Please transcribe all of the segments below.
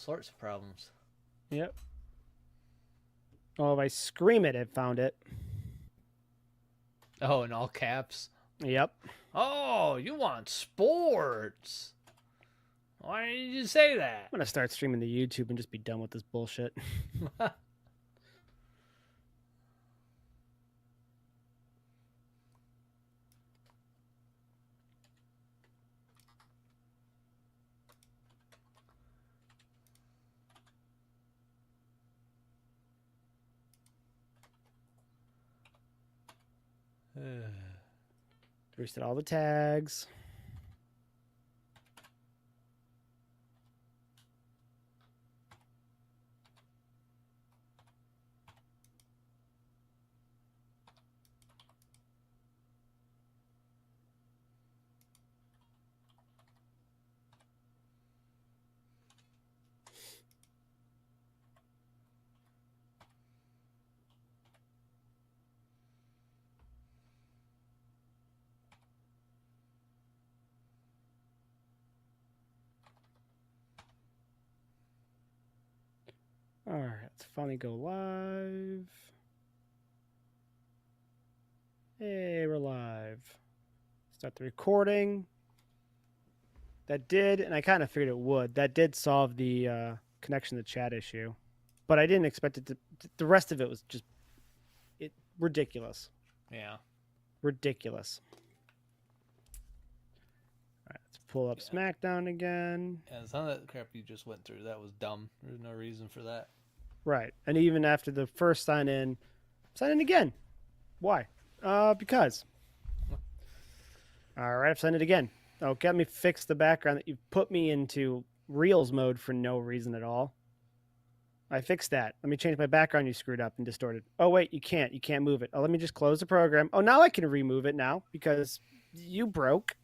sorts of problems. Yep. Oh, if I scream it found it. Oh, in all caps. Yep. Oh, you want sports? Why did you say that? I'm gonna start streaming to YouTube and just be done with this bullshit. Reset all the tags. All right, let's finally go live. Hey, we're live. Start the recording. That did, and I kind of figured it would. That did solve the connection to chat issue, but I didn't expect it to. The rest of it was just ridiculous. Yeah. Ridiculous. All right, let's pull up Smackdown again. Yeah, some of that crap you just went through, that was dumb. There's no reason for that. Right, and even after the first sign in again. Why? Because. All right, I've signed it again. Oh, got me fix the background that you put me into Reels mode for no reason at all. I fixed that. Let me change my background. You screwed up and distorted. Oh, wait, you can't. You can't move it. Oh, let me just close the program. Oh, now I can remove it now because you broke.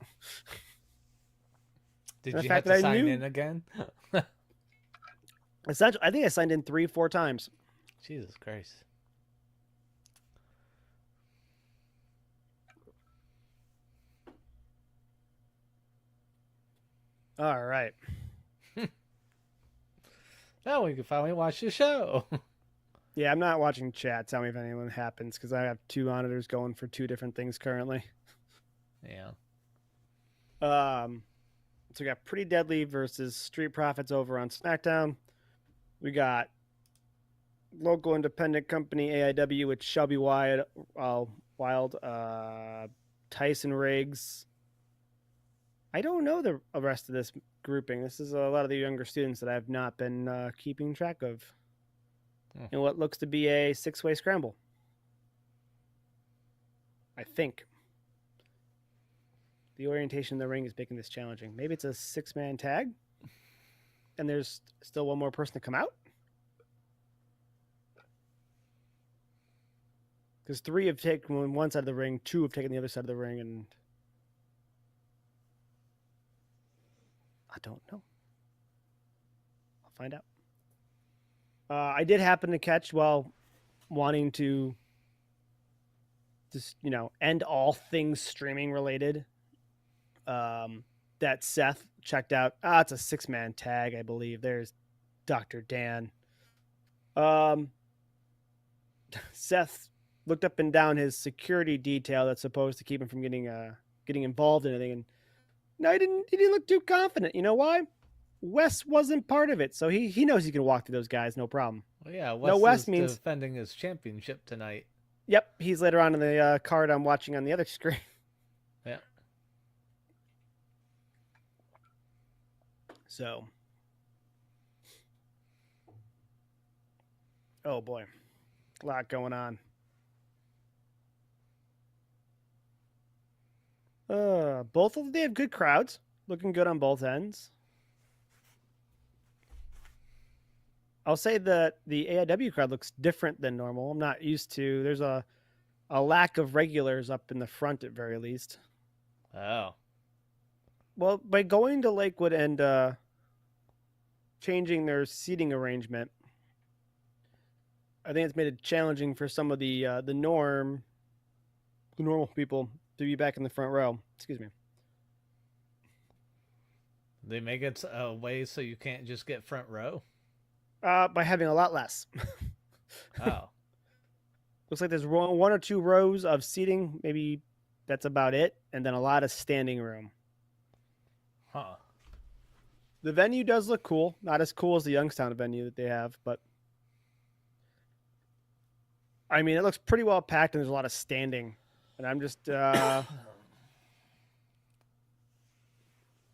Did you have to sign in again? Essentially, I think I signed in 3-4 times. Jesus Christ. All right. Now we can finally watch the show. Yeah, I'm not watching chat. Tell me if anyone happens because I have 2 monitors going for 2 different things currently. Yeah. So we got Pretty Deadly versus Street Profits over on SmackDown. We got local independent company AIW with Shelby Wild, Tyson Riggs. I don't know the rest of this grouping. This is a lot of the younger students that I've not been keeping track of. In what looks to be a 6-way scramble. I think. The orientation of the ring is making this challenging. Maybe it's a 6-man tag? And there's still one more person to come out? Because 3 have taken one side of the ring, 2 have taken the other side of the ring, and I don't know. I'll find out. I did happen to catch while wanting to just, end all things streaming related, that Seth checked out. It's a 6-man tag, I believe. There's Dr. Dan. Seth looked up and down his security detail that's supposed to keep him from getting involved in anything, and no, he didn't look too confident. You know why? Wes wasn't part of it, so he knows he can walk through those guys, no problem. Well, yeah, Wes is defending his championship tonight. Yep, he's later on in the card I'm watching on the other screen. Yeah. So. Oh, boy. A lot going on. Both of them, they have good crowds. Looking good on both ends. I'll say that the AIW crowd looks different than normal. I'm not used to. There's a lack of regulars up in the front at very least. Oh. Well, by going to Lakewood and changing their seating arrangement, I think it's made it challenging for some of the normal people to be back in the front row. Excuse me. They make it a way so you can't just get front row? By having a lot less. Oh. Looks like there's one or two rows of seating. Maybe that's about it. And then a lot of standing room. Huh. The venue does look cool. Not as cool as the Youngstown venue that they have, but I mean, it looks pretty well packed and there's a lot of standing. And I'm just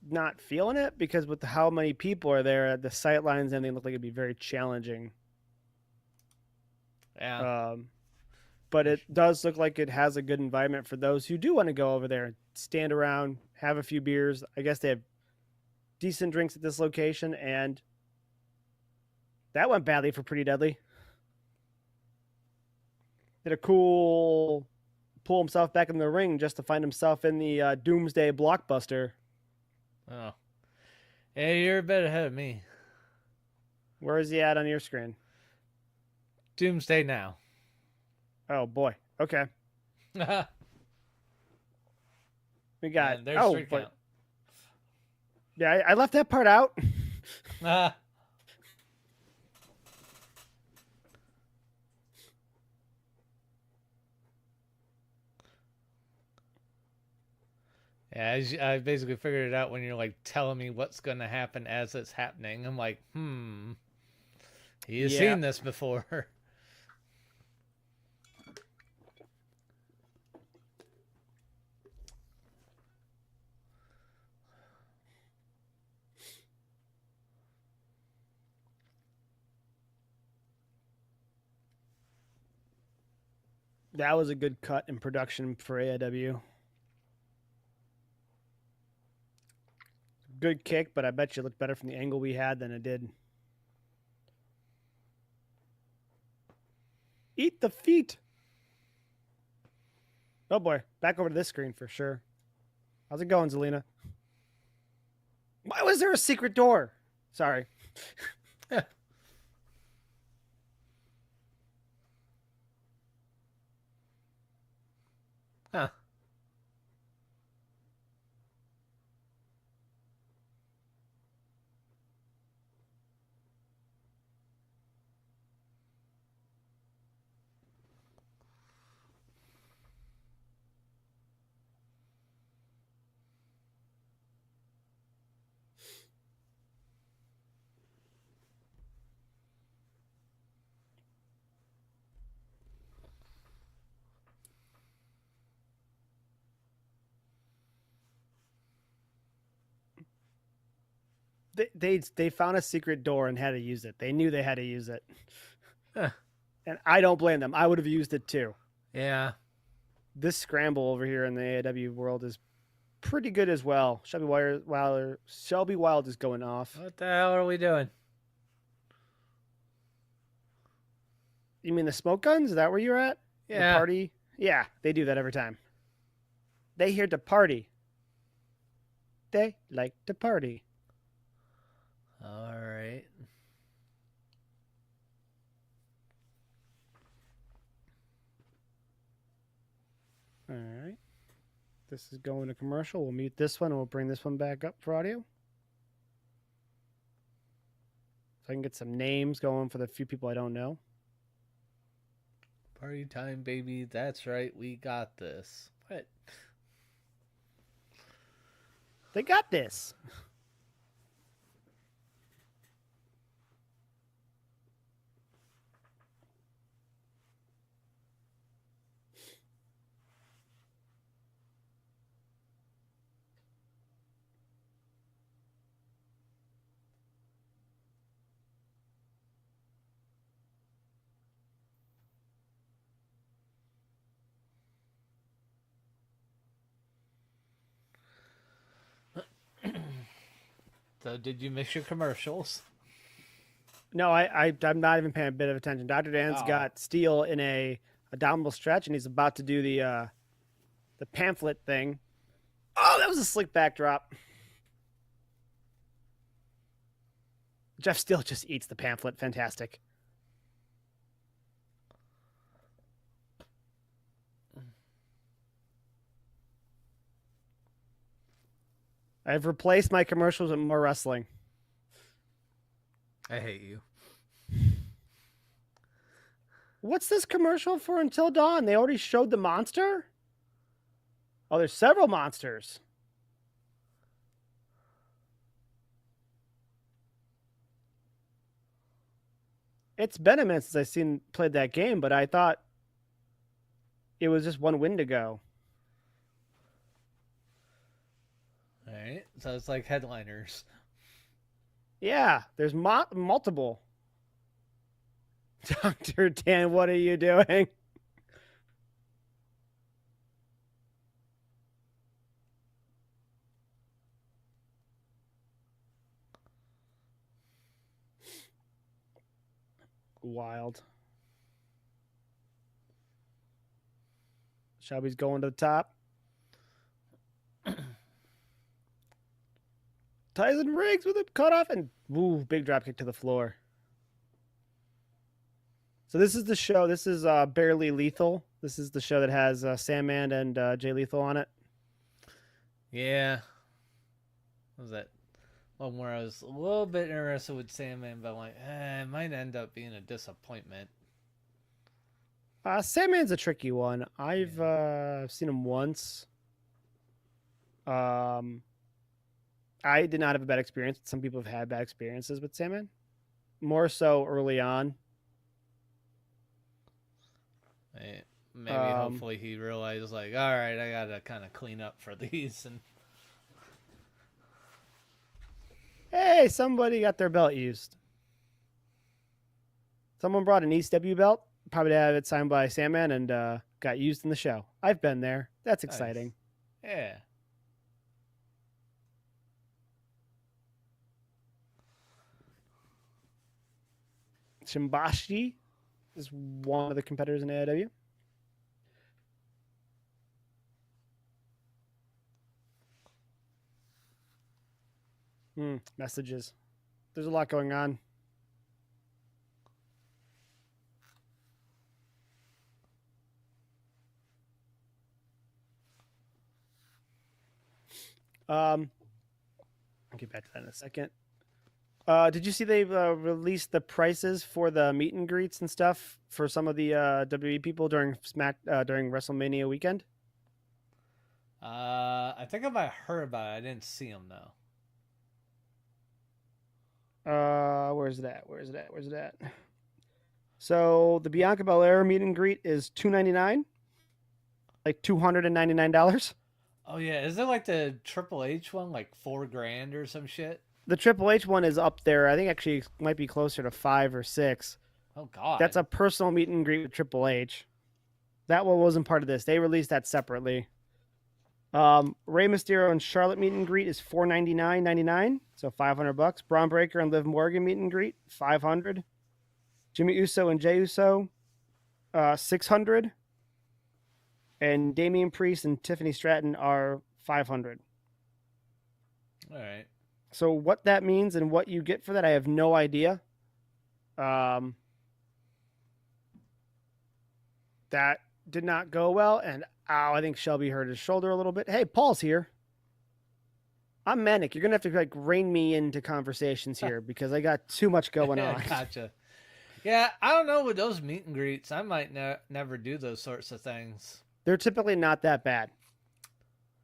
not feeling it because with how many people are there, the sight lines and they look like it'd be very challenging. Yeah. But it does look like it has a good environment for those who do want to go over there and stand around, have a few beers. I guess they have decent drinks at this location, and that went badly for Pretty Deadly. Did a cool pull himself back in the ring just to find himself in the Doomsday Blockbuster. Oh. Yeah, you're a bit ahead of me. Where is he at on your screen? Doomsday Now. Oh boy. Okay. We got. And there's Oh, three but count. yeah, I left that part out. Yeah, I basically figured it out when you're like telling me what's going to happen as it's happening. I'm like, he has Yeah. seen this before. That was a good cut in production for AIW. Good kick, but I bet you it looked better from the angle we had than it did. Eat the feet. Oh boy, back over to this screen for sure. How's it going, Zelina? Why was there a secret door? Sorry. Huh. They found a secret door and had to use it. They knew they had to use it. Huh. And I don't blame them. I would have used it too. Yeah. This scramble over here in the AIW world is pretty good as well. Shelby Wild is going off. What the hell are we doing? You mean the smoke guns? Is that where you're at? Yeah. The party? Yeah, they do that every time. They here to party. They like to party. All right. All right. This is going to commercial. We'll mute this one and we'll bring this one back up for audio. So I can get some names going for the few people I don't know. Party time, baby. That's right. We got this. What? They got this. So, did you miss your commercials? No, I'm not even paying a bit of attention. Dr. Dan's Oh. got Steele in a downward stretch, and he's about to do the pamphlet thing. Oh, that was a slick backdrop. Jeff Steele just eats the pamphlet. Fantastic. I've replaced my commercials with more wrestling. I hate you. What's this commercial for Until Dawn? They already showed the monster? Oh, there's several monsters. It's been a minute since I played that game, but I thought it was just one Wendigo. All right, so it's like headliners. Yeah, there's multiple. Dr. Dan, what are you doing? Wild. Shelby's going to the top. Tyson Riggs with a cutoff and woo, big drop kick to the floor. So this is the show. This is Barely Lethal. This is the show that has Sandman and Jay Lethal on it. Yeah. What was that one where I was a little bit interested with Sandman, but I'm like, it might end up being a disappointment. Sandman's a tricky one. I've seen him once. I did not have a bad experience. Some people have had bad experiences with Sandman. More so early on. Maybe hopefully he realized, like, all right, I gotta kind of clean up for these. And hey, somebody got their belt used. Someone brought an ECW belt, probably have it signed by Sandman, and got used in the show. I've been there. That's exciting. Nice. Yeah. Shimbashi is one of the competitors in AIW. Messages. There's a lot going on. I'll get back to that in a second. Did you see they released the prices for the meet and greets and stuff for some of the WWE people during during WrestleMania weekend? I think I might have heard about it. I didn't see them though. Where's that? So the Bianca Belair meet and greet is $299, like $299. Oh yeah, is it like the Triple H one, like $4,000 or some shit? The Triple H one is up there. I think actually it might be closer to 5 or 6. Oh god, that's a personal meet and greet with Triple H. That one wasn't part of this. They released that separately. Rey Mysterio and Charlotte meet and greet is $499.99, so $500. Braun Breaker and Liv Morgan meet and greet $500. Jimmy Uso and Jey Uso, $600. And Damian Priest and Tiffany Stratton are $500. All right. So what that means and what you get for that, I have no idea. That did not go well, and I think Shelby hurt his shoulder a little bit. Hey, Paul's here. I'm manic. You're gonna have to like rein me into conversations here because I got too much going on. Gotcha. Yeah, I don't know with those meet and greets. I might never do those sorts of things. They're typically not that bad.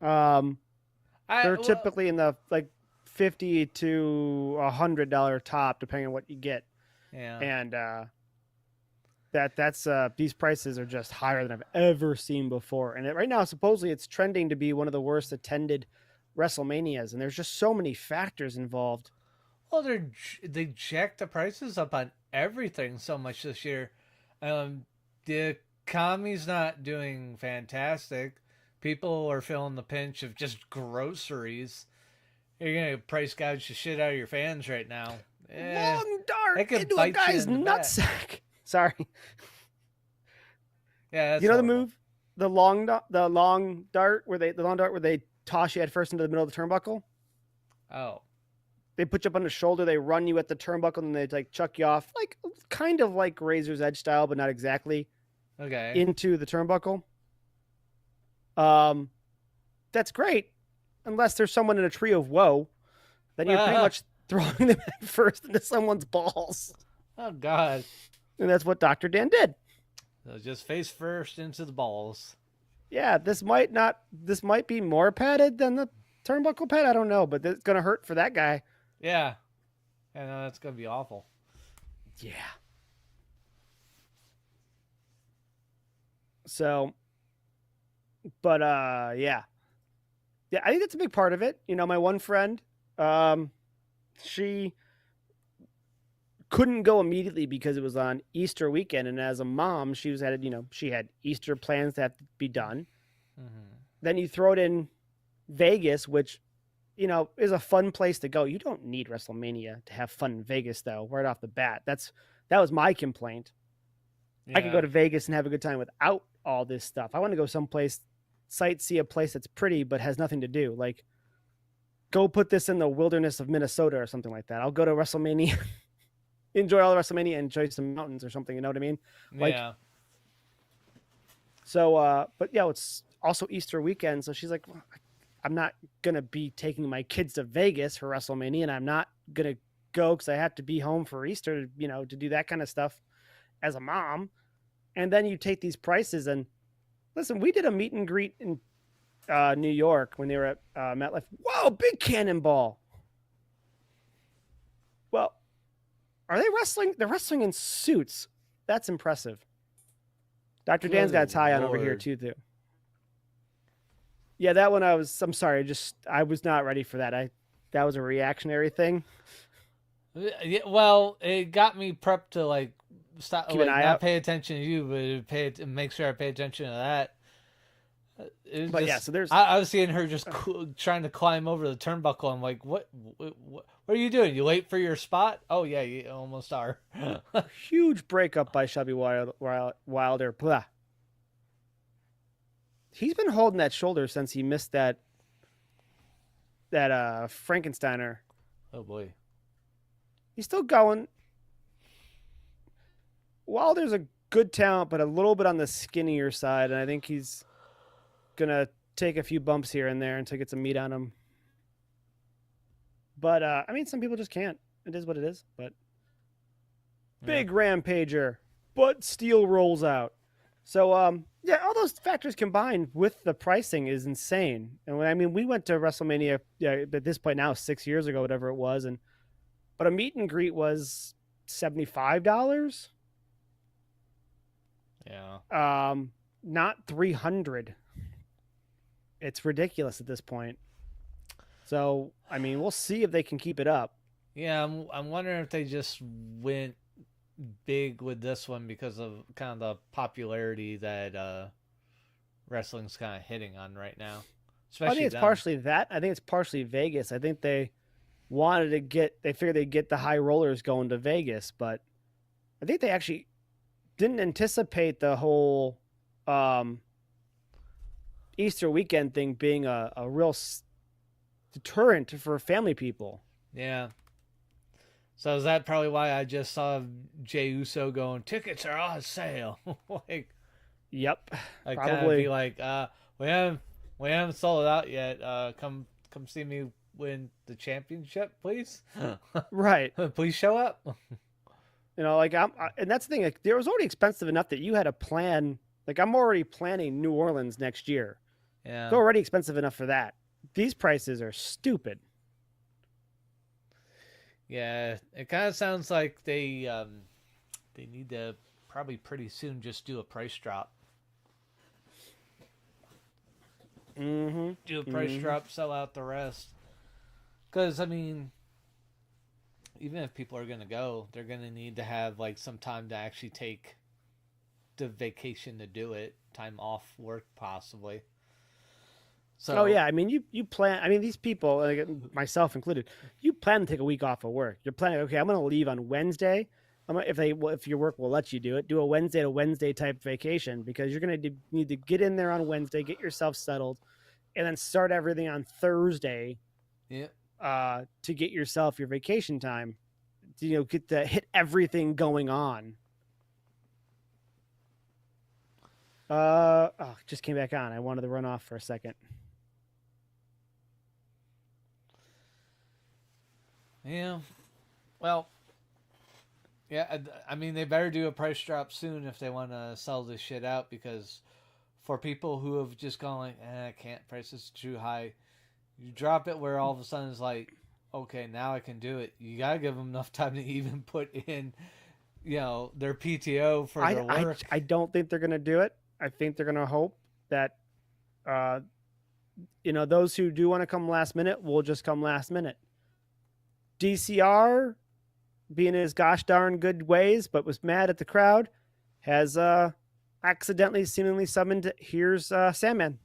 They're typically in the like $50 to $100 top, depending on what you get. Yeah, and that's these prices are just higher than I've ever seen before. And right now, supposedly, it's trending to be one of the worst attended WrestleManias, and there's just so many factors involved. Well, they jacked the prices up on everything so much this year. The economy's not doing fantastic. People are feeling the pinch of just groceries. You're gonna price gouge the shit out of your fans right now. Long dart into a guy's nutsack. Sorry. Yeah, that's you know horrible. the move, the long dart where they toss you head first into the middle of the turnbuckle. Oh. They put you up on the shoulder, they run you at the turnbuckle, and they like chuck you off, like kind of like Razor's Edge style, but not exactly. Okay. Into the turnbuckle. That's great, unless there's someone in a tree of woe. Then you're pretty much throwing them head first into someone's balls. Oh God. And that's what Dr. Dan did. So just face first into the balls. Yeah, this might not. This might be more padded than the turnbuckle pad. I don't know, but it's gonna hurt for that guy. Yeah. I know that's gonna be awful. Yeah. So, but yeah, yeah. I think that's a big part of it. You know, my one friend, she couldn't go immediately because it was on Easter weekend, and as a mom, she had Easter plans that have to be done. Mm-hmm. Then you throw it in Vegas, which is a fun place to go. You don't need WrestleMania to have fun in Vegas, though. Right off the bat, that was my complaint. Yeah. I could go to Vegas and have a good time without all this stuff. I want to go someplace, sightsee a place that's pretty but has nothing to do. Like, go put this in the wilderness of Minnesota or something like that. I'll go to WrestleMania, enjoy all the WrestleMania, enjoy some mountains or something. You know what I mean? Like, yeah. So, but yeah, it's also Easter weekend. So she's like, well, I'm not going to be taking my kids to Vegas for WrestleMania, and I'm not going to go because I have to be home for Easter, to do that kind of stuff as a mom. And then you take these prices and listen, we did a meet and greet in New York when they were at MetLife. Whoa, big cannonball. Well, are they wrestling? They're wrestling in suits. That's impressive. Dr. Dan's got a tie on over here too. Yeah, that one I'm sorry, I was not ready for that. That was a reactionary thing. Yeah, well, it got me prepped to like stop, Keep an eye not out. pay attention to you, but make sure I pay attention to that. But yeah, so there's. I was seeing her just trying to climb over the turnbuckle. I'm like, what are you doing? You late for your spot? Oh yeah, you almost are. Huge breakup by Shelby Wilder. Blah. He's been holding that shoulder since he missed that Frankensteiner. Oh boy. He's still going. Wilder's a good talent, but a little bit on the skinnier side, and I think he's gonna take a few bumps here and there until he gets some meat on him. But I mean, some people just can't. It is what it is. But big rampager, but steel rolls out. So yeah, all those factors combined with the pricing is insane. And when we went to WrestleMania at this point now 6 years ago, whatever it was, but a meet and greet was $75. Yeah. Not 300. It's ridiculous at this point. So, I mean, we'll see if they can keep it up. Yeah, I'm wondering if they just went big with this one because of kind of the popularity that wrestling's kind of hitting on right now. Especially I think it's partially that. I think it's partially Vegas. I think they figured they'd get the high rollers going to Vegas, but I think they actually didn't anticipate the whole Easter weekend thing being a real deterrent for family people. Yeah. So is that probably why I just saw Jey Uso going, tickets are on sale? Like, yep. I kind of be like, we haven't sold it out yet. Come see me win the championship, please. Right. Please show up. And that's the thing. Like, it was already expensive enough that you had a plan. Like, I'm already planning New Orleans next year. Yeah. It's already expensive enough for that. These prices are stupid. Yeah, it kind of sounds like they need to probably pretty soon just do a price drop. Mm-hmm. Do a price drop, sell out the rest. Because, I mean, even if people are going to go, they're going to need to have, like, some time to actually take the vacation to do it. Time off work, possibly. So, oh, yeah. I mean, you plan. I mean, these people, like myself included, you plan to take a week off of work. You're planning, okay, I'm going to leave on Wednesday. If your work will let you do it, do a Wednesday to Wednesday type vacation because you're going to need to get in there on Wednesday, get yourself settled, and then start everything on Thursday. Yeah. To get yourself your vacation time, get to hit everything going on. Just came back on. I wanted to run off for a second. Yeah. Well, Yeah, I mean, they better do a price drop soon if they want to sell this shit out, because for people who have just gone like, I can't, price is too high, you drop it where all of a sudden it's like, okay, now I can do it. You gotta give them enough time to even put in, their PTO for their work. I don't think they're gonna do it. I think they're gonna hope that uh, those who do want to come last minute will just come last minute. DCR, being in his gosh darn good ways, but was mad at the crowd, has accidentally, seemingly summoned here's Sandman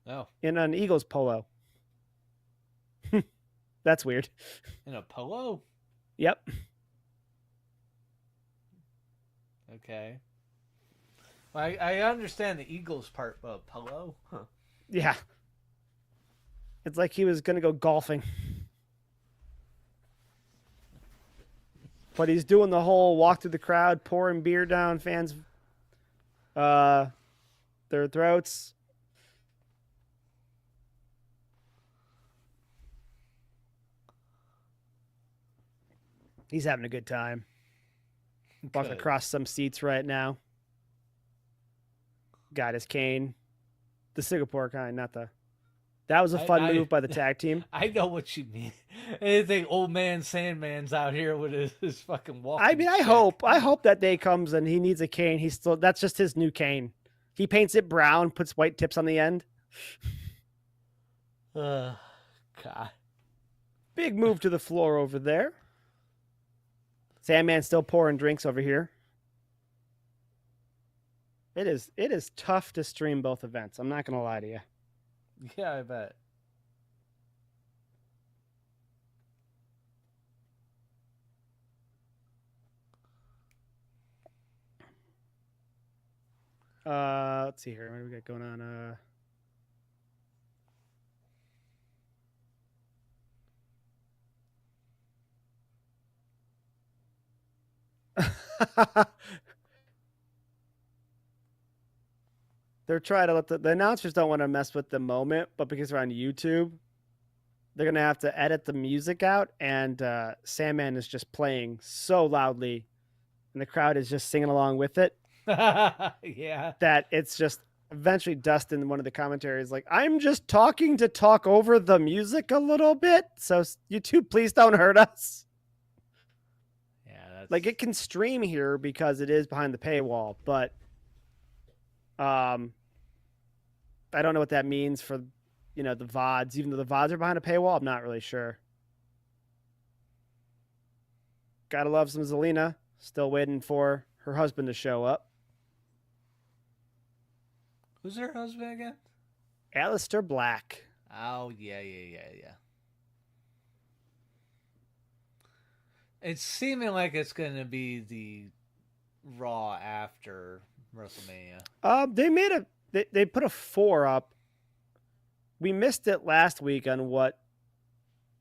Oh, in an Eagles polo. That's weird. in a polo? Yep. Okay. Well, I understand the Eagles part, but polo? Huh. Yeah. It's like he was going to go golfing. But he's doing the whole walk through the crowd, pouring beer down fans' their throats. He's having a good time. Walking Good. across some seats right now. Got his cane. The Singapore kind, not the... That was a fun move by the tag team. I know what you mean. I think old man Sandman's out here with his fucking walking. I mean, I hope that day comes and he needs a cane. That's just his new cane. He paints it brown, puts white tips on the end. God. Big move to the floor over there. Sandman still pouring drinks over here. It is tough to stream both events. I'm not gonna lie to you. Yeah, I bet. Let's see here. What do we got going on? They're trying to let the announcers don't want to mess with the moment, but because they're on YouTube, they're gonna have to edit the music out, and Sandman is just playing so loudly, and the crowd is just singing along with it. Yeah. That it's just eventually Dustin, one of the commentaries, like, I'm just talking to talk over the music a little bit, so YouTube, please don't hurt us. Yeah, that's... Like, it can stream here because it is behind the paywall, but I don't know what that means for, the VODs. Even though the VODs are behind a paywall, I'm not really sure. Gotta love some Zelina. Still waiting for her husband to show up. Who's her husband again? Aleister Black. Oh, yeah. It's seeming like it's going to be the Raw after WrestleMania. They put a 4 up. We missed it last week on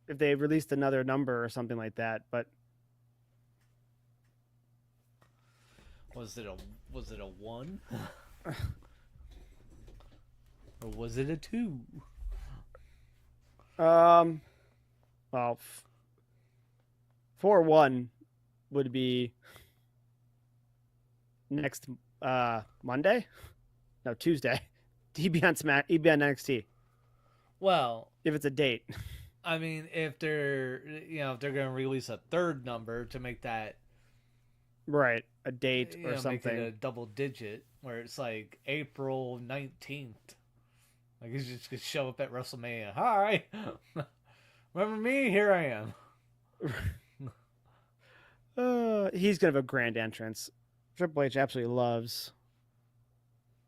if they released another number or something like that, but was it a 1? Or was it a 2? Well, 4-1 would be next Monday? No, Tuesday. He'd be on NXT. Well, if it's a date. I mean, if they're going to release a third number to make that right, a date or something, make it a double digit where it's like April 19th. Like, he's just going to show up at WrestleMania. Hi. Remember me? Here I am. He's going to have a grand entrance. Triple H absolutely loves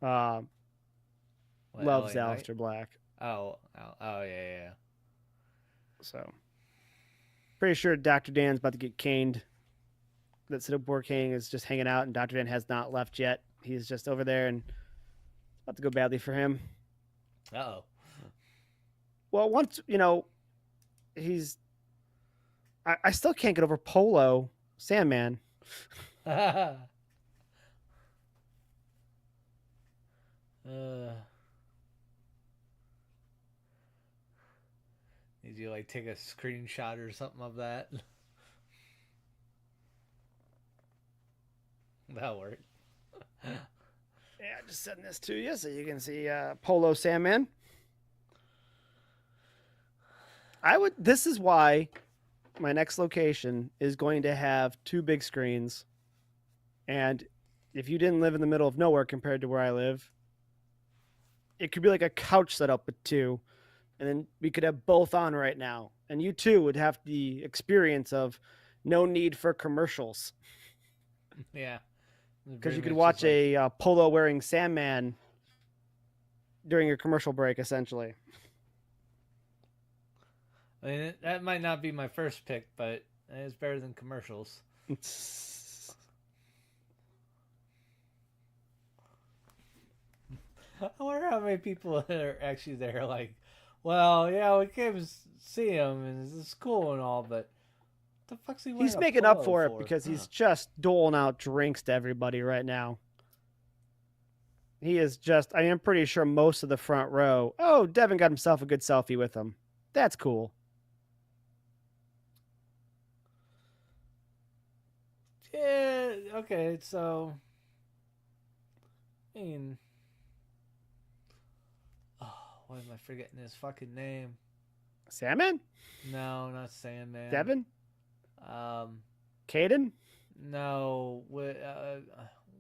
Aleister Black. Oh, yeah. So, pretty sure Dr. Dan's about to get caned. That Singapore King is just hanging out, and Dr. Dan has not left yet. He's just over there, and it's about to go badly for him. Uh-oh. Well, once, he's... I still can't get over Polo Sandman. Did you take a screenshot or something of that? That'll work. Yeah, just sending this to you so you can see Polo Sandman. This is why my next location is going to have 2 big screens. And if you didn't live in the middle of nowhere compared to where I live, it could be like a couch setup with 2. And then we could have both on right now. And you too would have the experience of no need for commercials. Yeah. Because you could watch a polo wearing Sandman during your commercial break, essentially. I mean, that might not be my first pick, but it's better than commercials. I wonder how many people are actually there. Like, well, yeah, we came to see him, and it's cool and all, but what the fuck's he wearing? He's making up for it because he's just doling out drinks to everybody right now. He is just, I mean, I'm pretty sure most of the front row. Oh, Devin got himself a good selfie with him. That's cool. Yeah, okay, so. I mean. Oh, why am I forgetting his fucking name? Sandman? No, not Sandman. Devin? Caden? No.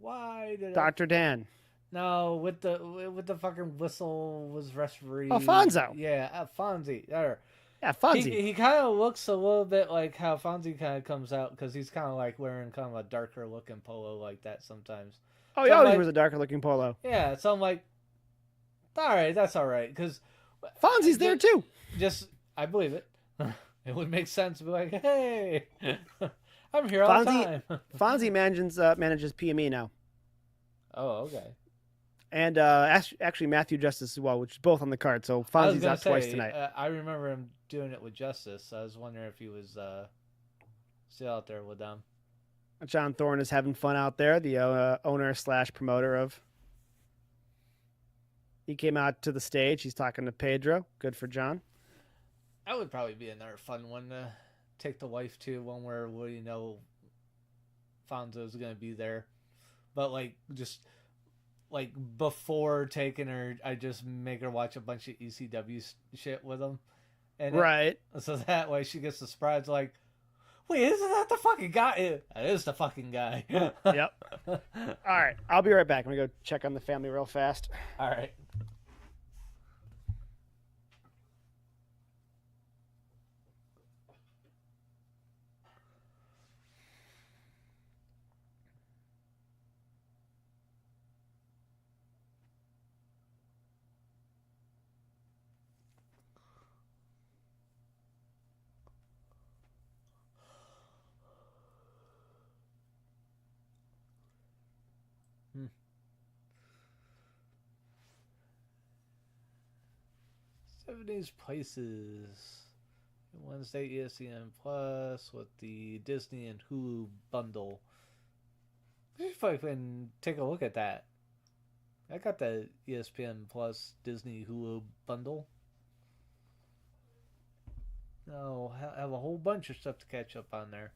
Why did Dr. Dan? No, with the fucking whistle was referee. Alfonso. Yeah, Fonzie. Yeah, Fonzie. He kind of looks a little bit like how Fonzie kind of comes out because he's kind of like wearing kind of a darker looking polo like that sometimes. Oh, he always wears a darker looking polo. Yeah, so I'm like, all right, that's all right because Fonzie's there too. I believe it. It would make sense to be like, hey, I'm here all the time. Fonzie manages PME now. Oh, okay. And actually Matthew Justice as well, which is both on the card. So Fonzie's out twice tonight. I remember him doing it with Justice. I was wondering if he was still out there with them. John Thorne is having fun out there, the owner/promoter of. He came out to the stage. He's talking to Pedro. Good for John. That would probably be another fun one to take the wife to, one where Fonzo's going to be there. But just before taking her, I just make her watch a bunch of ECW shit with him. And right. So that way she gets the surprise like, wait, isn't that the fucking guy? That is the fucking guy. Yep. All right. I'll be right back. I'm going to go check on the family real fast. All right. These places. Wednesday ESPN Plus with the Disney and Hulu bundle. If I can take a look at that. I got the ESPN Plus Disney Hulu bundle. No, I have a whole bunch of stuff to catch up on there.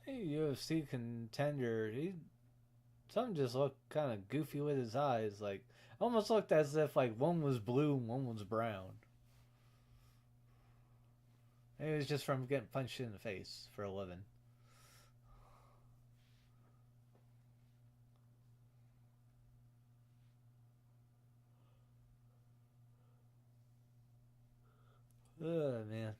Hey, UFC contender. Something just looked kind of goofy with his eyes. Like almost looked as if like one was blue and one was brown. Maybe it was just from getting punched in the face for a living. Ugh, man.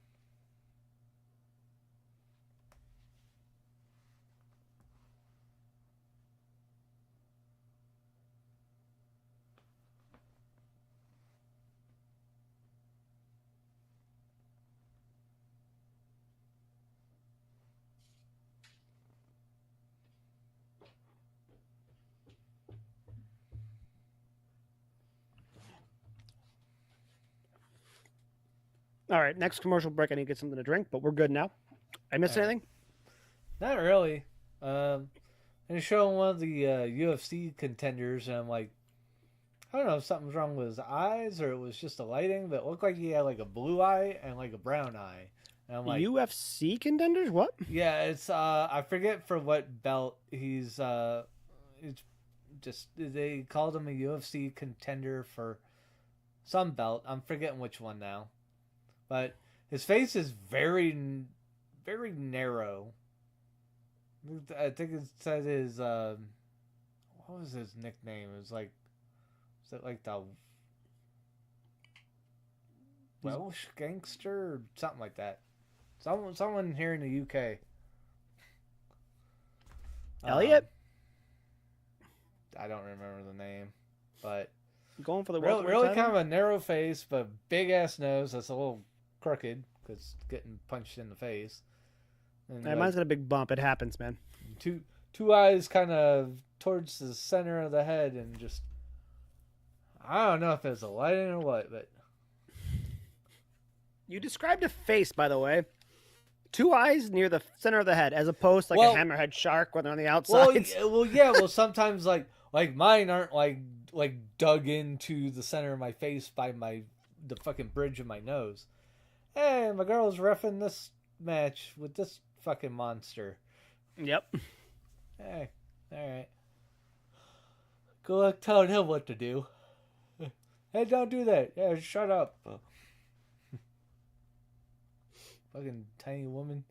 All right, next commercial break. I need to get something to drink, but we're good now. I missed All right. anything? Not really. And showing one of the UFC contenders, and I'm like, I don't know if something's wrong with his eyes or it was just the lighting, but it looked like he had like a blue eye and like a brown eye. And I'm like, UFC contenders? What? yeah, it's I forget for what belt it's just they called him a UFC contender for some belt. I'm forgetting which one now. But his face is very narrow. I think it said his what was his nickname? It was like is it like the Welsh gangster or something like that? Someone here in the UK. Elliot? I don't remember the name, but Going for the really kind of a narrow face, but big ass nose that's a little crooked because getting punched in the face. And Mine's got a big bump. It happens, man. two eyes kind of towards the center of the head, and just I don't know if it's a lighting or what, but You described a face, by the way. 2 eyes near the center of the head, as opposed to like a hammerhead shark when they're on the outside. Well, sometimes like mine aren't like dug into the center of my face by the fucking bridge of my nose. Hey, my girl's reffing this match with this fucking monster. Yep. Hey, all right. Good luck telling him what to do. Hey, don't do that. Yeah, shut up. Fucking tiny woman.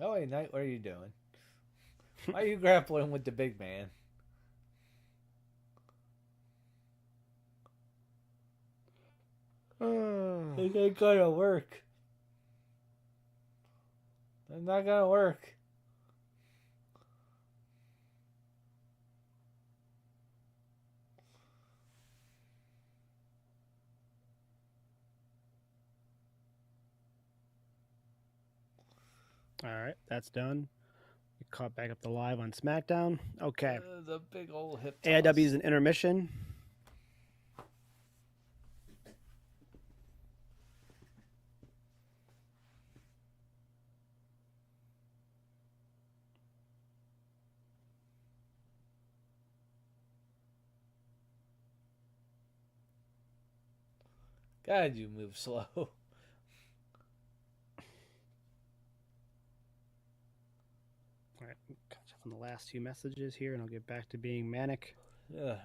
Oh, hey, Knight, what are you doing? Why are you grappling with the big man? It ain't gonna work. It's not gonna work. All right, that's done. We caught back up the live on Smackdown. Okay. The big old hip toss. AIW is an intermission. God, you move slow. All right, catch up on the last few messages here, and I'll get back to being manic. Yeah.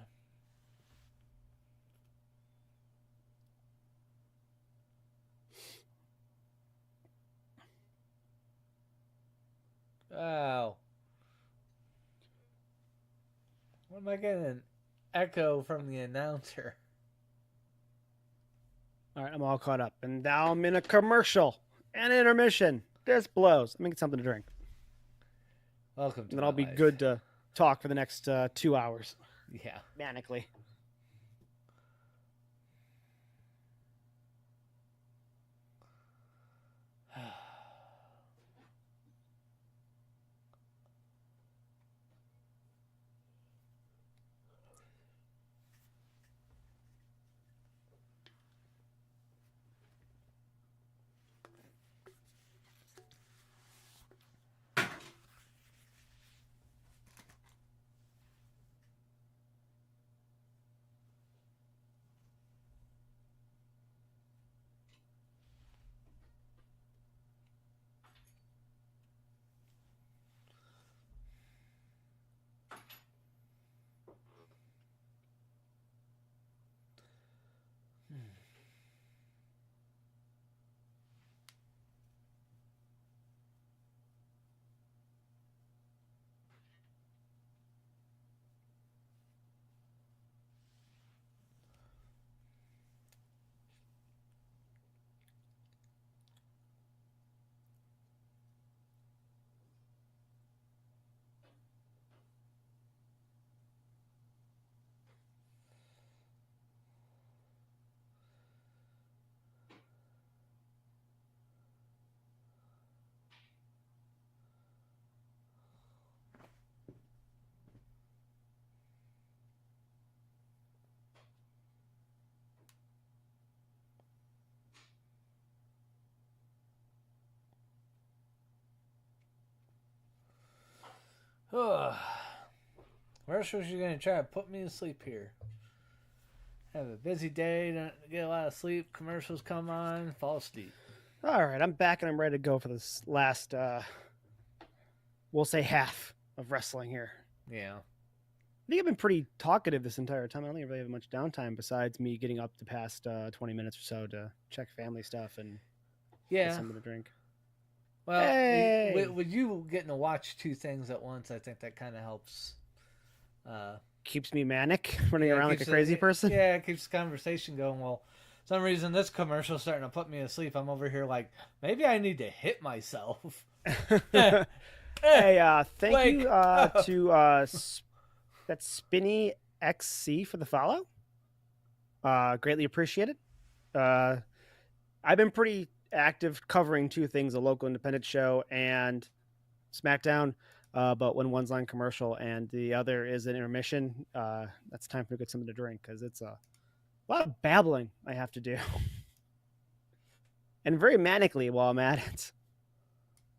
Wow. What am I getting an echo from the announcer? All right, I'm all caught up, and now I'm in a commercial and intermission. This blows. Let me get something to drink. Welcome to And then I'll be life. good to talk for the next 2 hours. Yeah. Manically. Commercials, you're gonna try to put me to sleep here. Have a busy day, don't get a lot of sleep. Commercials come on, fall asleep. All right, I'm back and I'm ready to go for this last, we'll say half of wrestling here. Yeah. I think I've been pretty talkative this entire time. I don't think I really have much downtime besides me getting up the past 20 minutes or so to check family stuff and get something to drink. Well, hey! with you getting to watch two things at once, I think that kind of helps. Keeps me manic, running around like a crazy person. Yeah, it keeps the conversation going. Well, for some reason this commercial's starting to put me to sleep. I'm over here like, maybe I need to hit myself. Hey, thank you to that's Spinny XC for the follow. Greatly appreciated. I've been pretty active covering two things, a local independent show and Smackdown. But when one's on commercial and the other is an intermission, that's time for me to get something to drink because it's a lot of babbling I have to do. And very manically while I'm at it.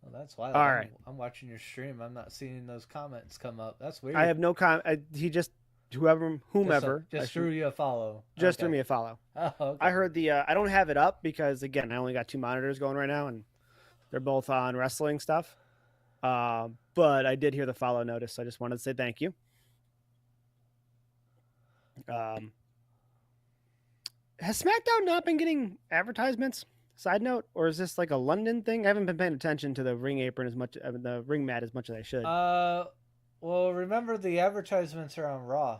Well, that's why. All right. I'm watching your stream. I'm not seeing those comments come up. That's weird. I have no comment. He just, whomever. Just threw you a follow. Just threw me a follow. Oh, okay. I heard I don't have it up because, again, I only got two monitors going right now and they're both on wrestling stuff. But I did hear the follow notice, so I just wanted to say thank you. Has SmackDown not been getting advertisements? Side note, or is this like a London thing? I haven't been paying attention to the ring apron as much, the ring mat as much as I should. Well, remember the advertisements are on Raw.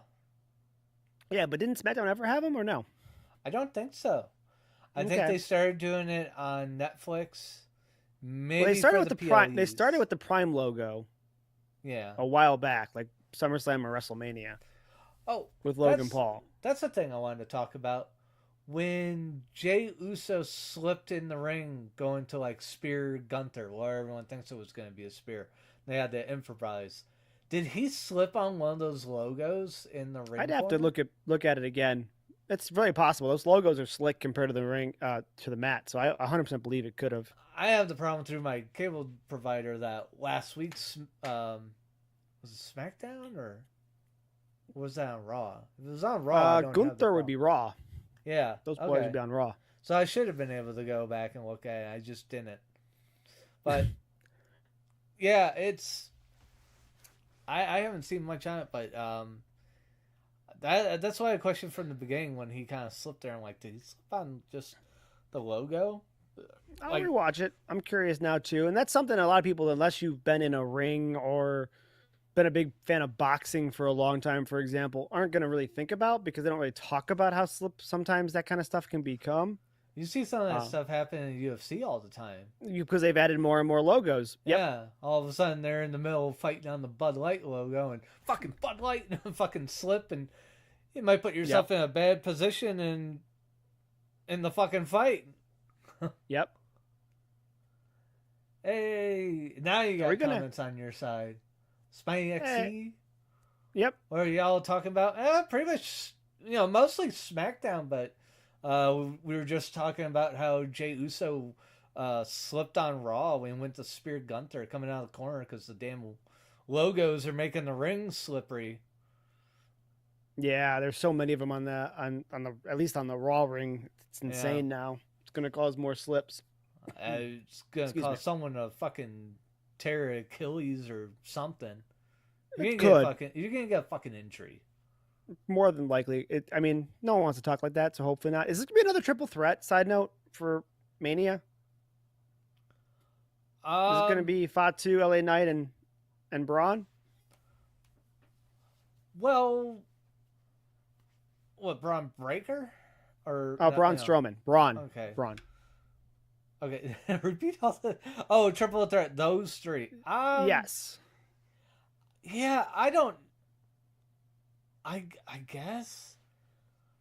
Yeah, but didn't SmackDown ever have them, or no? I don't think so. I think they started doing it on Netflix. Maybe they started with the Prime. They started with the Prime logo. Yeah, a while back, like SummerSlam or WrestleMania. Oh, with Logan Paul. That's the thing I wanted to talk about. When Jey Uso slipped in the ring going to like spear Gunther, where everyone thinks it was going to be a spear, they had to improvise. Did he slip on one of those logos in the ring? I'd have to look at it again. It's very possible. Those logos are slick compared to the ring, to the mat. So I 100% believe it could have. I have the problem through my cable provider that last week's was it SmackDown or was that on Raw? If it was on Raw, Gunther would be Raw. Yeah, those boys would be on Raw. So I should have been able to go back and look at it. I just didn't. But yeah, it's. I haven't seen much on it, but that's why I questioned from the beginning when he kind of slipped there. I'm like, did he slip on just the logo? I'll rewatch it. I'm curious now too, and that's something a lot of people, unless you've been in a ring or been a big fan of boxing for a long time, for example, aren't going to really think about because they don't really talk about how sometimes that kind of stuff can become. You see some of that stuff happen in UFC all the time. Because they've added more and more logos. Yep. Yeah. All of a sudden they're in the middle fighting on the Bud Light logo and fucking Bud Light and fucking slip and you might put yourself in a bad position in the fucking fight. Yep. Hey, now you got comments on your side. Spiny XC? Yep. What are y'all talking about? Pretty much, mostly SmackDown, but we were just talking about how Jey Uso slipped on Raw when he went to spear Gunther coming out of the corner because the damn logos are making the ring slippery. Yeah, there's so many of them on the at least on the Raw ring. It's insane now. It's gonna cause more slips. It's gonna cause someone to fucking tear Achilles or something. You're gonna get a fucking injury. More than likely. No one wants to talk like that, so hopefully not. Is this gonna be another triple threat? Side note for Mania. Is it gonna be Fatu, LA Knight, and Braun? Well, what, Braun Breaker? Or Braun Strowman. Braun. Okay. Braun. Okay. Repeat all the. Oh, triple threat. Those three. Yes. Yeah, I don't. I guess.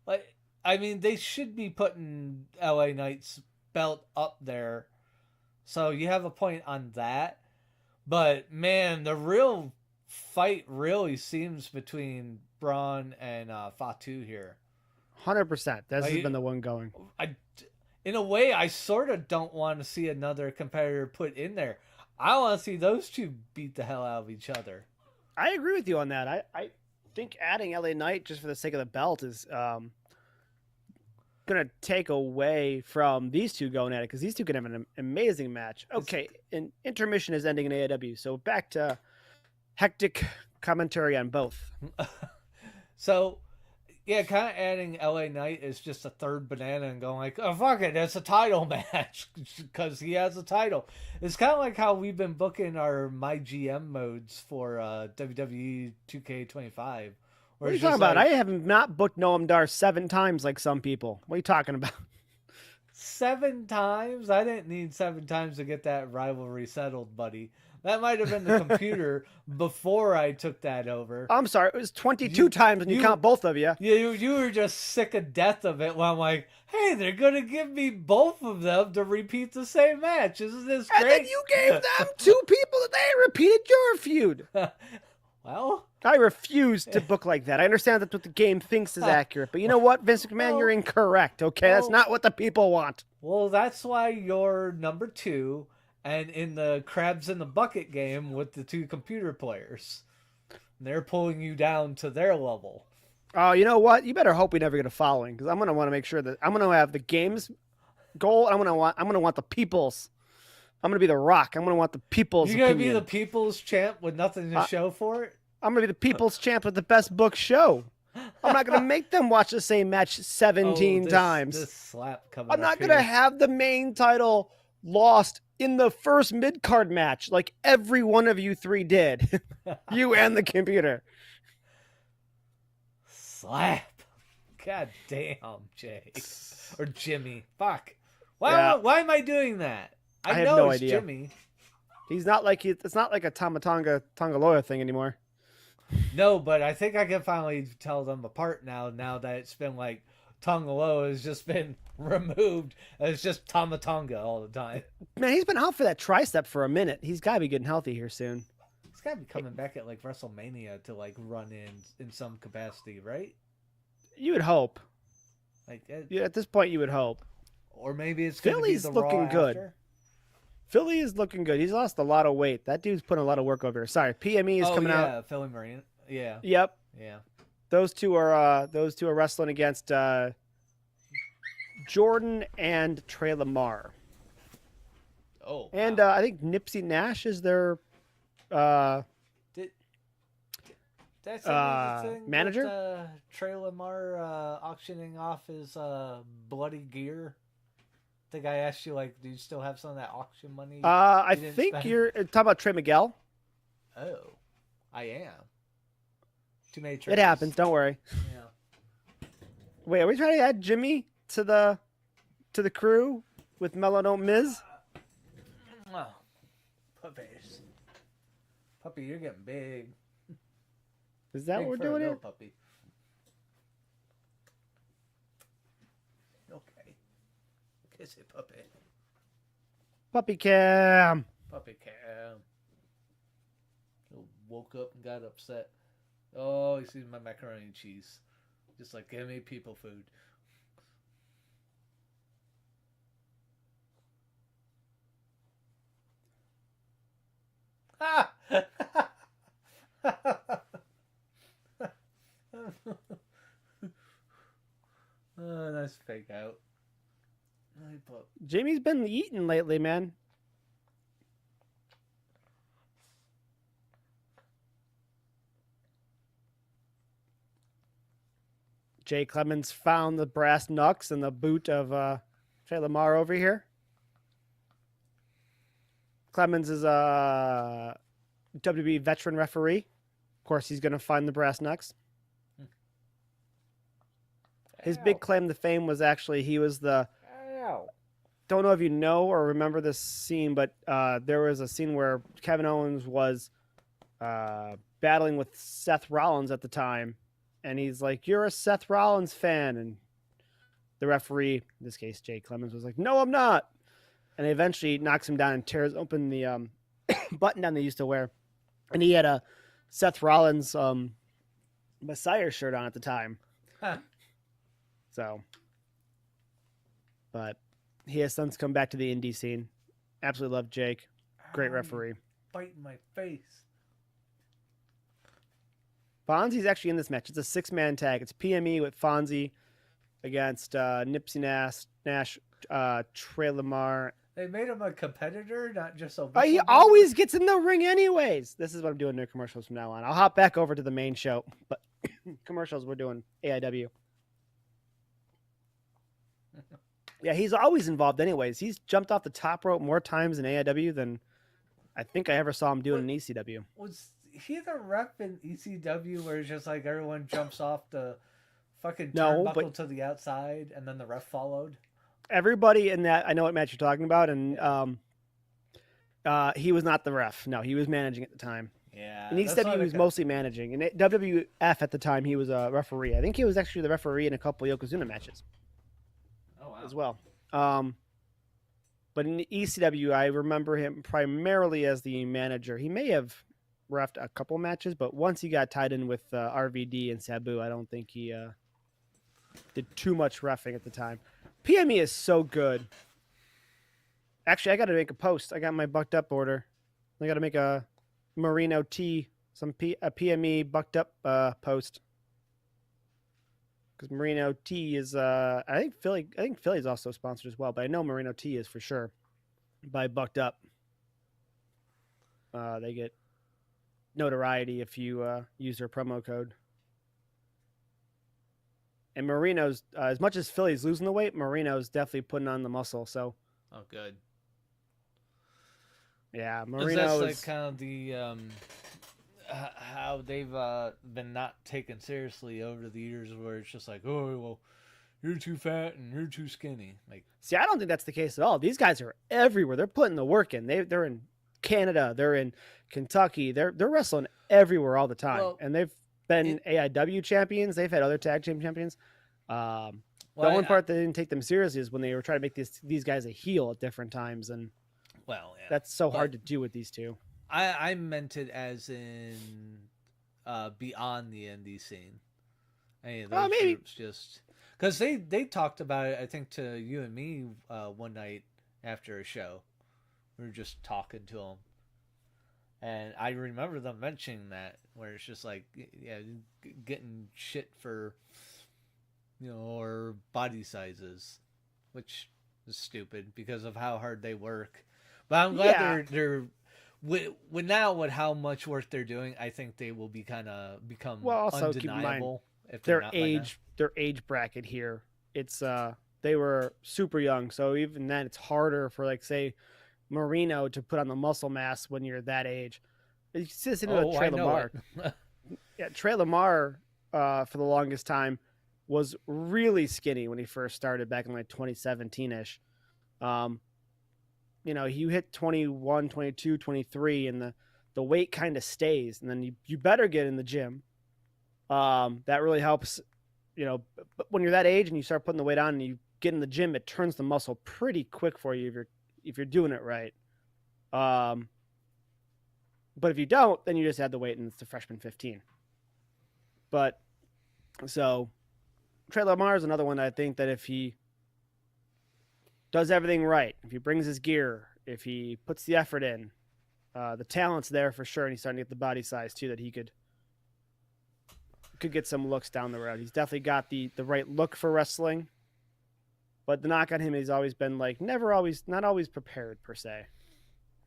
They should be putting LA Knight's belt up there. So you have a point on that. But, man, the real fight really seems between Braun and Fatu here. 100%. This has been the one going. In a way, I sort of don't want to see another competitor put in there. I want to see those two beat the hell out of each other. I agree with you on that. I think adding LA Knight just for the sake of the belt is going to take away from these two going at it because these two can have an amazing match. Okay, and intermission is ending in AEW, so back to hectic commentary on both. So, yeah, kind of adding LA Knight is just a third banana and going like, oh, fuck it, it's a title match because he has a title. It's kind of like how we've been booking our My GM modes for WWE 2K25. What are you talking about? I have not booked Noam Dar 7 times like some people. What are you talking about? 7 times? I didn't need 7 times to get that rivalry settled, buddy. That might have been the computer before I took that over. I'm sorry, it was 22 times when you count both of you. Yeah, you were just sick of death of it when I'm like, hey, they're going to give me both of them to repeat the same match. Isn't this great? And then you gave them 2 people that they repeated your feud. Well, I refuse to book like that. I understand that's what the game thinks is accurate, but you know what, Vince McMahon, you're incorrect, okay? That's not what the people want. Well, that's why you're number 2 and in the crabs in the bucket game with the 2 computer players. They're pulling you down to their level. Oh, you know what? You better hope we never get a following because I'm going to want to make sure that I'm going to have the game's goal. I'm going to want the people's. I'm going to be the Rock. I'm going to want the people's You're going to be the people's champ with nothing to show for it? I'm going to be the people's champ with the best book show. I'm not going to make them watch the same match 17 times. This slap coming I'm not going to have the main title lost in the first mid-card match like every one of you 3 did. You and the computer. Slap. God damn, Jay. Or Jimmy. Fuck. Why am I doing that? I know no it's idea. Jimmy. He's not like it's not like a Tongaloa thing anymore. No, but I think I can finally tell them apart now that it's been like Tongaloa has just been removed. It's just Tamatonga all the time. Man, he's been out for that tricep for a minute. He's got to be getting healthy here soon. He's got to be coming back at like WrestleMania to like run in some capacity, right? You would hope. Like at this point, you would hope. Or maybe it's Philly's looking good. After. Philly is looking good. He's lost a lot of weight. That dude's putting a lot of work over here. Sorry, PME is coming out. Yeah, Philly Marine. Yeah. Yep. Yeah. Those two are wrestling against Jordan and Trey Lamar. Oh. And I think Nipsey Nash is their that's thing manager. With, Trey Lamar auctioning off his bloody gear. I think I asked you, like, do you still have some of that auction money? I think you're talking about Trey Miguel. Oh, I am. Too many trades. It happens. Don't worry. Yeah. Wait, are we trying to add Jimmy to the crew with Melano Miz? Oh, puppies. Puppy, you're getting big. Is that big what we're doing here? Puppy. Okay. Kiss it, puppy. Puppy cam. Puppy cam. Woke up and got upset. Oh, he sees my macaroni and cheese. Just like, give me people food. Ah! Oh, nice fake out. Jimmy's been eating lately, man. Jay Clemens found the brass knucks in the boot of Trey Lamar over here. Clemens is a WWE veteran referee. Of course, he's going to find the brass knucks. His big claim to fame was actually he was the... Don't know if you know or remember this scene, but there was a scene where Kevin Owens was battling with Seth Rollins at the time. And he's like, you're a Seth Rollins fan. And the referee, in this case, Jay Clemens, was like, no, I'm not. And he eventually knocks him down and tears open the button down they used to wear. And he had a Seth Rollins Messiah shirt on at the time. Huh. So, but he has since come back to the indie scene. Absolutely love Jake. Great referee. Biting my face. Fonzie's actually in this match. It's a 6-man tag. It's PME with Fonzie against Nipsey Nash, Trey Lamar. They made him a competitor, not just a. He always gets in the ring anyways. This is what I'm doing during commercials from now on. I'll hop back over to the main show, but commercials we're doing AIW. Yeah, he's always involved anyways. He's jumped off the top rope more times in AIW than I think I ever saw him doing in ECW. Was he the rep in ECW where it's just like everyone jumps off the fucking turnbuckle to the outside and then the ref followed? Everybody in that, I know what match you're talking about, and he was not the ref. No, he was managing at the time. Yeah. In ECW, he was mostly managing. In WWF at the time, he was a referee. I think he was actually the referee in a couple of Yokozuna matches. Oh, wow. As well. But in ECW, I remember him primarily as the manager. He may have reffed a couple matches, but once he got tied in with RVD and Sabu, I don't think he did too much reffing at the time. PME is so good. Actually, I got to make a post. I got my bucked up order. I got to make a Merino T, a PME bucked up post. Because Merino T is, I think Philly's also sponsored as well, but I know Merino T is for sure by Bucked Up. They get notoriety if you use their promo code. And Marino's, as much as Philly's losing the weight, Marino's definitely putting on the muscle. So, oh, good. Yeah, Marino's that's like kind of the how they've been not taken seriously over the years, where it's just like, oh, well, you're too fat and you're too skinny. Like, see, I don't think that's the case at all. These guys are everywhere. They're putting the work in. They're in Canada. They're in Kentucky. They're wrestling everywhere all the time, and they've been AIW champions. They've had other tag team champions. The one part that didn't take them seriously is when they were trying to make these guys a heel at different times, and that's so hard to do with these two. I meant it as in beyond the indie scene. Any of those groups, just because they talked about it, I think, to you and me one night after a show. We were just talking to them, and I remember them mentioning that, where it's just like, yeah, getting shit for, or body sizes, which is stupid because of how hard they work. But I'm glad they're with how much work they're doing. I think they will become also undeniable. Keep in mind, their age bracket here, it's they were super young, so even then it's harder for, like, say, Marino to put on the muscle mass when you're that age. It's just Trey Lamar. Yeah, Trey Lamar for the longest time was really skinny when he first started back in like 2017-ish. You hit 21, 22, 23, and the weight kind of stays, and then you better get in the gym. That really helps, but when you're that age and you start putting the weight on and you get in the gym, it turns the muscle pretty quick for you if you're doing it right. But if you don't, then you just add the weight and it's the freshman 15. But so Trey Lamar is another one that I think that if he does everything right, if he brings his gear, if he puts the effort in, the talent's there for sure, and he's starting to get the body size too, that he could get some looks down the road. He's definitely got the right look for wrestling, but the knock on him, he's always been like not always prepared per se.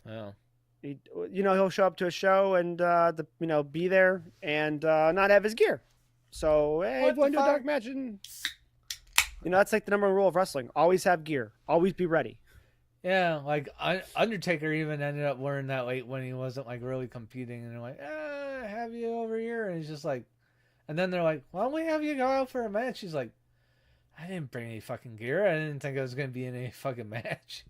Oh. He'll show up to a show and be there and not have his gear. So, hey, everyone do a dark match, and that's like the number one rule of wrestling: always have gear, always be ready. Yeah, like Undertaker even ended up wearing that weight when he wasn't like really competing, and they're like, have you over here? And he's just like, and then they're like, why don't we have you go out for a match? He's like, I didn't bring any fucking gear. I didn't think I was gonna be in any fucking match.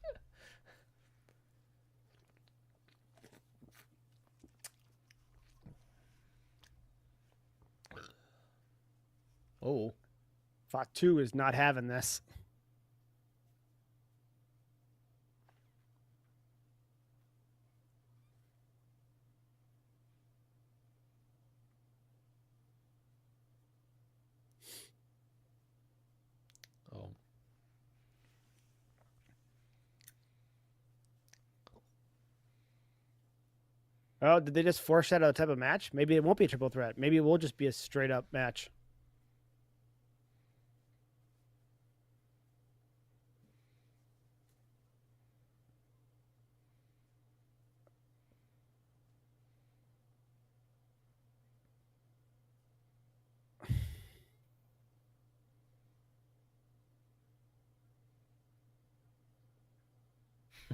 Oh, Fatu is not having this. Oh. Oh, did they just foreshadow the type of match? Maybe it won't be a triple threat. Maybe it will just be a straight up match.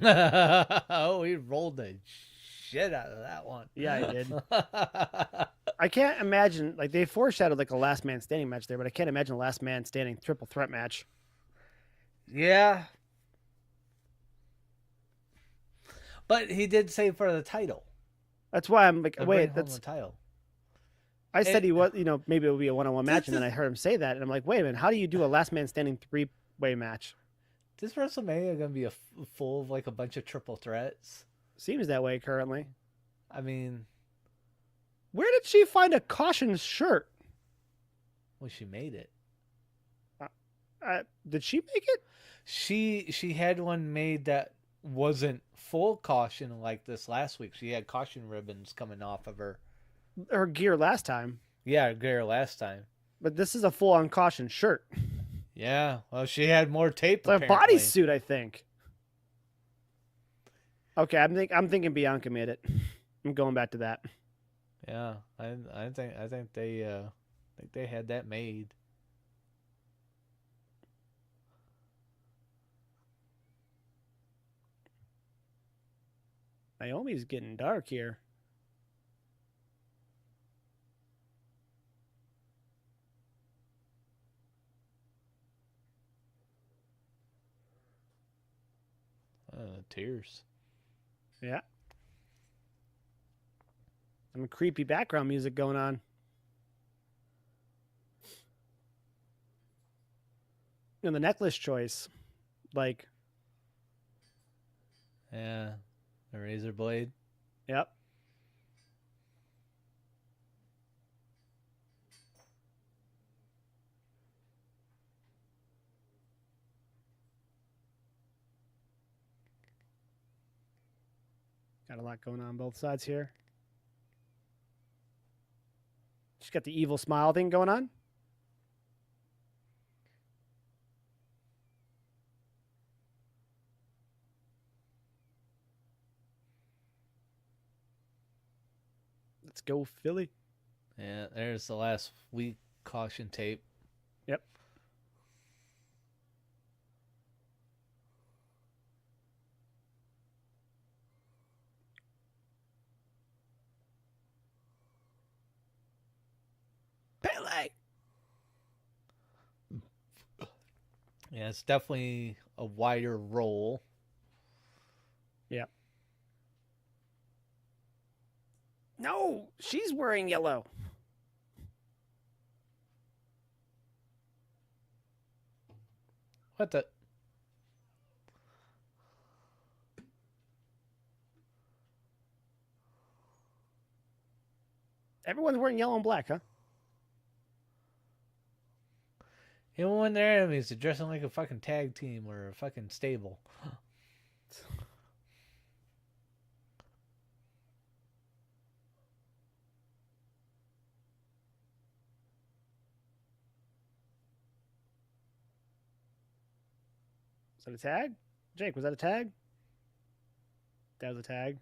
Oh, he rolled the shit out of that one. Yeah, I did. I can't imagine, like, they foreshadowed like a last man standing match there, but I can't imagine a last man standing triple threat match. Yeah. But he did say for the title. That's why I'm like, To wait, bring home that's. the title. I said It- he was, maybe it would be a one-on-one match, This and then I heard him say that, and I'm like, wait a minute, how do you do a last man standing three-way match? This WrestleMania gonna be full of like a bunch of triple threats. Seems that way currently. I mean, Where did she find a caution shirt? well, she made it. Did she make it? She had one made that wasn't full caution like this last week. She had caution ribbons coming off of her. Her gear last time, Yeah, Gare last time. but this is a full-on caution shirt. Yeah, well, she had more tape. It's a apparently. bodysuit, I think. Okay, I'm thinking Bianca made it. I'm going back to that. Yeah, I think they had that made. Naomi's getting dark here. Tears. Yeah. Some creepy background music going on. And the necklace choice. Like, Yeah, a razor blade. yep. Got a lot going on both sides here. She's got the evil smile thing going on. Let's go, Philly. Yeah, there's the last week caution tape. Yep. Pele. Yeah, it's definitely a wider role. Yep. No, she's wearing yellow. What the? Everyone's wearing yellow and black, huh? Even when they're enemies, they're dressing like a fucking tag team or a fucking stable. Is that a tag? Jake, was that a tag? That was a tag.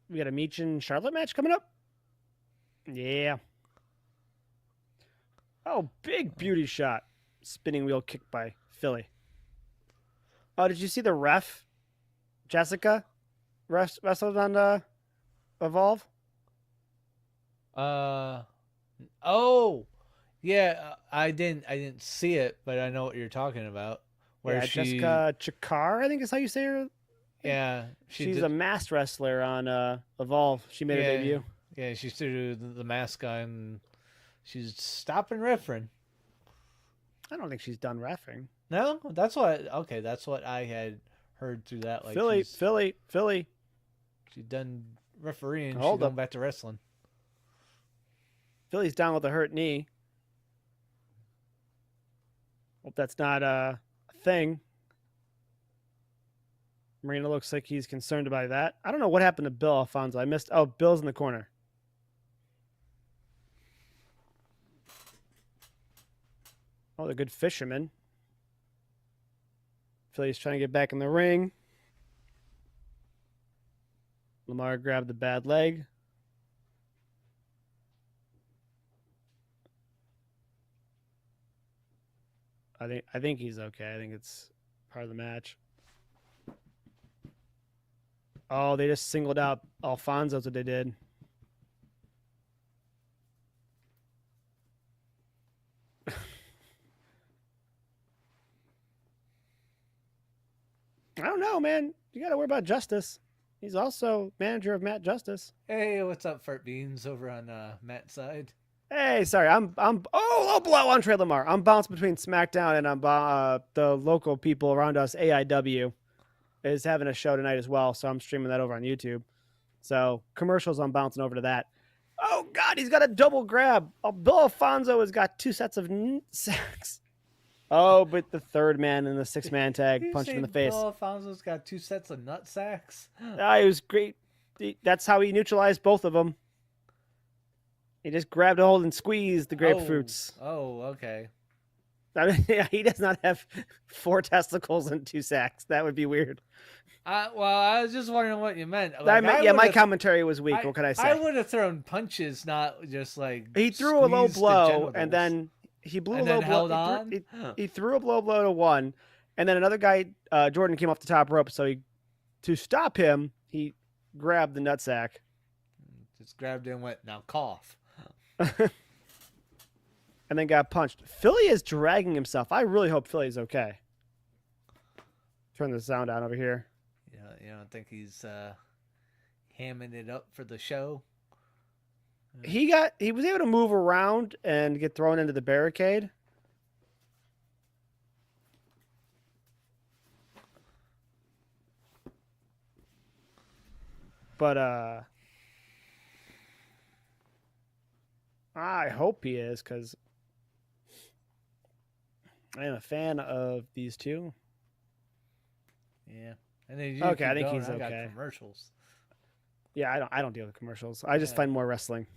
We got a Meech and Charlotte match coming up? Yeah. Oh, big beauty shot. Spinning wheel kick by Philly. Oh, did you see the ref? Jessica? Wrestled on Evolve? Oh, yeah. I didn't see it, but I know what you're talking about. Where Yeah, she, Jessica Chikar, I think is how you say her. yeah, She's a masked wrestler on Evolve. She made her debut. Yeah, she's through the mask on. And she's stopping referring. I don't think she's done reffing. No, that's what. Okay, that's what I had heard through that. Like Philly. she's done refereeing. She's Hold going up. back to wrestling. Philly's down with a hurt knee. Hope that's not a thing. Marina looks like he's concerned about that. I don't know what happened to Bill Alfonso. I missed. Oh, Bill's in the corner. Oh, they're good fishermen. Philly's trying to get back in the ring. Lamar grabbed the bad leg. I think he's okay. I think it's part of the match. Oh, they just singled out Alfonso. That's what they did. I don't know, man. You got to worry about Justice. He's also manager of Matt Justice. Hey, what's up, Fart Beans over on Matt's side? Hey, sorry, I'm low blow on Trey Lamar. I'm bounced between SmackDown and the local people around us. AIW is having a show tonight as well, so I'm streaming that over on YouTube. So commercials, I'm bouncing over to that. Oh God, he's got a double grab. Oh, Bill Alfonso has got 2 sets of sacks. Oh, but the third man in the 6-man tag punched him in the face. Bill Alfonso's got 2 sets of nut sacks. It was great. That's how he neutralized both of them. He just grabbed a hold and squeezed the grapefruits. Oh, okay. I mean, yeah, he does not have 4 testicles and 2 sacks. That would be weird. Well, I was just wondering what you meant. Like, my commentary was weak. What can I say? I would have thrown punches, not just like he threw a low blow and then he blew a low blow. He threw a low blow to one, and then another guy, Jordan, came off the top rope. So to stop him, he grabbed the nutsack. Just grabbed it and went, now cough. And then got punched. Philly is dragging himself. I really hope Philly's okay. Turn the sound down over here. You don't think he's hamming it up for the show? He was able to move around and get thrown into the barricade. But I hope he is, because I am a fan of these two. Yeah. And then I think he's okay. Got commercials. Yeah, I don't deal with commercials. I just find more wrestling.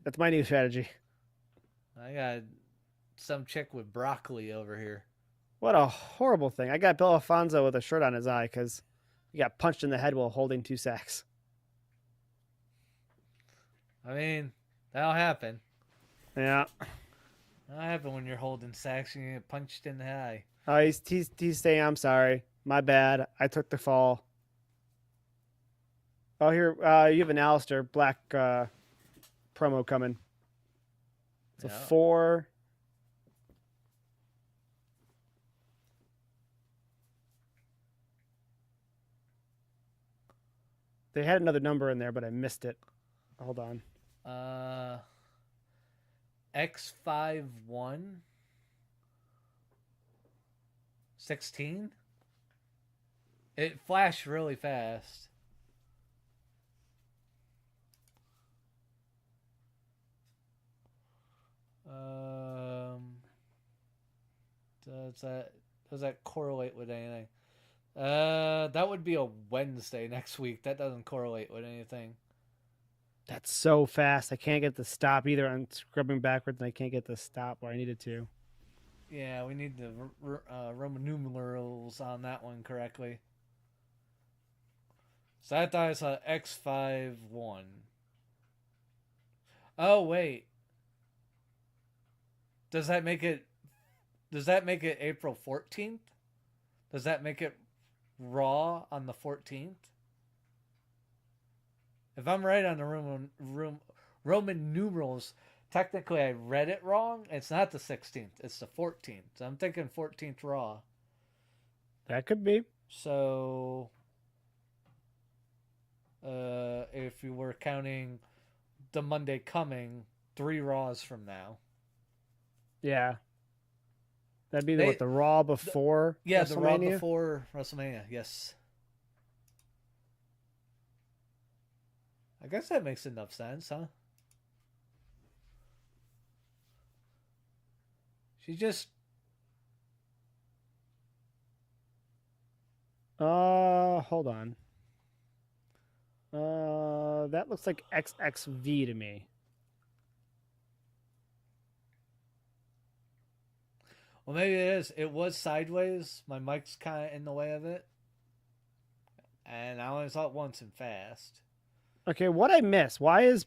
That's my new strategy. I got some chick with broccoli over here. What a horrible thing. I got Bill Alfonso with a shirt on his eye because he got punched in the head while holding 2 sacks. I mean, that'll happen. Yeah. That'll happen when you're holding sacks and you get punched in the eye. Oh, he's saying, I'm sorry. My bad. I took the fall. Oh, here, you have an Aleister Black promo coming. It's a 4. They had another number in there, but I missed it. Hold on. X51 16. It flashed really fast. Does that correlate with anything? That would be a Wednesday next week. That doesn't correlate with anything. That's so fast. I can't get the stop either. I'm scrubbing backwards and I can't get the stop where I needed to. Yeah, we need the Roman numerals on that one correctly. So I thought I saw X51. Oh, wait. Does that make it April 14th? Does that make it Raw on the 14th? If I'm right on the Roman numerals, technically I read it wrong. It's not the 16th. It's the 14th. So I'm thinking 14th Raw. That could be. So if you were counting the Monday coming, 3 Raws from now. Yeah. That'd be the Raw before WrestleMania? The Raw before WrestleMania, yes. I guess that makes enough sense, huh? She just... Hold on. That looks like XXV to me. Well, maybe it is. It was sideways. My mic's kind of in the way of it. And I only saw it once and fast. Okay, what I miss? Where's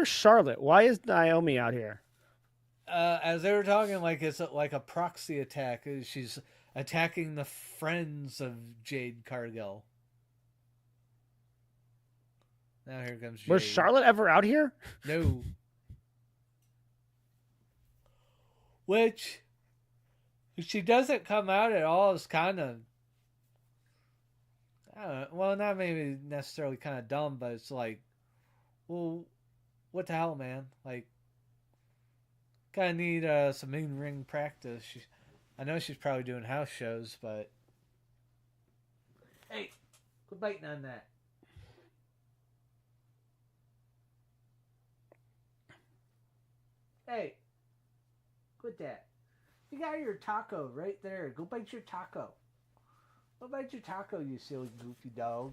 Charlotte? Why is Naomi out here? As they were talking, like it's like a proxy attack. She's attacking the friends of Jade Cargill. Now here comes Jade. Was Charlotte ever out here? No. Which, if she doesn't come out at all, is kind of, I don't know, well, not maybe necessarily kind of dumb, but it's like, well, what the hell, man? Like, kind of need some in-ring practice. I know she's probably doing house shows, but hey, quit biting on that. Hey, quit that. You got your taco right there. Go bite your taco. Go bite your taco, you silly goofy dog.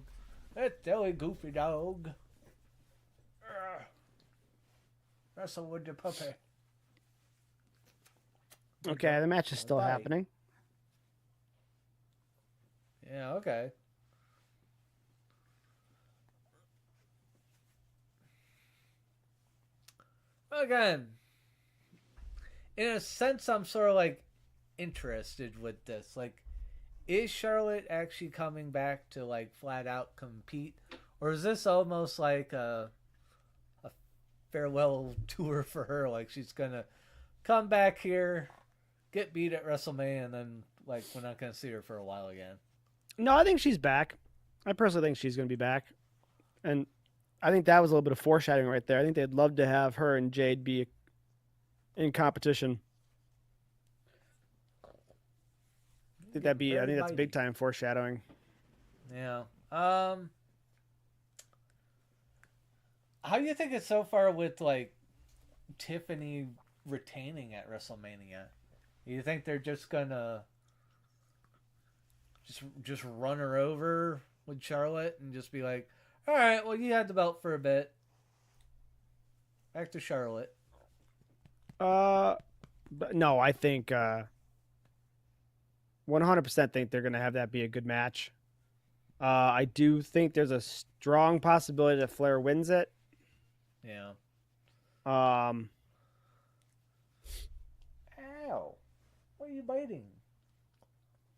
That silly goofy dog. Wrestle with the puppy. Okay, the match is still happening. Yeah, okay. Well, again, in a sense, I'm sort of like interested with this. Like, is Charlotte actually coming back to like flat out compete, or is this almost like a farewell tour for her? Like, she's gonna come back here, get beat at WrestleMania, and then like we're not gonna see her for a while again. No, I think she's back. I personally think she's going to be back, and I think that was a little bit of foreshadowing right there. I think they'd love to have her and Jade be in competition. I think that's big time foreshadowing. Yeah. How do you think it's so far with like Tiffany retaining at WrestleMania? You think they're just gonna just run her over with Charlotte and just be like, all right, well, you had the belt for a bit. Back to Charlotte. But no, I think 100% think they're going to have that be a good match. I do think there's a strong possibility that Flair wins it. Yeah. Ow. Why are you biting?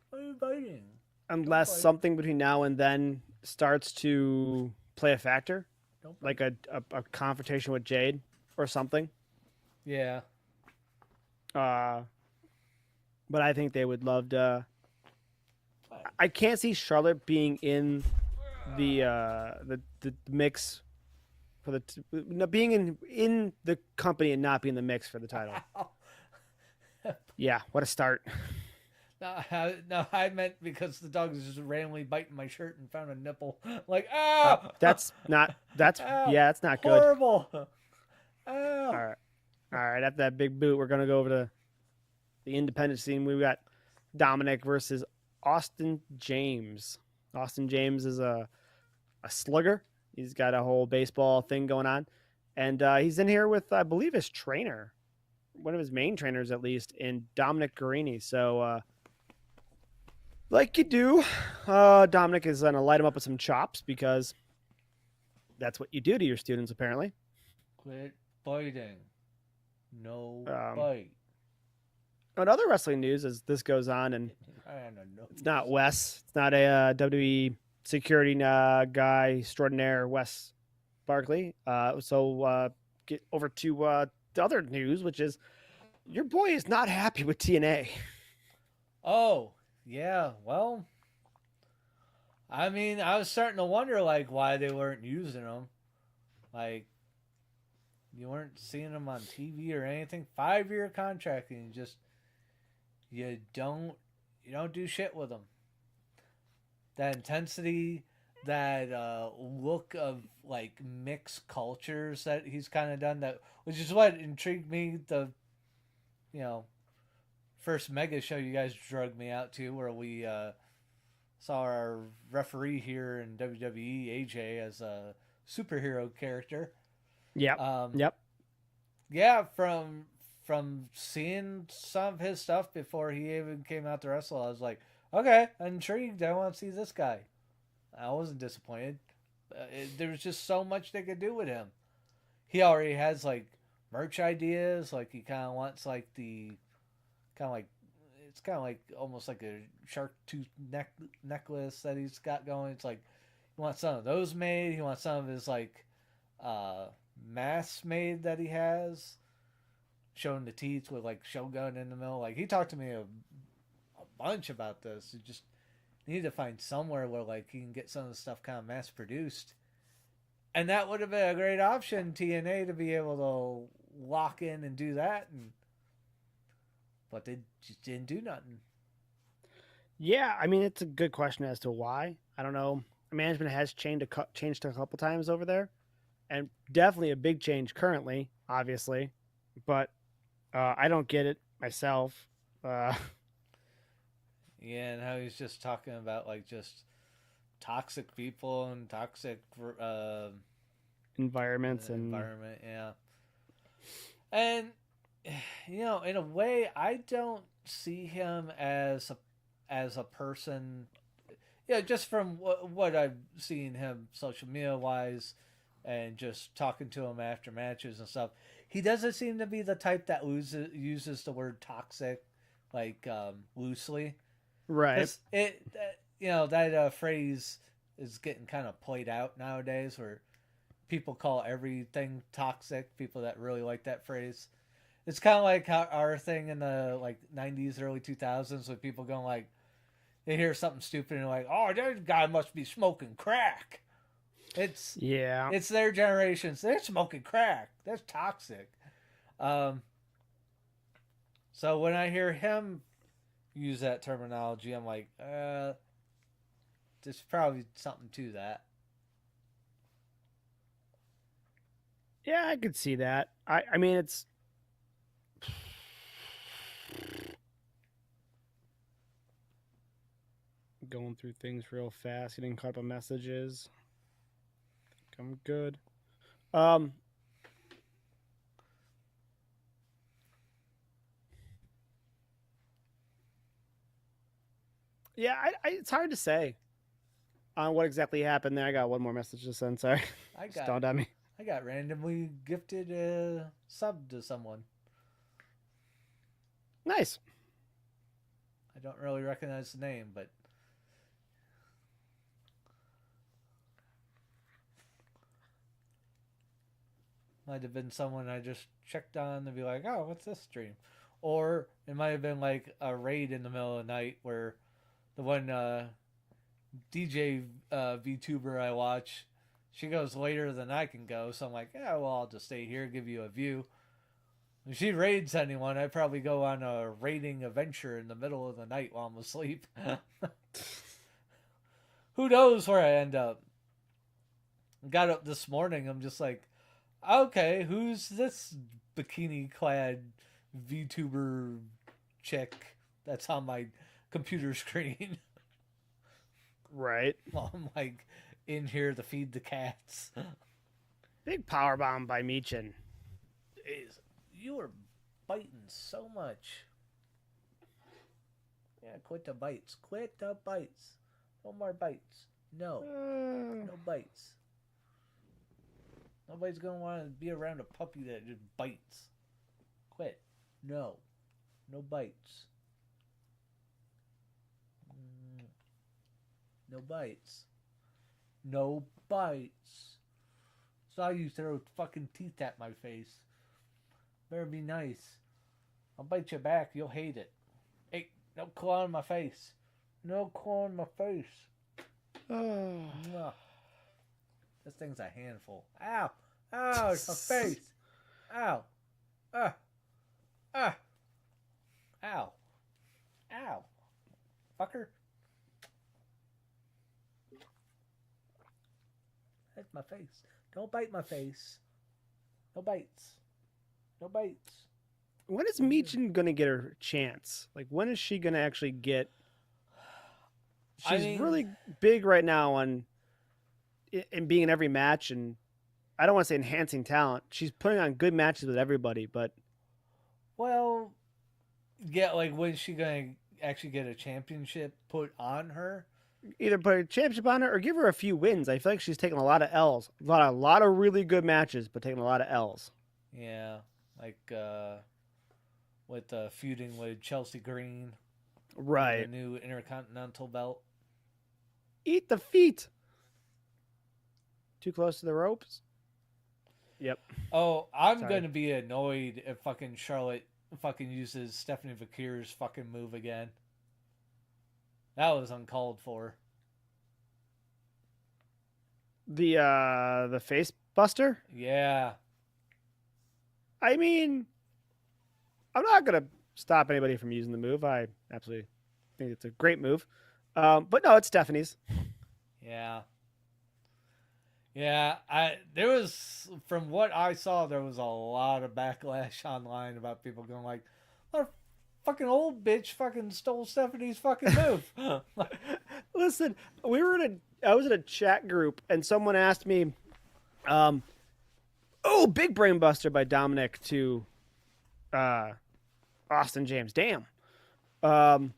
Why are you biting? Unless something between now and then starts to play a factor, like a confrontation with Jade or something. Yeah. But I think they would love to. I can't see Charlotte being in the mix for the being in the company and not being in the mix for the title. Yeah, what a start. No, I meant because the dog is just randomly biting my shirt and found a nipple. Like, oh! That's not good. Horrible. Oh. All right. After that big boot, we're gonna go over to the independent scene. We've got Dominic versus Austin James. Austin James is a slugger. He's got a whole baseball thing going on, and he's in here with, I believe, his trainer, one of his main trainers at least, in Dominic Guarini. So. Like you do, Dominic is going to light him up with some chops because that's what you do to your students, apparently. Quit biting. No bite. On other wrestling news, as this goes on, and it's not Wes, it's not a WWE security guy extraordinaire, Wes Barkley. So get over to the other news, which is your boy is not happy with TNA. Oh. Yeah, well, I mean, I was starting to wonder, like, why they weren't using them. Like, you weren't seeing them on TV or anything. 5-year contract, and you don't do shit with them. That intensity, that look of, like, mixed cultures that he's kind of done, which is what intrigued me first mega show you guys drugged me out to, where we saw our referee here in WWE, AJ, as a superhero character. Yep. Yep. Yeah, from seeing some of his stuff before he even came out to wrestle, I was like, okay, I'm intrigued. I want to see this guy. I wasn't disappointed. There was just so much they could do with him. He already has like merch ideas. Like he kind of wants like the kind of like it's kind of like almost like a shark tooth necklace that he's got going. It's like he wants some of those made. He wants some of his like masks made that he has, showing the teeth with like Shogun in the middle. Like he talked to me a bunch about this. You just need to find somewhere where like he can get some of the stuff kind of mass produced, and that would have been a great option, TNA, to be able to lock in and do that. But they just didn't do nothing. Yeah, I mean, it's a good question as to why. I don't know. Management has changed a couple times over there, and definitely a big change currently, obviously. But I don't get it myself. Yeah, and how he's just talking about like just toxic people and toxic environments and environment. Yeah, and in a way, I don't see him as a person. Yeah, just from what I've seen him social media wise, and just talking to him after matches and stuff, he doesn't seem to be the type that uses the word toxic like loosely. right. That phrase is getting kind of played out nowadays, where people call everything toxic. People that really like that phrase. It's kind of like our thing in the like 90s, early 2000s, with people going like, they hear something stupid and like, oh, that guy must be smoking crack. It's their generations. They're smoking crack. That's toxic. So when I hear him use that terminology, I'm like, there's probably something to that. Yeah, I could see that. I mean, it's going through things real fast, getting caught up on messages. I think I'm good. Yeah, it's hard to say on what exactly happened there. I got one more message to send. Sorry, just dawned on me. I got randomly gifted a sub to someone. Nice. I don't really recognize the name, but might have been someone I just checked on to be like, oh, what's this stream? Or it might have been like a raid in the middle of the night where the one DJ VTuber I watch, she goes later than I can go. So I'm like, yeah, well, I'll just stay here, give you a view. If she raids anyone, I'd probably go on a raiding adventure in the middle of the night while I'm asleep. Who knows where I end up? Got up this morning, I'm just like, okay, who's this bikini-clad VTuber chick that's on my computer screen? Right. Well, I'm like in here to feed the cats. Big power bomb by Meechin. You are biting so much. Yeah, quit the bites. Quit the bites. No more bites. No. No bites. Nobody's going to want to be around a puppy that just bites. Quit. No. No bites. No bites. No bites. Saw you throw fucking teeth at my face. Better be nice. I'll bite you back. You'll hate it. Hey, no claw on my face. No claw on my face. This thing's a handful. Ow. Ow, it's my face. Ow. Ow. Ow. Fucker. That's my face. Don't bite my face. No bites. No bites. When is Meechin gonna get her chance? Like, when is she gonna actually get? I She's mean, really big right now on in being in every match, and I don't want to say enhancing talent. She's putting on good matches with everybody, but well, yeah, like when's she gonna actually get a championship put on her? either put a championship on her or give her a few wins. I feel like she's taking a lot of L's, a lot of really good matches, but taking a lot of L's. Yeah, like with feuding with Chelsea Green over the Right. new Intercontinental belt. Eat the feet. Too close to the ropes. Yep. Oh, I'm Sorry. gonna be annoyed if fucking Charlotte fucking uses Stephanie Vakir's fucking move again. That was uncalled for. The face buster. Yeah. I mean, I'm not gonna stop anybody from using the move. I absolutely think it's a great move. But no, it's Stephanie's. Yeah. Yeah, there was from what I saw there was a lot of backlash online about people going like, "What a fucking old bitch fucking stole Stephanie's fucking move." Listen, I was in a chat group and someone asked me, "Oh, Big Brain Buster by Dominic to Austin James. Damn." Um,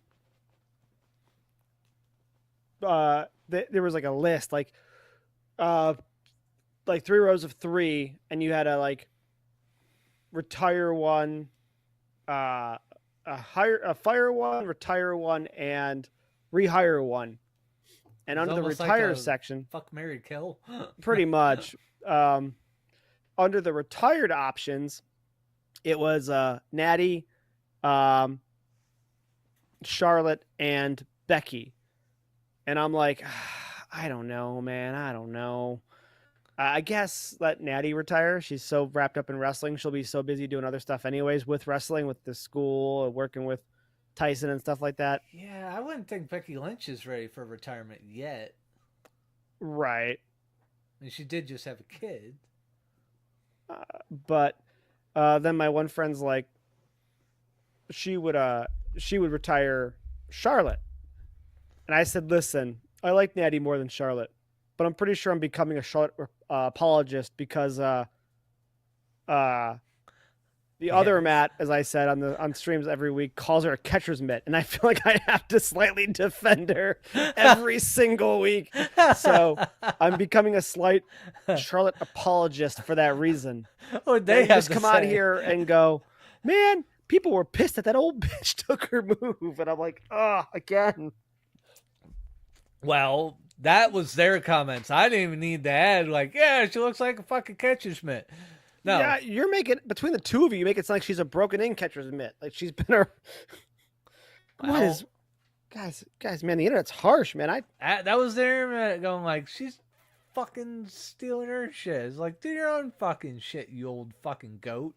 there was like a list, like 3 rows of 3, and you had to like retire one, a fire one, retire one, and rehire one. And It's under the almost like retire a section, fuck Mary Kill. pretty much, under the retired options, it was Natty, um, Charlotte, and Becky. And I'm like, I don't know, man. I don't know. I guess let Natty retire. She's so wrapped up in wrestling. She'll be so busy doing other stuff anyways with wrestling, with the school, working with Tyson and stuff like that. Yeah, I wouldn't think Becky Lynch is ready for retirement yet. Right. I mean, she did just have a kid. But then my one friend's like, she would retire Charlotte. And I said, listen, I like Natty more than Charlotte, but I'm pretty sure I'm becoming a Charlotte apologist because the other Yes. Matt, as I said on streams every week, calls her a catcher's mitt, and I feel like I have to slightly defend her every single week. So I'm becoming a slight Charlotte apologist for that reason. What they have just to come say. out here and go, man, people were pissed that old bitch took her move, and I'm like, again. Well, that was their comments. I didn't even need to add, like, yeah, she looks like a fucking catcher's mitt. No. Yeah, you're making, between the two of you make it sound like she's a broken in catcher's mitt. Like she's been her. Well, Guys, man, the internet's harsh, man. that was their internet going like, she's fucking stealing her shit. It's like, do your own fucking shit, you old fucking goat.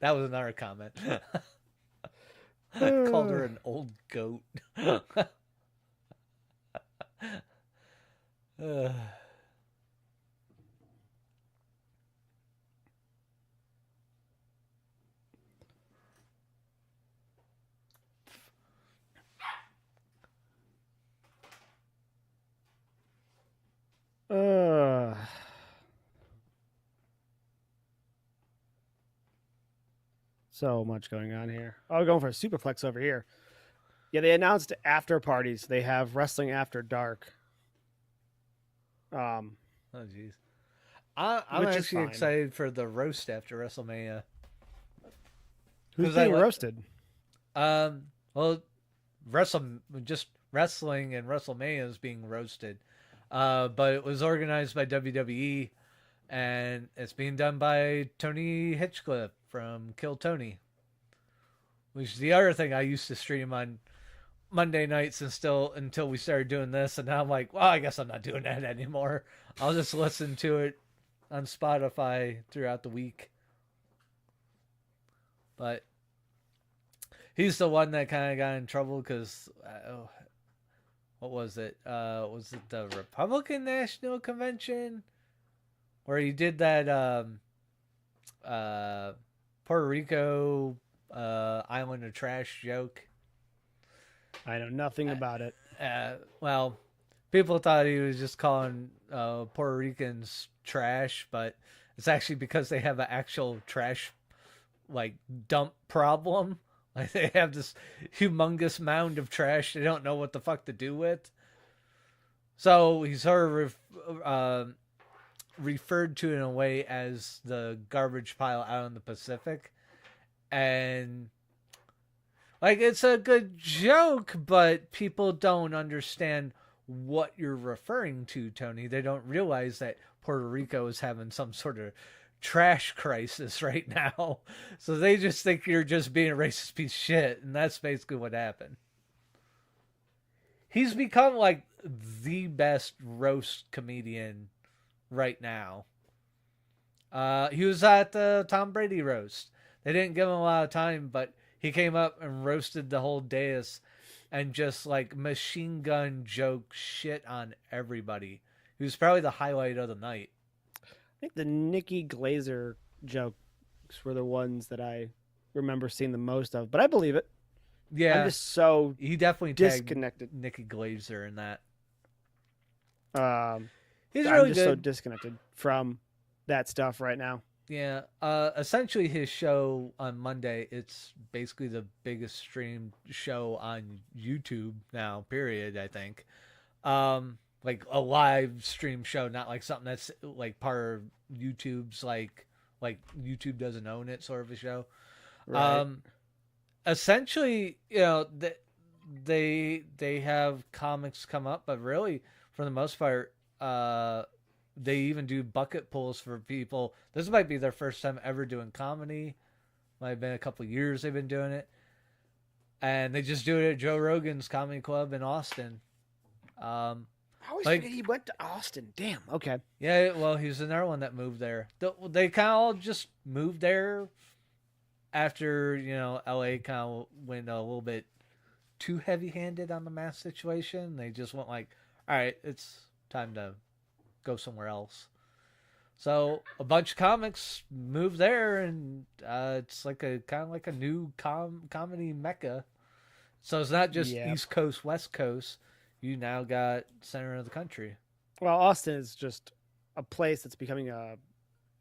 That was another comment. I called her an old goat. So much going on here. Oh, going for a superplex over here. Yeah, they announced after parties. They have wrestling after dark. Oh jeez. I'm Which is actually fine. excited for the roast after WrestleMania. Who's being roasted? Well, just wrestling and WrestleMania is being roasted. But it was organized by WWE, and it's being done by Tony Hitchcliffe from Kill Tony, which is the other thing I used to stream on Monday nights until we started doing this, and now I'm like, well, I guess I'm not doing that anymore. I'll just listen to it on Spotify throughout the week. But he's the one that kind of got in trouble because what was it? Was it the Republican National Convention where he did that uh, Puerto Rico island of trash joke. I know nothing about it. Well, people thought he was just calling Puerto Ricans trash, but it's actually because they have an actual trash like dump problem. Like they have this humongous mound of trash they don't know what the fuck to do with. So he's sort of referred to in a way as the garbage pile out in the Pacific, and like it's a good joke, but people don't understand what you're referring to, Tony. They don't realize that Puerto Rico is having some sort of trash crisis right now. So they just think you're just being a racist piece of shit, and that's basically what happened. He's become like the best roast comedian right now. He was at the Tom Brady roast. They didn't give him a lot of time, but he came up and roasted the whole dais and just like machine gun joke shit on everybody. He was probably the highlight of the night. I think the Nikki Glazer jokes were the ones that I remember seeing the most of, but I believe it. Yeah, I'm just so he definitely disconnected. tagged Nikki Glazer in that. He's really just good. so disconnected from that stuff right now. Yeah, essentially his show on Monday, it's basically the biggest streamed show on YouTube now, period, I think. Like a live stream show, not like something that's like part of YouTube's like YouTube doesn't own it sort of a show. Right. Essentially, you know, they have comics come up, but really for the most part, they even do bucket pulls for people. This might be their first time ever doing comedy. Might have been a couple of years they've been doing it. And they just do it at Joe Rogan's Comedy Club in Austin. I always like- forget he went to Austin. Damn. Okay. Yeah, well, he was another one that moved there. They kind of all just moved there after, you know, LA kind of went a little bit too heavy-handed on the mask situation. They just went like, all right, it's time to go somewhere else. So a bunch of comics moved there, and it's like a kind of like a new comedy mecca. So it's not just East Coast, West Coast. You now got center of the country. Well, Austin is just a place that's becoming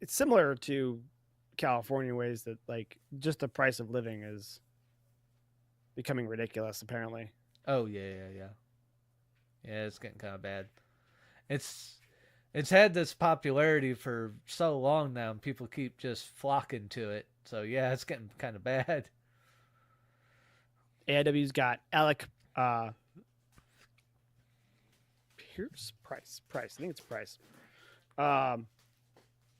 it's similar to California in ways that like just the price of living is becoming ridiculous apparently. Oh yeah. Yeah, it's getting kind of bad. It's had this popularity for so long now, and people keep just flocking to it. So yeah, it's getting kind of bad. AIW's got Alec Price. I think it's Price. Hot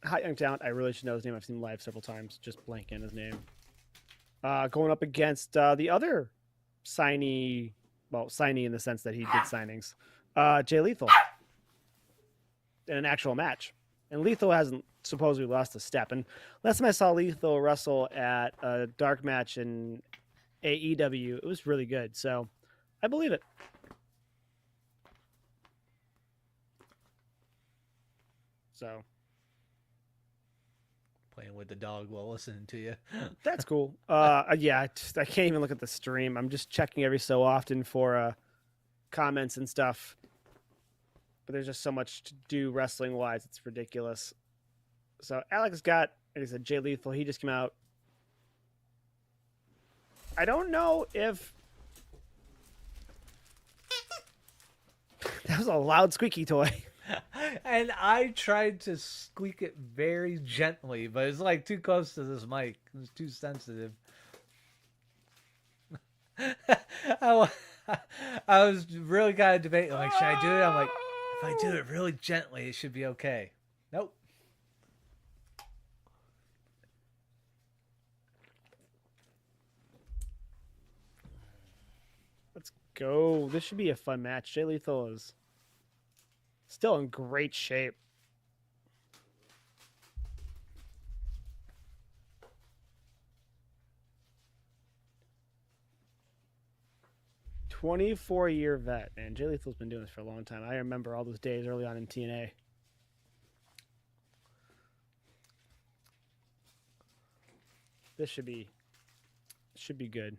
young talent. I really should know his name. I've seen him live several times. Just blanking his name. Going up against the other signee in the sense that he did signings. Jay Lethal. In an actual match. And Lethal hasn't supposedly lost a step. And last time I saw Lethal wrestle at a dark match in AEW, it was really good. So I believe it. So playing with the dog while listening to you. That's cool. Yeah, I can't even look at the stream. I'm just checking every so often for comments and stuff. But there's just so much to do wrestling wise. It's ridiculous. So Alex got, like I said, Jay Lethal. He just came out. I don't know if that was a loud squeaky toy. And I tried to squeak it very gently, but it's like too close to this mic. It's too sensitive. I was really kind of debating, like, should I do it? I'm like, if I do it really gently, it should be okay. Nope. Let's go. This should be a fun match. Jay Lethal is still in great shape. "24-year vet," and Jay Lethal's been doing this for a long time. I remember all those days early on in TNA. This should be good.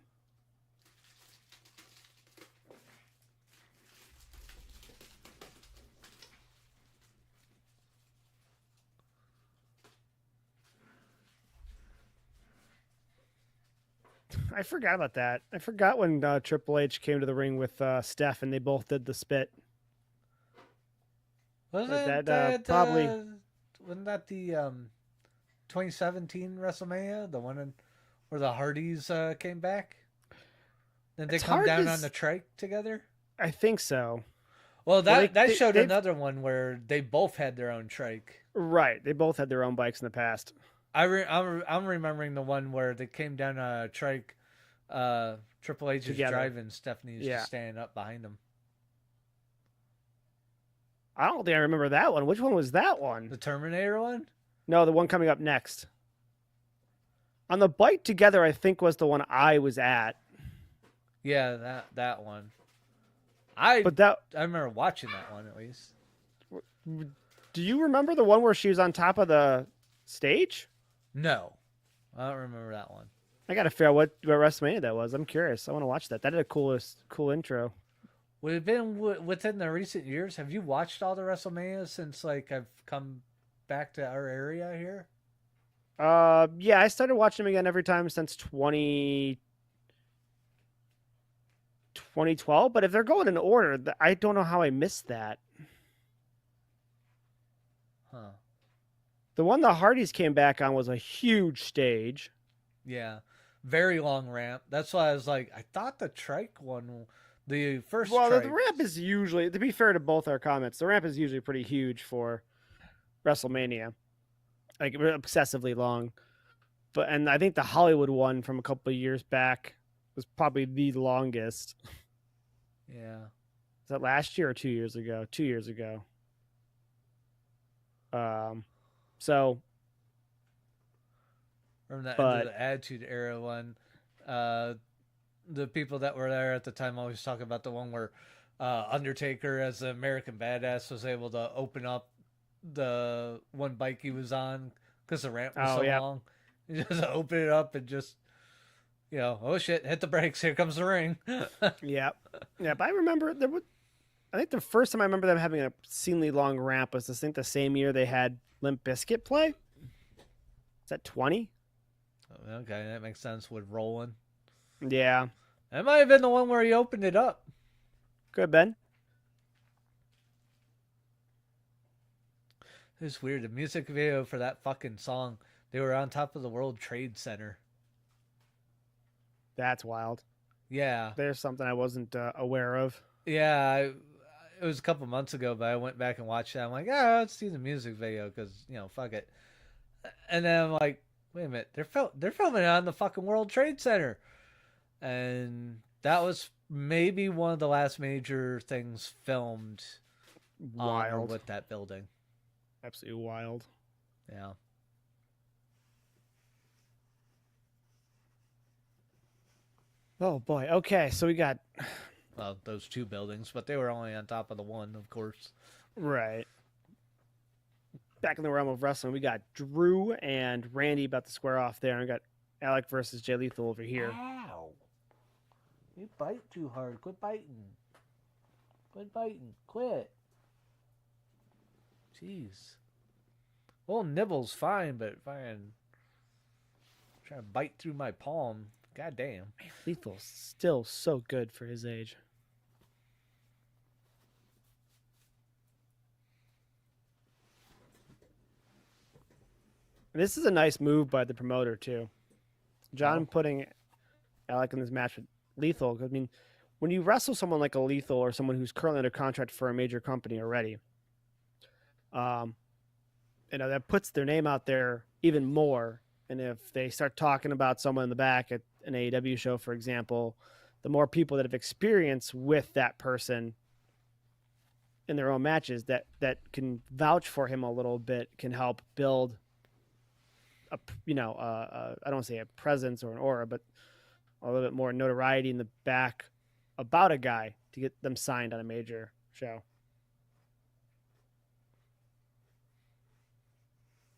I forgot about that. I forgot when Triple H came to the ring with Steph and they both did the spit. Wasn't that probably wasn't that the 2017 WrestleMania, the one where the Hardys came back? Did they come down on the trike together? I think so. Well, that showed another one where they both had their own trike. Right, they both had their own bikes in the past. I'm remembering the one where they came down a trike. Triple H is driving, Stephanie's just standing up behind him. I don't think I remember that one. Which one was that one? The Terminator one? No, the one coming up next. On the bike together, I think was the one I was at. Yeah, that one. I remember watching that one at least. Do you remember the one where she was on top of the stage? No, I don't remember that one. I gotta figure out what WrestleMania that was. I'm curious. I want to watch that. That did a cool intro. Would it have been within the recent years? Have you watched all the WrestleManias since like I've come back to our area here? Yeah, I started watching them again every time since 2012. But if they're going in order, I don't know how I missed that. Huh. The one the Hardys came back on was a huge stage. Yeah, very long ramp. That's why I was like, I thought the trike one, the first. Well, trike... the ramp is usually, to be fair to both our comments, the ramp is usually pretty huge for WrestleMania, like excessively long. And I think the Hollywood one from a couple of years back was probably the longest. Yeah. Is that last year or 2 years ago? 2 years ago. So. From that into the Attitude Era one, the people that were there at the time always talk about the one where Undertaker, as the American Badass, was able to open up the one bike he was on because the ramp was so long. He just open it up and just, oh shit, hit the brakes. Here comes the ring. Yep. I remember I think the first time I remember them having a obscenely long ramp was, I think, the same year they had Limp Bizkit play. Is that 20? Okay, that makes sense with Roland. Yeah. That might have been the one where he opened it up. Good, Ben. It's weird. The music video for that fucking song, they were on top of the World Trade Center. That's wild. Yeah. There's something I wasn't aware of. Yeah, it was a couple months ago, but I went back and watched that. I'm like, let's see the music video because, fuck it. And then I'm like, wait a minute, they're filming it on the fucking World Trade Center. And that was maybe one of the last major things filmed on or with that building. Absolutely wild. Yeah. Oh boy. Okay, so we got those two buildings, but they were only on top of the one, of course. Right. Back in the realm of wrestling, we got Drew and Randy about to square off there, and we got Alec versus Jay Lethal over here. Ow! You bite too hard. Quit biting. Quit biting. Quit. Jeez. Well, nibble's fine, but fine. Trying to bite through my palm. God damn. Lethal's still so good for his age. This is a nice move by the promoter, too. John putting Alec in this match with Lethal. I mean, when you wrestle someone like a Lethal or someone who's currently under contract for a major company already, that puts their name out there even more. And if they start talking about someone in the back at an AEW show, for example, the more people that have experience with that person in their own matches that can vouch for him a little bit can help build I don't want to say a presence or an aura, but a little bit more notoriety in the back about a guy to get them signed on a major show.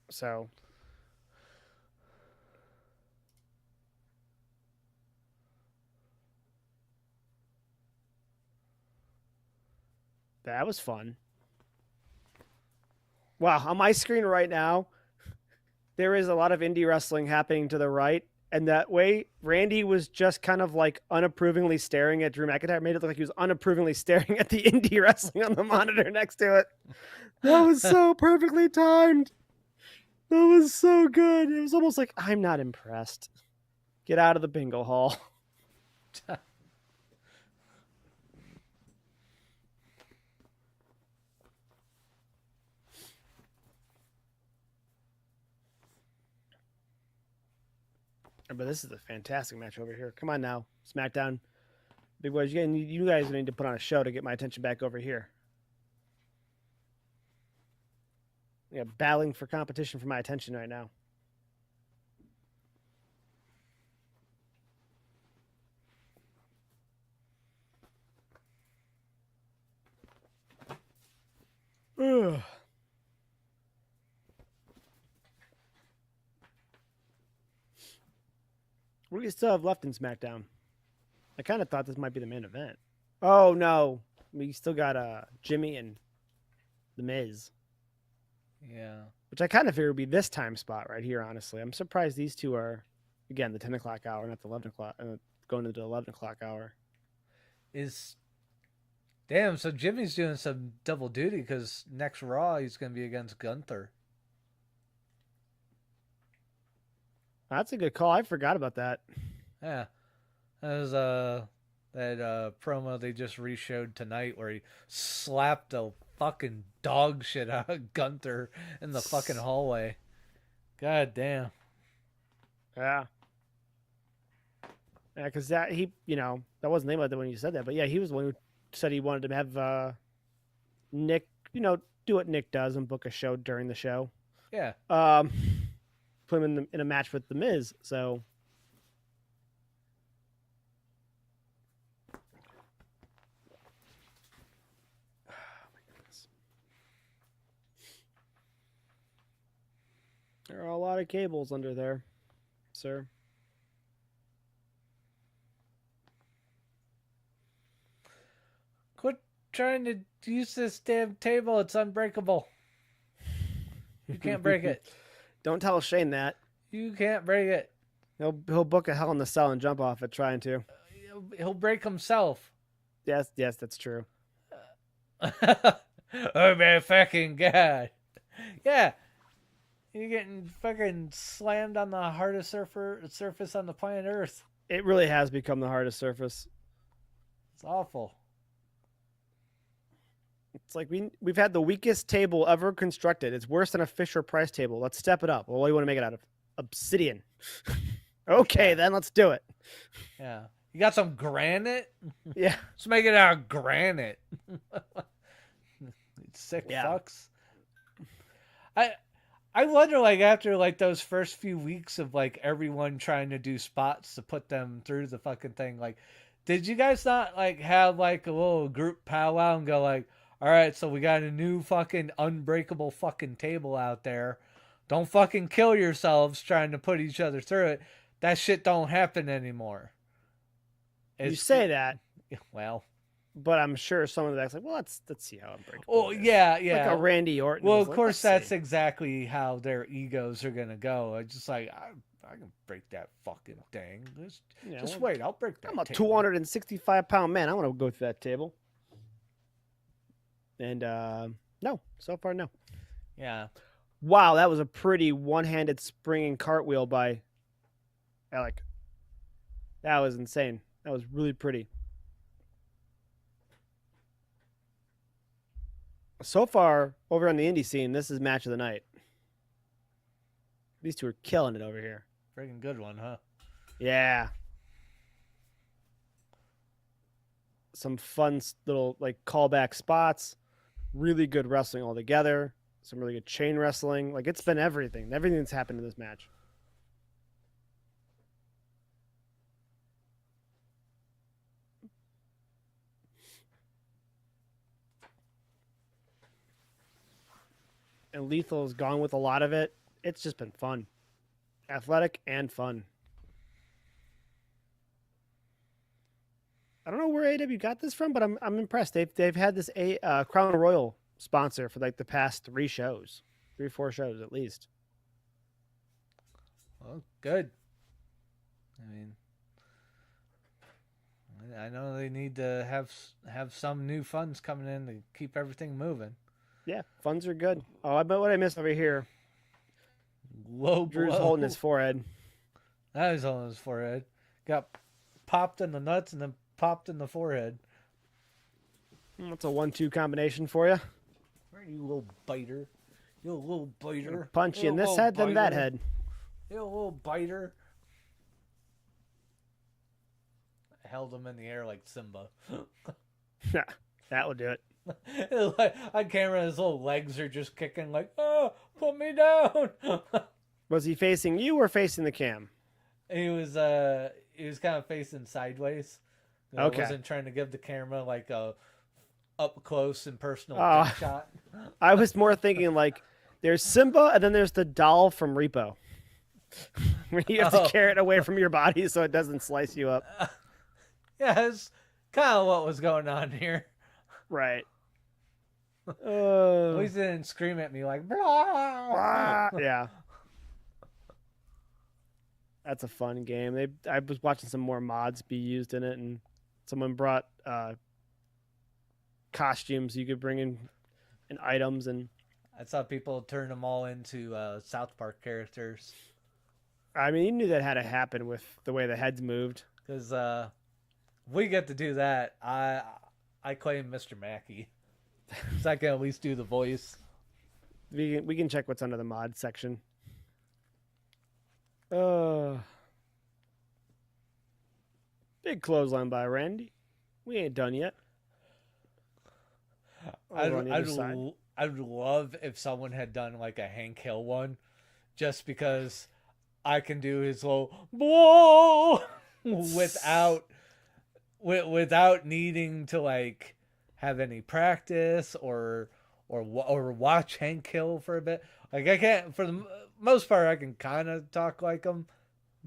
So That was fun. Wow, on my screen right now, there is a lot of indie wrestling happening to the right. And that way, Randy was just kind of like unapprovingly staring at Drew McIntyre. Made it look like he was unapprovingly staring at the indie wrestling on the monitor next to it. That was so perfectly timed. That was so good. It was almost like, I'm not impressed. Get out of the bingo hall. But this is a fantastic match over here. Come on now, SmackDown. Big boys, you guys need to put on a show to get my attention back over here. Yeah, battling for competition for my attention right now. Ugh. What do you still have left in SmackDown? I kind of thought this might be the main event. Oh, no. We still got Jimmy and The Miz. Yeah. Which I kind of figured would be this time spot right here, honestly. I'm surprised these two are, again, the 10 o'clock hour, not the 11 o'clock, going to the 11 o'clock hour. Damn, so Jimmy's doing some double duty because next Raw he's going to be against Gunther. That's a good call. I forgot about that. Yeah. That was that promo they just reshowed tonight where he slapped the fucking dog shit out of Gunther in the fucking hallway. God damn. Yeah. Yeah, because that wasn't named like that when you said that, but yeah, he was the one who said he wanted to have Nick, do what Nick does and book a show during the show. Yeah. Put him in a match with The Miz. So. Oh my goodness. There are a lot of cables under there, sir. Quit trying to use this damn table. It's unbreakable. You can't break it. Don't tell Shane that. You can't break it. He'll book a Hell in the Cell and jump off it trying to. He'll break himself. Yes, that's true. Oh my fucking god. Yeah. You're getting fucking slammed on the hardest surface on the planet Earth. It really has become the hardest surface. It's awful. It's like we've had the weakest table ever constructed. It's worse than a Fisher Price table. Let's step it up. Well, what do you want to make it out of? Obsidian. Okay, then let's do it. Yeah. You got some granite? Yeah. Let's make it out of granite. Sick fucks. I wonder, like, after, like, those first few weeks of, like, everyone trying to do spots to put them through the fucking thing, like, did you guys not, like, have, like, a little group powwow and go, like, all right, so we got a new fucking unbreakable fucking table out there. Don't fucking kill yourselves trying to put each other through it. That shit don't happen anymore. You say that. Well. But I'm sure some of that's like, well, let's see how unbreakable. Oh, yeah. Like a Randy Orton. Well, of course, that's exactly how their egos are going to go. It's just like, I can break that fucking thing. Just wait, I'll break that I'm a table. 265-pound man. I want to go through that table. And no, so far no. Yeah. Wow, that was a pretty one-handed springing cartwheel by Alec. That was insane. That was really pretty. So far, over on the indie scene, this is match of the night. These two are killing it over here. Freaking good one, huh? Yeah. Some fun little like callback spots. Really good wrestling all together. Some really good chain wrestling. Like, it's been everything. Everything that's happened in this match. And Lethal's gone with a lot of it. It's just been fun. Athletic and fun. I don't know where AEW got this from, but I'm impressed. They've had this Crown Royal sponsor for like the past 3 shows, 4 shows at least. Well, good. I mean, I know they need to have some new funds coming in to keep everything moving. Yeah, funds are good. Oh, I bet what I missed over here. Low Drew's blow. holding his forehead. That was on his forehead. Got popped in the nuts and then popped in the forehead. That's a 1-2 combination for you. You little biter. You little biter. Punch you in this head, then that head. You little biter. I held him in the air like Simba. That will do it. On camera, his little legs are just kicking like, oh, put me down. Was he facing you or facing the cam? He was kind of facing sideways. Okay. I wasn't trying to give the camera like a up close and personal shot. I was more thinking like there's Simba and then there's the doll from Repo. Where you have to carry it away from your body so it doesn't slice you up. Yeah, that's kind of what was going on here. Right. At least they didn't scream at me like, blah. Yeah. That's a fun game. I was watching some more mods be used in it, and someone brought costumes you could bring in and items, and I saw people turn them all into South Park characters. I mean, you knew that had to happen with the way the heads moved. Because we get to do that. I claim Mr. Mackey. So I can at least do the voice. We can check what's under the mod section. Big clothesline by Randy. We ain't done yet. I'd love if someone had done like a Hank Hill one, just because I can do his little whoa without needing to like have any practice or watch Hank Hill for a bit. Like I can't, for the most part, I can kind of talk like him,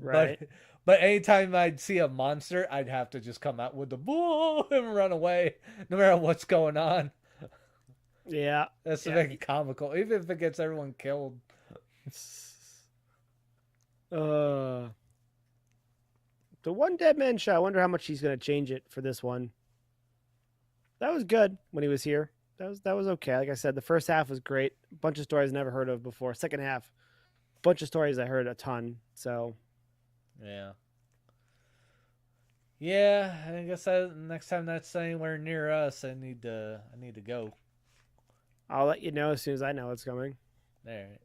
right? But anytime I'd see a monster, I'd have to just come out with the boo and run away, no matter what's going on. Yeah, that's to make it comical, even if it gets everyone killed. The one dead man show. I wonder how much he's going to change it for this one. That was good when he was here. That was okay. Like I said, the first half was great. A bunch of stories never heard of before. Second half, bunch of stories I heard a ton. So, yeah. I guess next time that's anywhere near us, I need to go. I'll let you know as soon as I know what's coming. All right.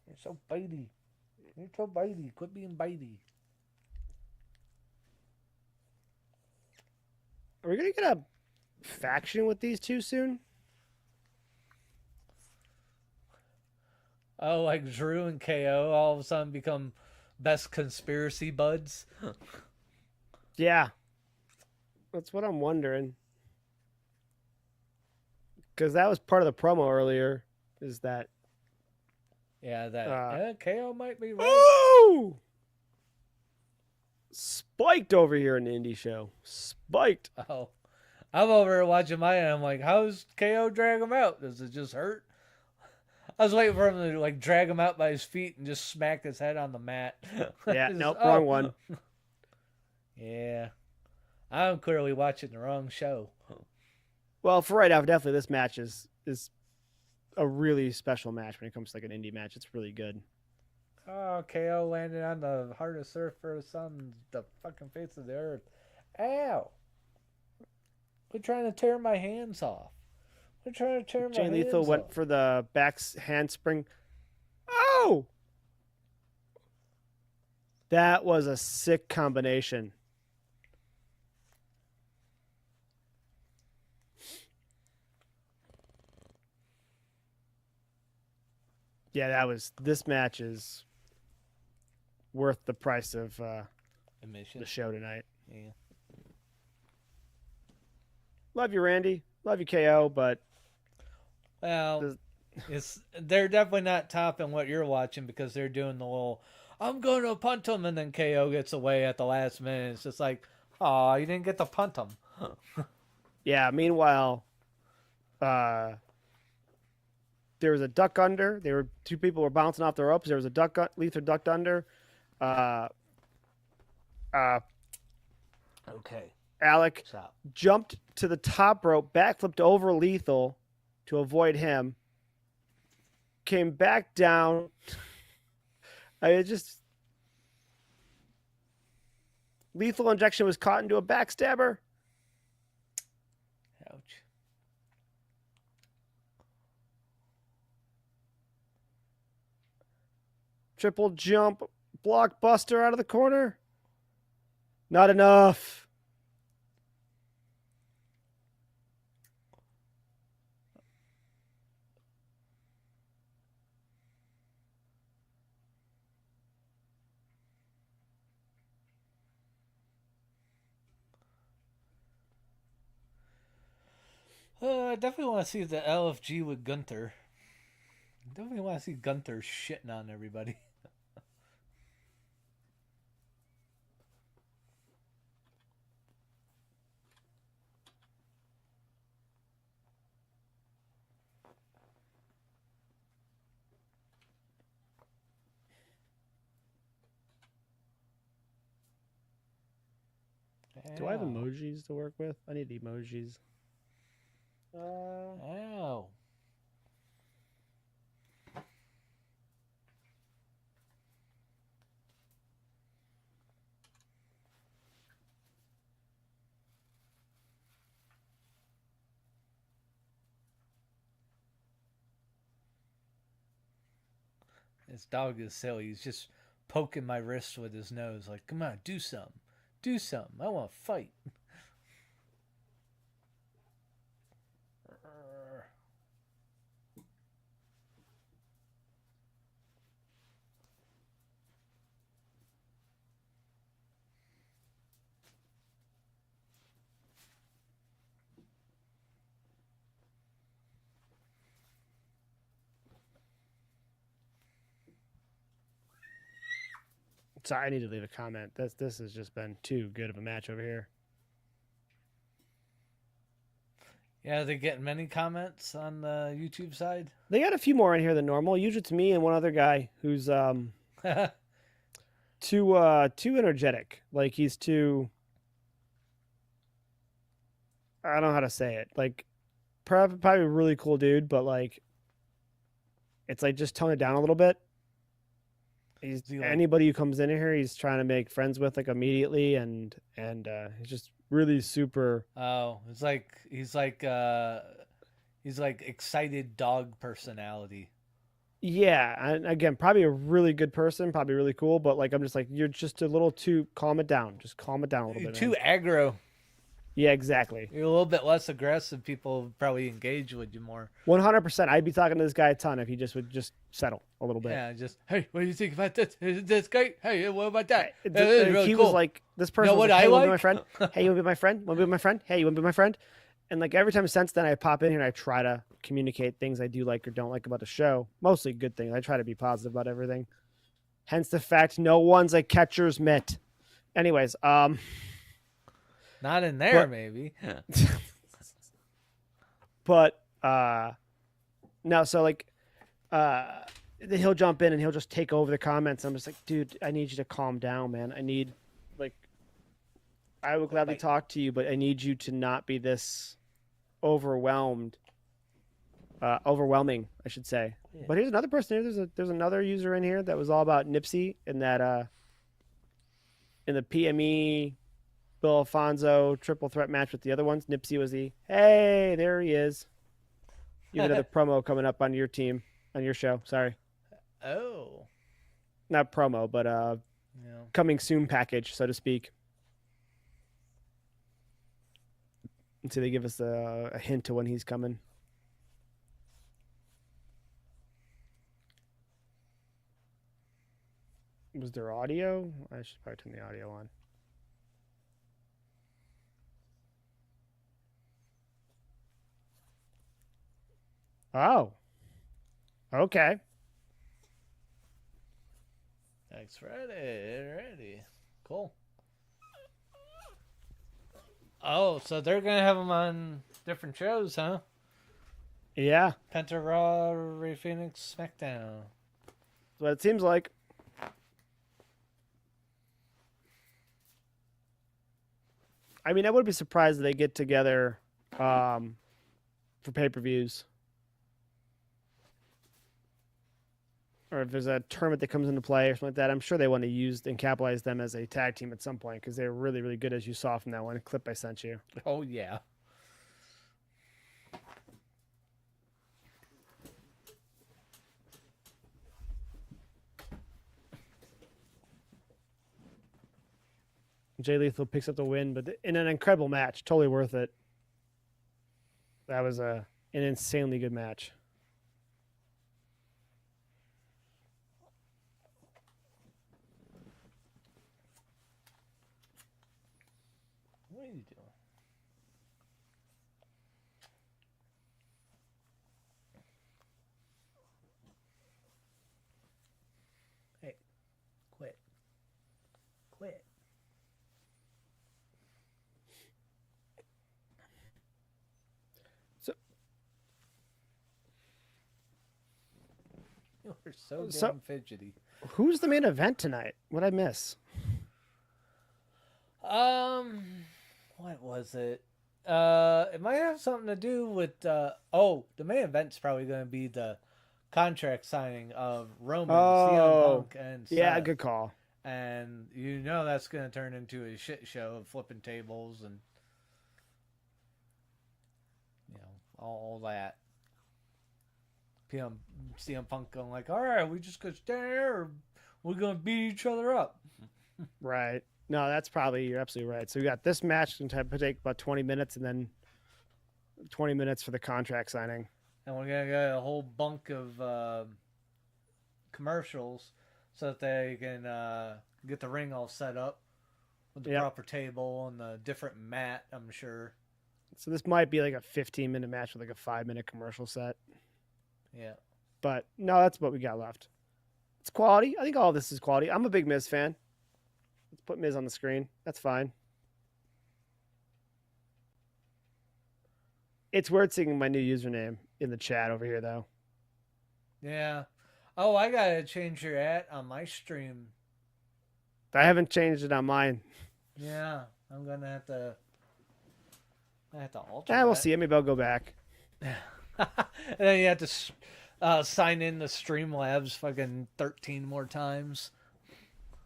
You're so bitey. You're so bitey. Quit being bitey. Are we going to get a faction with these two soon? Oh, like Drew and KO all of a sudden become best conspiracy buds? Yeah. That's what I'm wondering. Because that was part of the promo earlier, is that... Yeah, that KO might be right. Oh! Spiked over here in the indie show. Spiked. Oh. I'm over here watching mine, and I'm like, how's KO drag him out? Does it just hurt? I was waiting for him to like drag him out by his feet and just smack his head on the mat. Yeah, nope, wrong one. Yeah. I'm clearly watching the wrong show. Well, for right now, definitely this match is a really special match when it comes to like an indie match. It's really good. Oh, KO landed on the hardest surface on the fucking face of the earth. Ow! Quit trying to tear my hands off. Quit trying to tear my hands off. Jay Lethal went for the back handspring. Oh! That was a sick combination. Yeah, this match is worth the price of admission. The show tonight. Yeah. Love you, Randy. Love you, KO, but they're definitely not topping what you're watching because they're doing the little I'm going to punt him, and then KO gets away at the last minute. It's just like, oh, you didn't get to punt him. Yeah. Meanwhile, there was a duck under. Two people were bouncing off the ropes. There was a Lether ducked under. Uh, Okay. Alec Stop. jumped to the top rope, backflipped over Lethal to avoid him. Came back down. Lethal injection was caught into a backstabber. Ouch. Triple jump, blockbuster out of the corner. Not enough. I definitely want to see the LFG with Gunther. Definitely want to see Gunther shitting on everybody. Do I have emojis to work with? I need emojis. Ow. This dog is silly. He's just poking my wrist with his nose. Like, come on, do something. Do something. I want to fight. Sorry, I need to leave a comment. This has just been too good of a match over here. Yeah, they're getting many comments on the YouTube side. They got a few more in here than normal. Usually it's me and one other guy who's too energetic. Like he's too, I don't know how to say it. Like probably a really cool dude, but like it's like just tone it down a little bit. Anybody who comes in here, he's trying to make friends with like immediately, and he's just really super. Oh, it's like he's like excited dog personality. Yeah, and again, probably a really good person, probably really cool, but like I'm just like you're just a little too. Calm it down, just calm it down a little You're bit. too Man. aggro. Yeah, exactly. You're a little bit less aggressive. People probably engage with you more. 100%. I'd be talking to this guy a ton if he just would just settle a little bit. Yeah, just hey, what do you think about this? Is this great? Hey, what about that? Really he cool. Was like, this person was like, hey, you want to be my friend? Hey, you want to be my friend? Want to be my friend? Hey, you want to be my friend? And like every time since then, I pop in here and I try to communicate things I do like or don't like about the show. Mostly good things. I try to be positive about everything. Hence the fact no one's a catcher's mitt. Anyways, not in there, maybe. But no, so like he'll jump in and he'll just take over the comments. I'm just like, dude, I need you to calm down, man. I would gladly talk to you, but I need you to not be this overwhelming, I should say. Yeah. But here's another person here. There's another user in here that was all about Nipsey in that in the PME Bill Alfonso triple threat match with the other ones. Nipsey was hey, there he is. You have another promo coming up on your team, on your show. Sorry. Oh. Not promo, but coming soon package, so to speak. And so they give us a hint to when he's coming. Was there audio? I should probably turn the audio on. Oh. Okay. Next Friday. Ready. Cool. Oh, so they're going to have them on different shows, huh? Yeah. Penta Raw, Ray Phoenix, Smackdown. That's what it seems like. I mean, I wouldn't be surprised if they get together for pay-per-views. Or if there's a tournament that comes into play or something like that. I'm sure they want to use and capitalize them as a tag team at some point because they're really, really good, as you saw from that one clip I sent you. Oh, yeah. Jay Lethal picks up the win, but in an incredible match. Totally worth it. That was an insanely good match. What are you doing? Hey, quit. Quit. You're so damn fidgety. Who's the main event tonight? What'd I miss? What was it? It might have something to do with the main event's probably going to be the contract signing of Roman, CM Punk, and Seth. Yeah, good call. And that's going to turn into a shit show of flipping tables and all that. CM Punk going like, all right, we just go stand there, or we're going to beat each other up. Right. No, you're absolutely right. So we got this match can take about 20 minutes and then 20 minutes for the contract signing. And we're going to get a whole bunk of commercials so that they can get the ring all set up with the proper table and the different mat, I'm sure. So this might be like a 15-minute match with like a 5-minute commercial set. Yeah. But no, that's what we got left. It's quality. I think all of this is quality. I'm a big Miz fan. Let's put Miz on the screen. That's fine. It's weird seeing my new username in the chat over here, though. Yeah. Oh, I got to change your @ on my stream. I haven't changed it on mine. Yeah. I'm going to have to alter that. We'll see. Maybe I'll go back. And then you have to sign in the Streamlabs fucking 13 more times.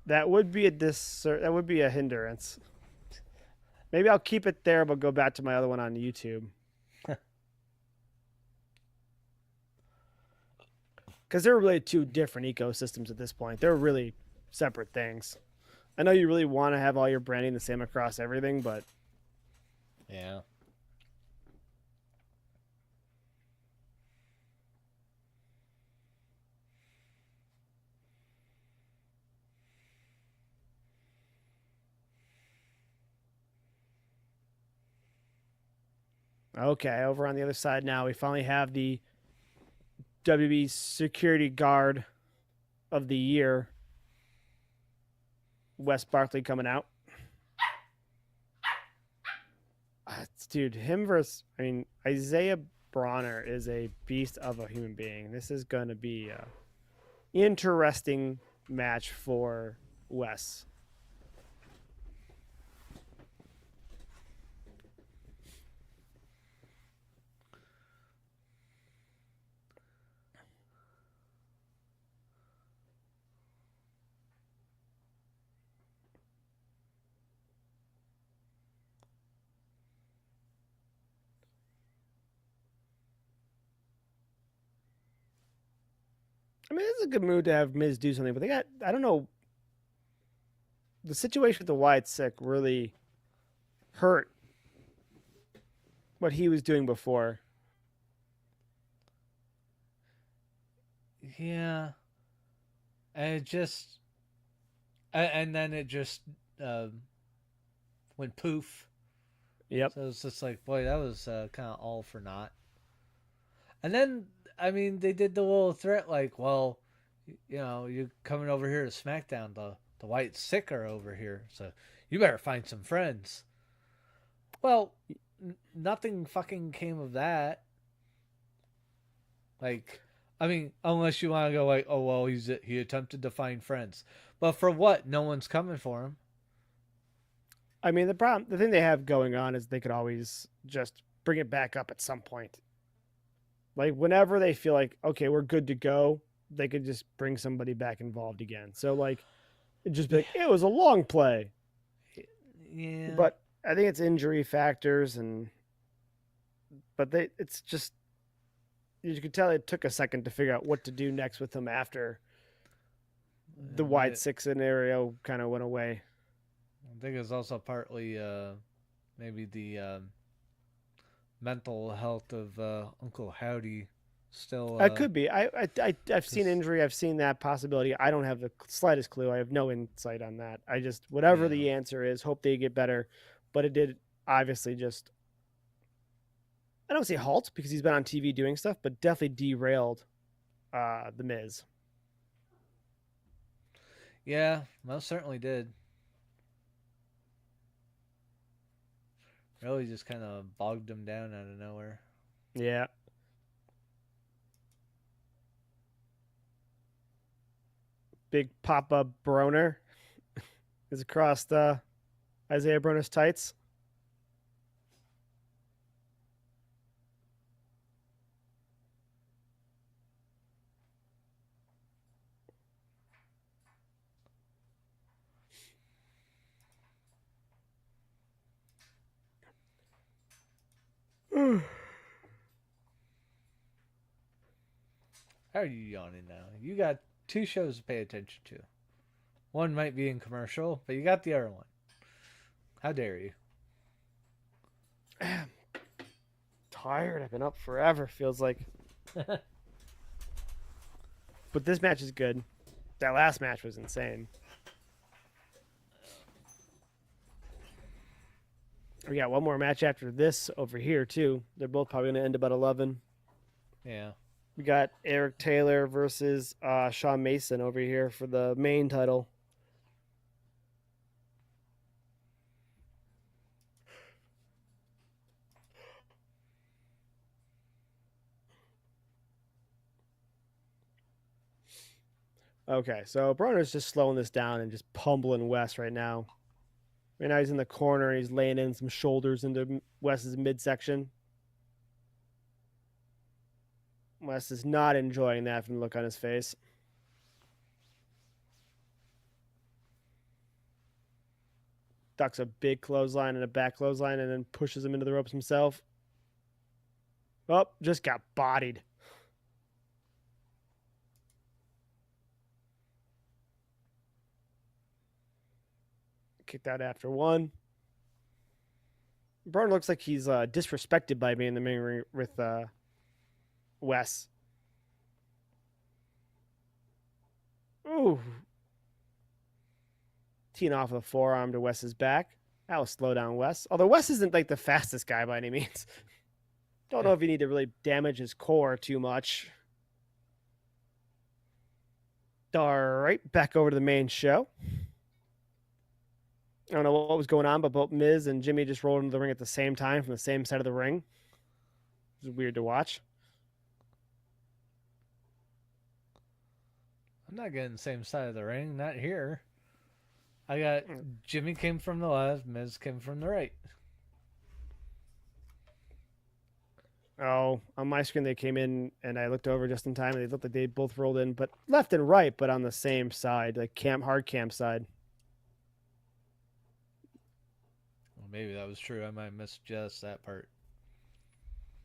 That would be a hindrance. Maybe I'll keep it there, but go back to my other one on YouTube. Because they're really two different ecosystems at this point. They're really separate things. I know you really want to have all your branding the same across everything, but yeah. Okay, over on the other side now, we finally have the WB Security Guard of the Year, Wes Barkley, coming out. Dude, him versus, Isaiah Bronner is a beast of a human being. This is going to be an interesting match for Wes. It's a good move to have Miz do something, but I don't know, the situation with the Wyatt Sick really hurt what he was doing before. Yeah. And then it just went poof. Yep. So it's just like, boy, that was kind of all for naught. And then, they did the little threat like, well, You know, you're coming over here to Smackdown. The White Sick are over here, so you better find some friends. Well, nothing fucking came of that. Like, I mean, unless you want to go like, oh well, he attempted to find friends, but for what? No one's coming for him. I mean, the thing they have going on is they could always just bring it back up at some point. Like whenever they feel like, okay, we're good to go, they could just bring somebody back involved again. So like, it'd just be like, it was a long play. Yeah. But I think it's injury factors but it's just you could tell it took a second to figure out what to do next with him after the wide six scenario kind of went away. I think it's also partly maybe the mental health of Uncle Howdy still. It could be. I've seen injury. I've seen that possibility. I don't have the slightest clue. I have no insight on that. I just whatever the answer is, hope they get better. But it did obviously just. I don't say halt because he's been on TV doing stuff, but definitely derailed the Miz. Yeah, most certainly did. Really just kind of bogged him down out of nowhere. Yeah. Big Papa Broner is across the Isaiah Broner's tights. How are you yawning now? You got two shows to pay attention to. One might be in commercial, but you got the other one. How dare you? Tired. I've been up forever, feels like. But this match is good. That last match was insane. We got one more match after this over here, too. They're both probably going to end about 11. Yeah. We got Eric Taylor versus Shawn Mason over here for the main title. Okay, so Broner's just slowing this down and just pummeling Wes right now. Right now he's in the corner and he's laying in some shoulders into Wes's midsection. Wes is not enjoying that from the look on his face. Ducks a big clothesline and a back clothesline and then pushes him into the ropes himself. Oh, just got bodied. Kicked out after one. Broner looks like he's disrespected by being in the main ring with Wes. Ooh. Teeing off of the forearm to Wes's back. That will slow down Wes. Although Wes isn't like the fastest guy by any means. Don't know if you need to really damage his core too much. All right, back over to the main show. I don't know what was going on, but both Miz and Jimmy just rolled into the ring at the same time from the same side of the ring. It was weird to watch. I'm not getting the same side of the ring. Not here. I got Jimmy came from the left, Miz came from the right. Oh, on my screen they came in and I looked over just in time and they looked like they both rolled in, but left and right, but on the same side, like hard cam side. Well, maybe that was true. I might have missed just that part.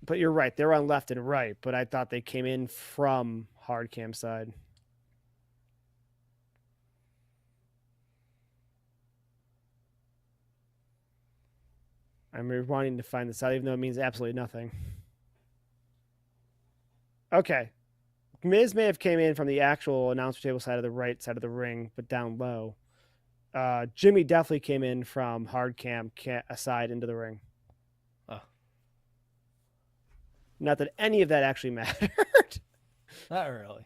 But you're right, they're on left and right, but I thought they came in from hard cam side. I'm wanting to find this out, even though it means absolutely nothing. Okay. Miz may have came in from the actual announcer table side of the right side of the ring, but down low. Jimmy definitely came in from hard cam side into the ring. Oh. Not that any of that actually mattered. Not really.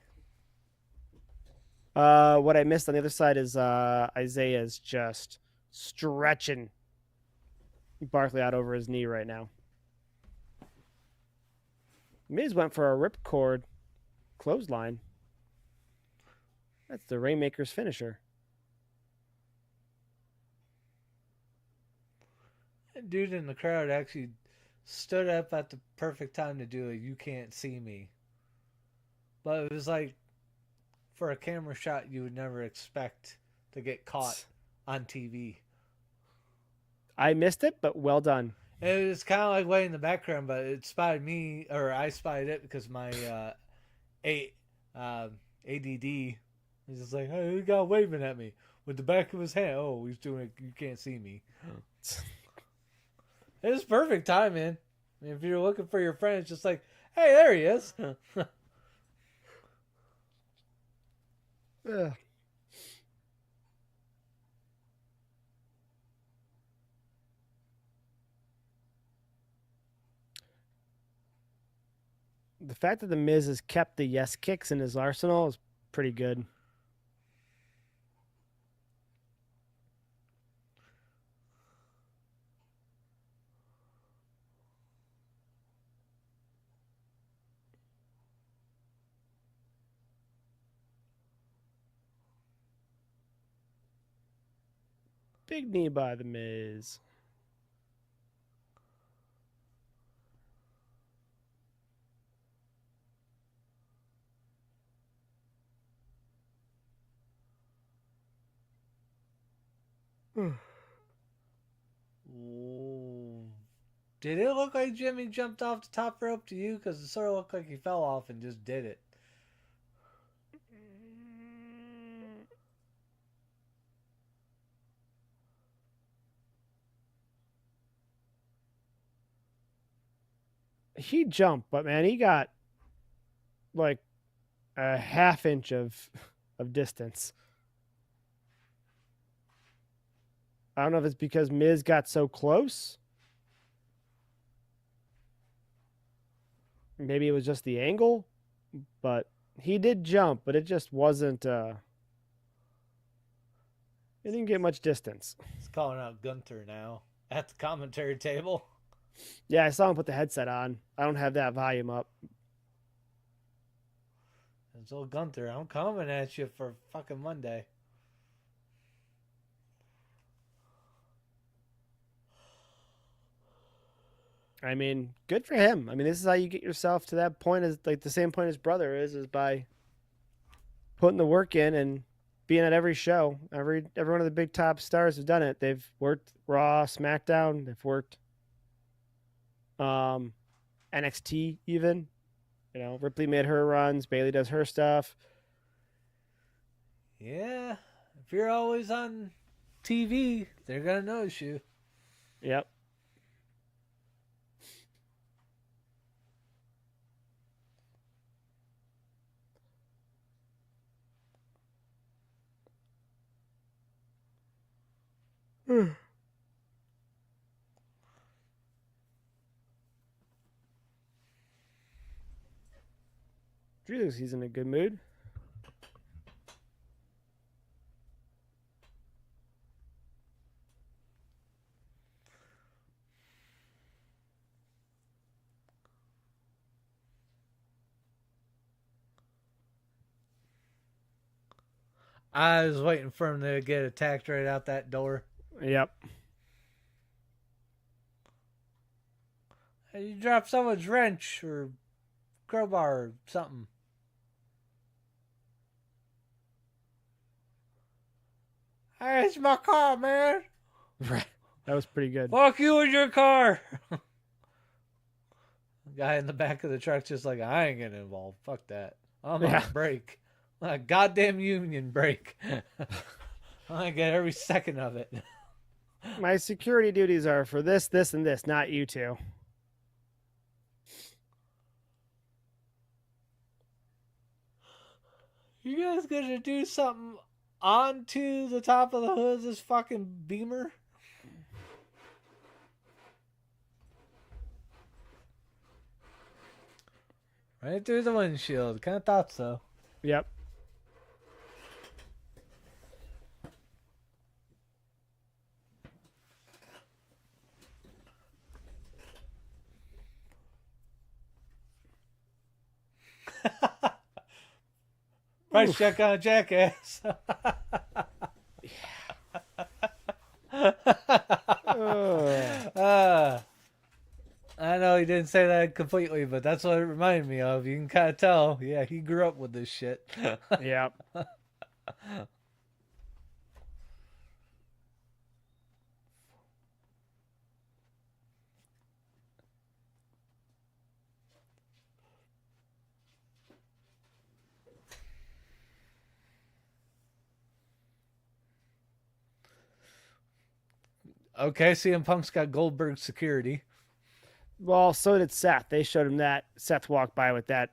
What I missed on the other side is Isaiah's just stretching Barkley out over his knee right now. Miz went for a ripcord clothesline. That's the Rainmaker's finisher. Dude in the crowd actually stood up at the perfect time to do it. You can't see me. But it was like, for a camera shot, you would never expect to get caught on TV. I missed it, but well done. It was kind of like way in the background, but it spotted me, or I spotted it because my ADD was just like, hey, he got waving at me with the back of his hand. Oh, he's doing it. You can't see me. It was perfect timing. I mean, if you're looking for your friend, it's just like, hey, there he is. Ugh. The fact that the Miz has kept the yes kicks in his arsenal is pretty good. Big knee by the Miz. Did it look like Jimmy jumped off the top rope to you? Because it sort of looked like he fell off and just did it. He jumped, but man, he got like a half inch of distance. I don't know if it's because Miz got so close. Maybe it was just the angle, but he did jump, but it just wasn't it didn't get much distance. He's calling out Gunther now at the commentary table. Yeah, I saw him put the headset on. I don't have that volume up. It's old Gunther. I'm coming at you for fucking Monday. I mean, good for him. I mean, this is how you get yourself to that point, as like the same point his brother is by putting the work in and being at every show. Every one of the big top stars have done it. They've worked Raw, SmackDown. They've worked NXT even. You know, Ripley made her runs. Bailey does her stuff. Yeah, if you're always on TV, they're gonna notice you. Yep. Drew looks he's in a good mood. I was waiting for him to get attacked right out that door. Yep. Hey, you dropped someone's wrench or crowbar or something. Hey, it's my car, man. Right. That was pretty good. Fuck you and your car. The guy in the back of the truck just like, I ain't getting involved. Fuck that. I'm on a break. A goddamn union break. I get every second of it. My security duties are for this, this, and this, not you two. You guys gonna do something onto the top of the hood of this fucking Beamer? Right through the windshield. Kind of thought so. Yep. price check on a jackass. I know he didn't say that completely, but that's what it reminded me of. You can kind of tell. Yeah, he grew up with this shit. Yeah. Okay, CM Punk's got Goldberg security. Well, so did Seth. They showed him that. Seth walked by with that.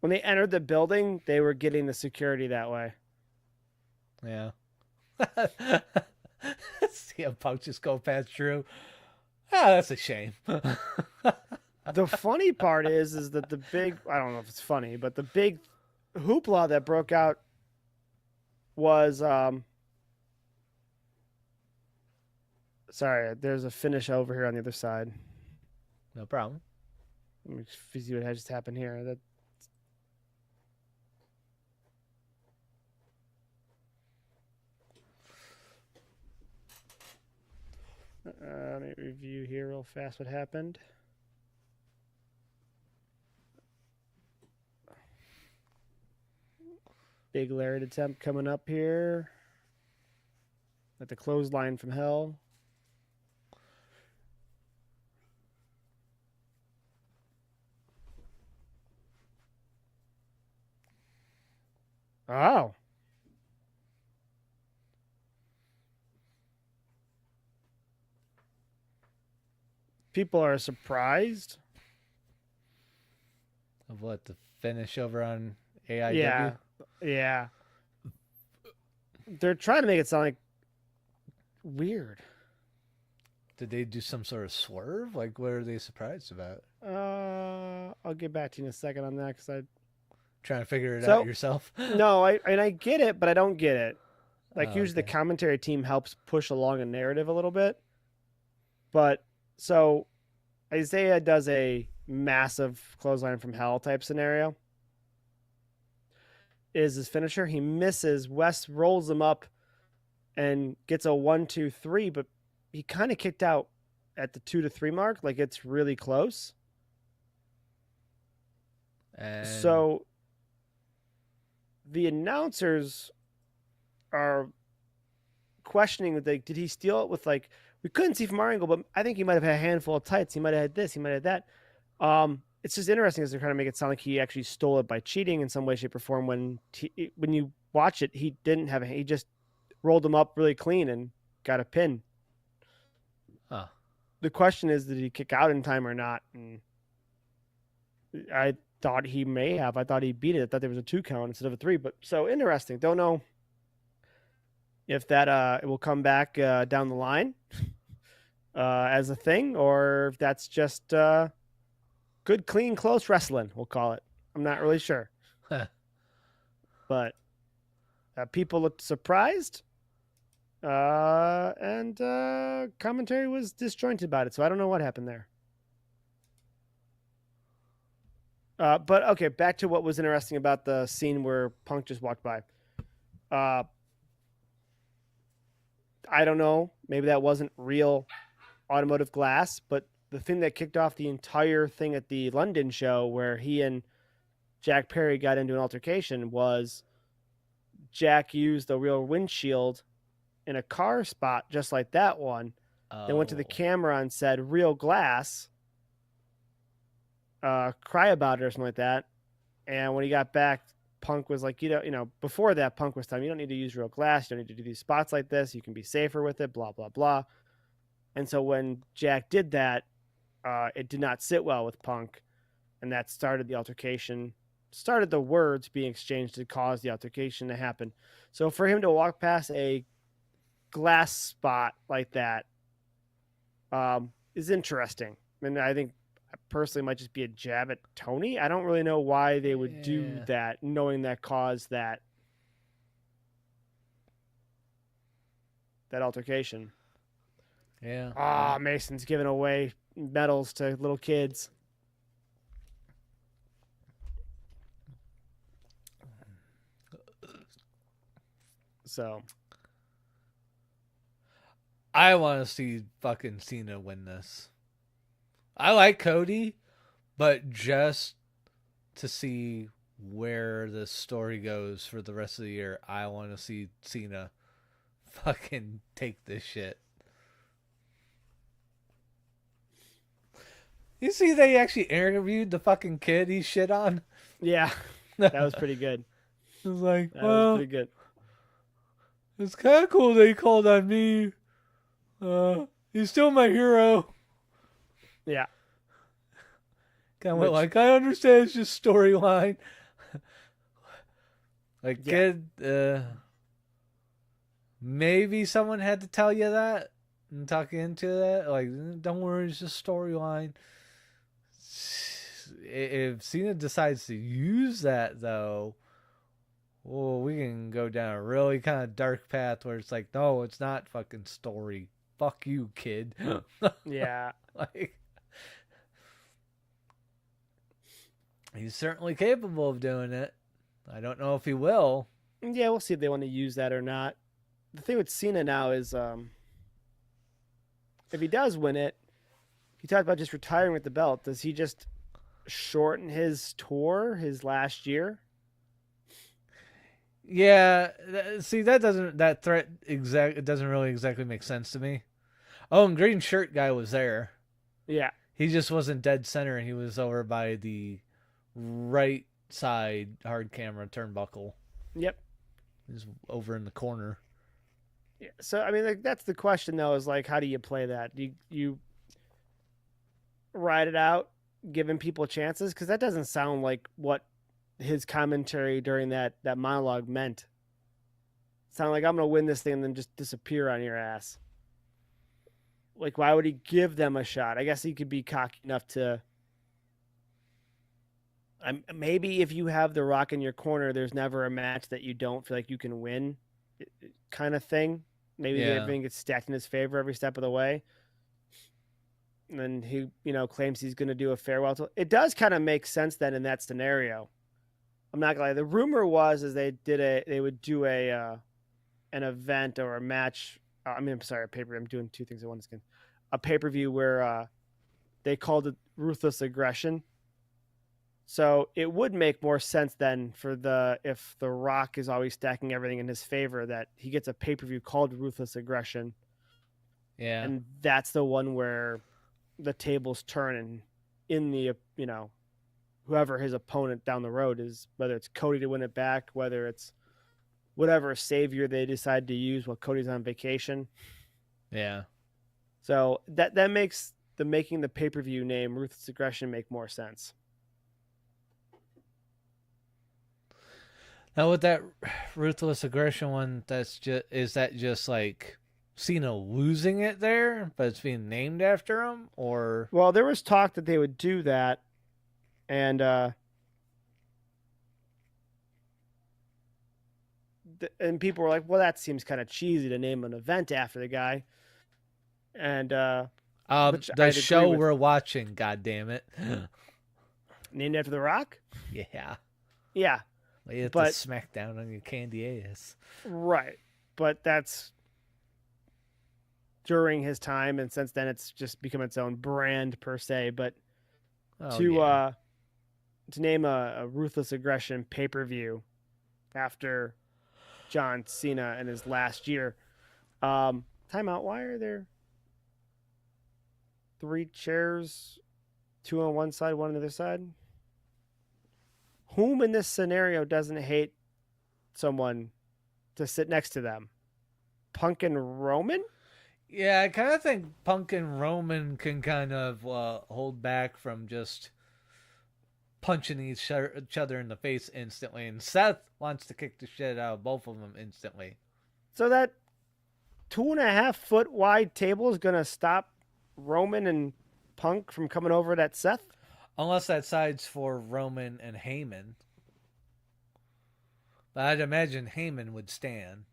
When they entered the building, they were getting the security that way. Yeah. CM Punk just go past Drew. Ah, that's a shame. The funny part is that the big, I don't know if it's funny, but the big hoopla that broke out was, sorry, there's a finish over here on the other side. No problem. Let me see what just happened here. That let me review here real fast what happened. Big Lariat attempt coming up here. At the clothesline from hell. Oh. People are surprised. Of what, the finish over on AIW? Yeah. Yeah. They're trying to make it sound like weird. Did they do some sort of swerve? Like, what are they surprised about? I'll get back to you in a second on that because Trying to figure it out yourself? No, I get it, but I don't get it. Like, usually the okay. commentary team helps push along a narrative a little bit. But, so, Isaiah does a massive clothesline from hell type scenario. Is his finisher. He misses. Wes rolls him up and gets a 1-2-3, but he kind of kicked out at the 2-3 mark. Like, it's really close. And So the announcers are questioning, like, did he steal it with, like, we couldn't see from our angle, but I think he might have had a handful of tights. He might have had this. He might have had that. It's just interesting as they're trying to make it sound like he actually stole it by cheating in some way, shape, or form. When you watch it, he didn't have he just rolled him up really clean and got a pin. Huh. The question is, did he kick out in time or not? And I thought he may have. I thought he beat it. I thought there was a 2 count instead of a 3. But so interesting. Don't know if that it will come back down the line as a thing, or if that's just good, clean, close wrestling, we'll call it. I'm not really sure. But people looked surprised. And commentary was disjointed about it, so I don't know what happened there. But okay, back to what was interesting about the scene where Punk just walked by. I don't know. Maybe that wasn't real automotive glass, but the thing that kicked off the entire thing at the London show where he and Jack Perry got into an altercation was Jack used a real windshield in a car spot just like that one. They went to the camera and said, real glass, cry about it or something like that. And when he got back, Punk was like, before that, Punk was telling him, you don't need to use real glass. You don't need to do these spots like this. You can be safer with it, blah, blah, blah. And so when Jack did that, it did not sit well with Punk. And that started the altercation, started the words being exchanged to cause the altercation to happen. So for him to walk past a glass spot like that is interesting. And I think personally might just be a jab at Tony. I don't really know why they would do that, knowing that caused that altercation. Yeah. Mason's giving away medals to little kids. So I want to see fucking Cena win this. I like Cody, but just to see where the story goes for the rest of the year, I want to see Cena fucking take this shit. You see, they actually interviewed the fucking kid he shit on. yeah, that was pretty good. It was like, That was pretty good. It's kind of cool they called on me. He's still my hero. Yeah. Kind of like, I understand it's just storyline. Like, Yeah. kid, maybe someone had to tell you that and talk you into that. Like, don't worry, it's just storyline. If Cena decides to use that, though, well, we can go down a really kind of dark path where it's like, no, it's not fucking story. Fuck you, kid. Yeah. Like, he's certainly capable of doing it. I don't know if he will. Yeah, we'll see if they want to use that or not. The thing with Cena now is if he does win it, he talked about just retiring with the belt. Does he just shorten his tour his last year? Yeah, see, that threat it doesn't really exactly make sense to me. Oh, and green shirt guy was there. Yeah. He just wasn't dead center, and he was over by the right side hard camera turnbuckle. Yep. He's over in the corner. Yeah. So I mean, like, that's the question though. Is like, how do you play that? Do you ride it out, giving people chances? Because that doesn't sound like what his commentary during that monologue meant. It sounded like, I'm gonna win this thing and then just disappear on your ass. Like, why would he give them a shot? I guess he could be cocky enough to. Maybe if you have The Rock in your corner, there's never a match that you don't feel like you can win, kind of thing. Maybe everything gets stacked in his favor every step of the way. And then he, claims he's going to do a farewell to. It does kind of make sense then in that scenario. I'm not gonna lie. The rumor was they would do an event or a match. I'm sorry, a pay-per-view. I'm doing two things at once again. A pay-per-view where they called it Ruthless Aggression. So it would make more sense then if The Rock is always stacking everything in his favor, that he gets a pay-per-view called Ruthless Aggression. Yeah. And that's the one where the tables turn and in the, whoever his opponent down the road is, whether it's Cody to win it back, whether it's whatever savior they decide to use while Cody's on vacation. Yeah. So that makes making the pay-per-view name Ruthless Aggression make more sense. Now with that Ruthless Aggression one, is that just like Cena losing it there, but it's being named after him, or? Well, there was talk that they would do that, and people were like, "Well, that seems kind of cheesy to name an event after the guy." And the show we're watching, goddammit. Named after The Rock? Yeah. Yeah. You have to Smackdown on your candy ass. Right. But that's during his time, and since then it's just become its own brand per se. But to name a Ruthless Aggression pay-per-view after John Cena in his last year. Timeout. Why are there 3 chairs, 2 on one side, 1 on the other side? Whom in this scenario doesn't hate someone to sit next to them? Punk and Roman? Yeah, I kind of think Punk and Roman can kind of hold back from just punching each other in the face instantly, and Seth wants to kick the shit out of both of them instantly. So that 2.5 foot wide table is gonna stop Roman and Punk from coming over at Seth? Unless that side's for Roman and Heyman. But I'd imagine Heyman would stand.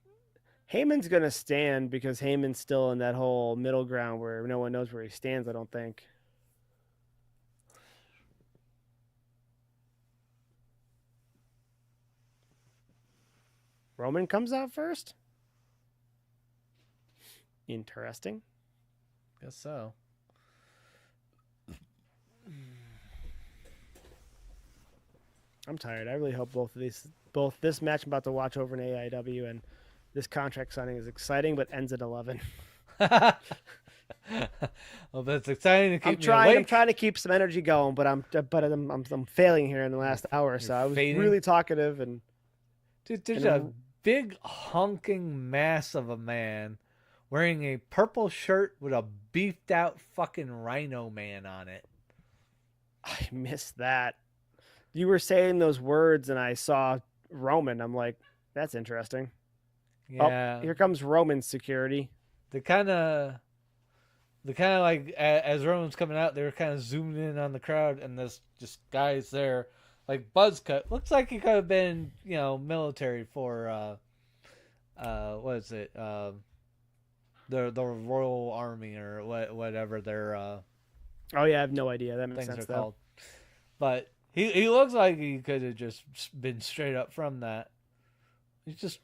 Heyman's gonna stand because Heyman's still in that whole middle ground where no one knows where he stands, I don't think. Roman comes out first? Interesting. Guess so. I'm tired. I really hope both this match I'm about to watch over in AIW and this contract signing is exciting, but ends at 11. Well, that's exciting to keep me awake. I'm trying to keep some energy going, but I'm failing here in the last hour or so. I was really talkative and. Dude, there's a big honking mass of a man wearing a purple shirt with a beefed out fucking Rhino Man on it. I missed that. You were saying those words and I saw Roman. I'm like, that's interesting. Yeah. Oh, here comes Roman's security. They kind of like, as Roman's coming out, they were kind of zooming in on the crowd, and this just guy's there, like buzz cut. Looks like he could have been, military for, what is it? The Royal Army or whatever their oh yeah, I have no idea. That makes sense though. Called. But he looks like he could have just been straight up from that. He's just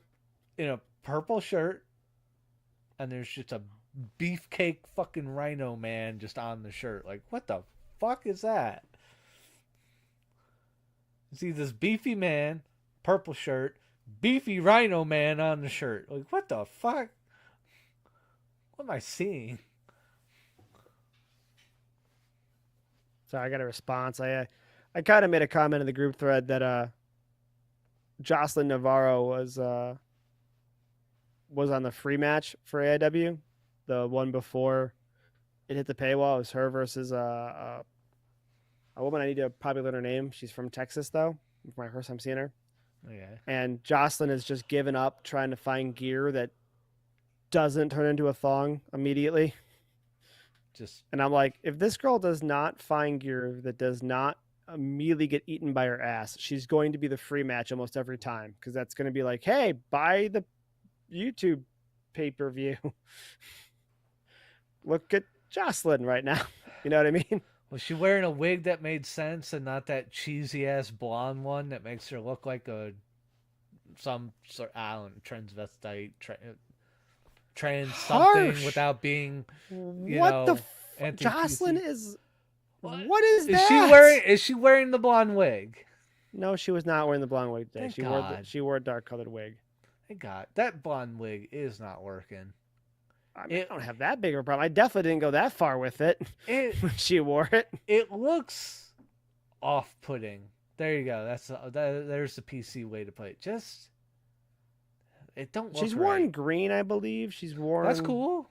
in a purple shirt, and there's just a beefcake fucking Rhino Man just on the shirt. Like, what the fuck is that? You see this beefy man, purple shirt, beefy Rhino Man on the shirt. Like, what the fuck? What am I seeing? Sorry, I got a response. I kind of made a comment in the group thread that Jocelyn Navarro was on the free match for AIW, the one before it hit the paywall. It was her versus a woman. I need to probably learn her name. She's from Texas though. It's my first time seeing her. Okay. And Jocelyn has just given up trying to find gear that doesn't turn into a thong immediately. And I'm like, if this girl does not find gear that does not immediately get eaten by her ass, she's going to be the free match almost every time, because that's going to be like, hey, buy the YouTube pay-per-view. Look at Jocelyn right now. You know what I mean? Was she wearing a wig that made sense and not that cheesy ass blonde one that makes her look like some sort of, I don't know, transvestite, trans something without being, Jocelyn is. What is that? Is she wearing the blonde wig? No, she was not wearing the blonde wig today. Thank She wore a dark colored wig. Thank God. That blonde wig is not working. I don't have that big of a problem. I definitely didn't go that far with it when she wore it. It looks off-putting. There you go. There's the PC way to put it. Just it don't. She's worn green, I believe. She's worn. That's cool.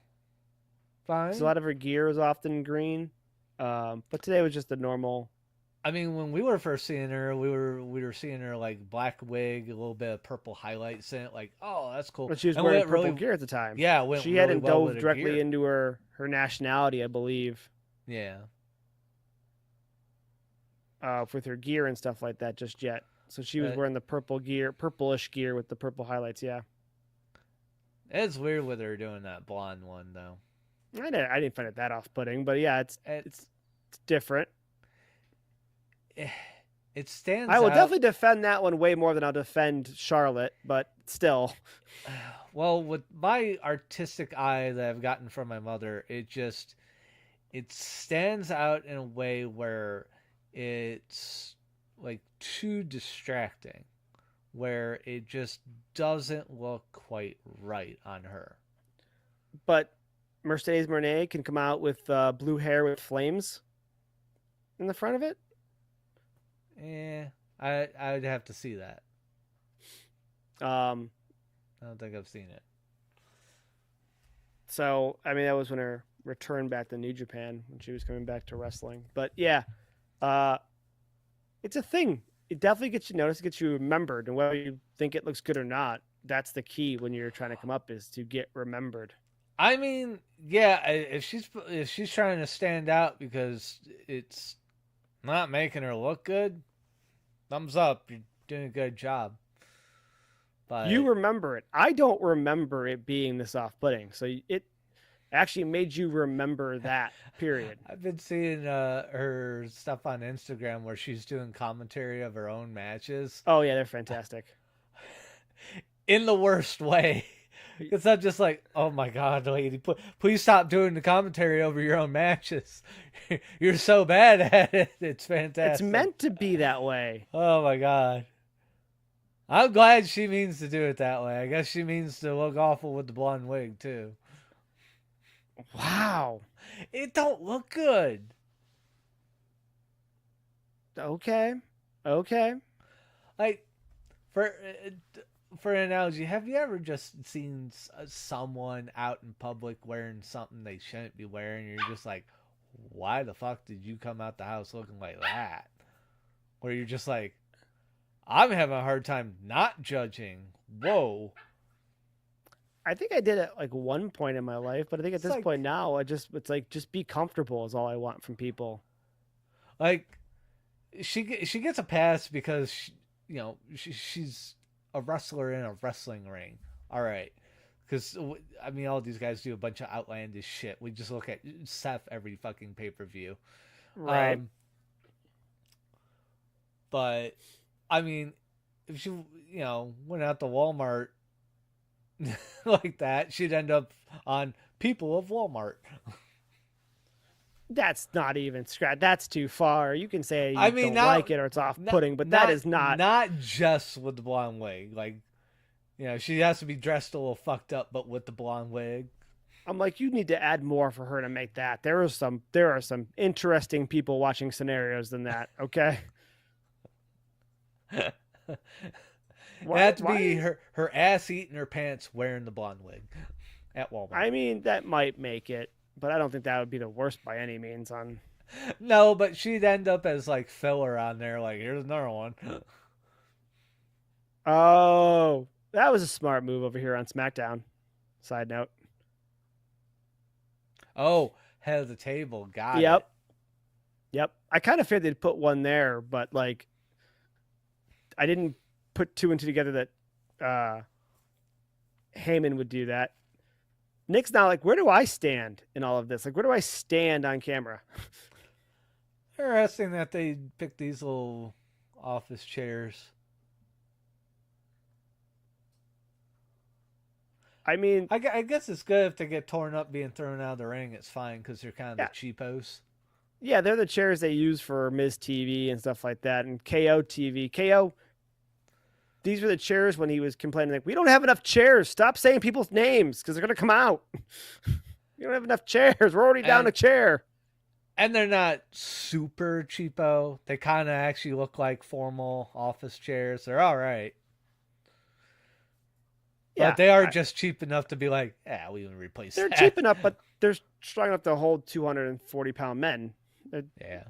Fine. A lot of her gear is often green, but today was just a normal. I mean, when we were first seeing her, we were seeing her like black wig, a little bit of purple highlights in it. Like, oh, that's cool. But she was wearing purple gear at the time. Yeah, she hadn't dove directly into her nationality, I believe. Yeah. With her gear and stuff like that, just yet. So she was wearing the purplish gear with the purple highlights. Yeah. It's weird with her doing that blonde one though. I didn't find it that off-putting, but yeah, it's different. It stands I will out. definitely defend that one way more than I'll defend Charlotte, but still. Well, with my artistic eye that I've gotten from my mother, it stands out in a way where it's like too distracting, where it just doesn't look quite right on her. But Mercedes Moné can come out with blue hair with flames in the front of it? I'd have to see that. I don't think I've seen it. So, I mean, that was when her return back to New Japan, when she was coming back to wrestling. But yeah, it's a thing. It definitely gets you noticed, gets you remembered, and whether you think it looks good or not, that's the key when you're trying to come up, is to get remembered. I mean, yeah, if she's trying to stand out because it's not making her look good, thumbs up. You're doing a good job. But you remember it. I don't remember it being this off-putting. So it actually made you remember that, period. I've been seeing her stuff on Instagram where she's doing commentary of her own matches. Oh, yeah, they're fantastic. In the worst way. It's not just like, oh my god, lady, please stop doing the commentary over your own matches. You're so bad at it. It's It's fantastic. meant to be that way. Oh my god. I'm glad she means to do it that way. I guess she means to look awful with the blonde wig too. Wow. It don't look good. Okay. Okay. Like for for an analogy, have you ever just seen someone out in public wearing something they shouldn't be wearing? You're just like, why the fuck did you come out the house looking like that? Where you're just like, I'm having a hard time not judging. Whoa. I think I did it like one point in my life, but I think at It's this like, point now, it's like just be comfortable is all I want from people. like she gets a pass because she's a wrestler in a wrestling ring. All right. Because, I mean, all these guys do a bunch of outlandish shit. We just look at Seth every fucking pay-per-view. Right. But, I mean, if she, went out to Walmart like that, she'd end up on People of Walmart. That's not even scratch. That's too far. You can say you I mean, don't like it or it's off-putting, but that is not. Not just with the blonde wig. Like, she has to be dressed a little fucked up, but with the blonde wig. I'm like, you need to add more for her to make that. There are some interesting people watching scenarios than that. Okay. It had to be her ass eating her pants wearing the blonde wig at Walmart. I mean, that might make it, but I don't think that would be the worst by any means. No, but she'd end up as like filler on there. Like, here's another one. Oh, that was a smart move over here on Smackdown. Side note. Oh, head of the table. Got it. Yep. I kind of figured they'd put one there, but like, I didn't put two and two together that Heyman would do that. Nick's now like, where do I stand in all of this? Like, where do I stand on camera? Interesting that they picked these little office chairs. I mean, I guess it's good if they get torn up being thrown out of the ring. It's fine because they're kind of the cheapos. Yeah, they're the chairs they use for Miz TV and stuff like that, and KO TV. KO, these were the chairs when he was complaining, like, we don't have enough chairs. Stop saying people's names because they're going to come out. You don't have enough chairs. We're already down a chair. And they're not super cheapo. They kind of actually look like formal office chairs. They're all right. Yeah, but they are just cheap enough to be like, yeah, we can replace they're that. cheap enough, but they're strong enough to hold 240-pound men. Yeah.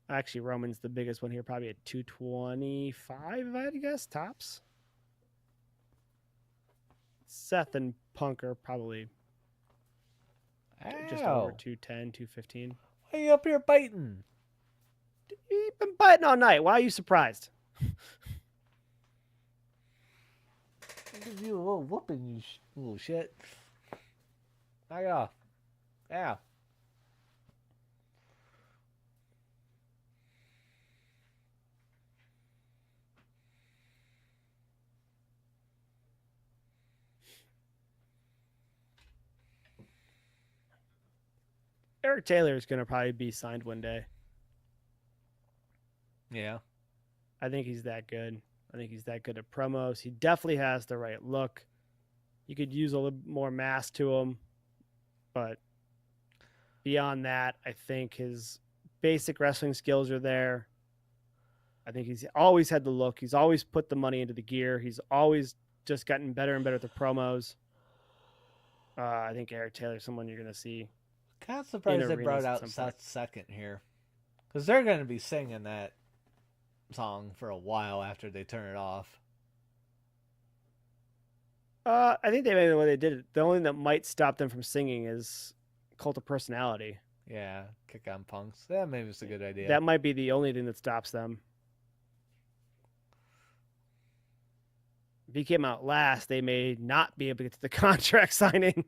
Actually, Roman's the biggest one here, probably at 225, if I had to guess, tops. Seth and Punk are probably just over 210, 215. Why are you up here biting? You've been biting all night. Why are you surprised? I'll give you a little whooping, you little shit. Back off. Yeah. Eric Taylor is going to probably be signed one day. Yeah. I think he's that good. I think he's that good at promos. He definitely has the right look. You could use a little more mass to him, but beyond that, I think his basic wrestling skills are there. I think he's always had the look. He's always put the money into the gear. He's always just gotten better and better at the promos. I think Eric Taylor's someone you're going to see. Kind of surprised they brought out Seth second here, because they're going to be singing that song for a while after they turn it off. I think they made the way they did it. The only thing that might stop them from singing is Cult of Personality. Yeah, kick on punks. That maybe it's a good idea. That might be the only thing that stops them. If he came out last, they may not be able to get to the contract signing.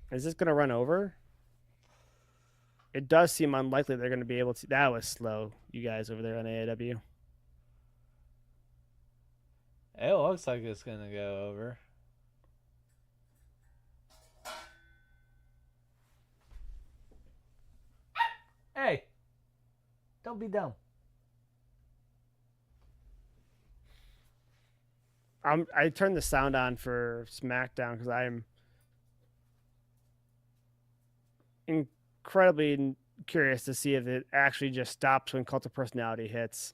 Is this going to run over? it does seem unlikely they're going to be able to. That was slow, you guys over there on AAW. It looks like it's gonna go over. Hey, don't be dumb. I turned the sound on for Smackdown because I'm incredibly curious to see if it actually just stops when Cult of Personality hits.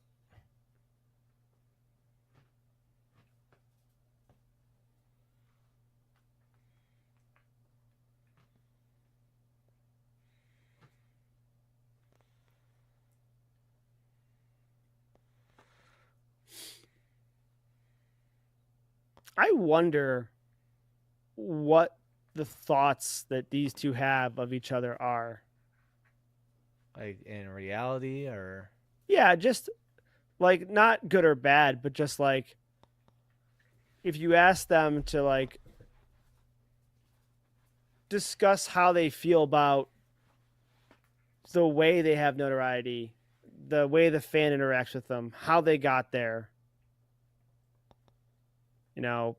I wonder what the thoughts that these two have of each other are. Like in reality, or Yeah, just like not good or bad, but just like if you ask them to like discuss how they feel about the way they have notoriety, the way the fan interacts with them, how they got there. You know,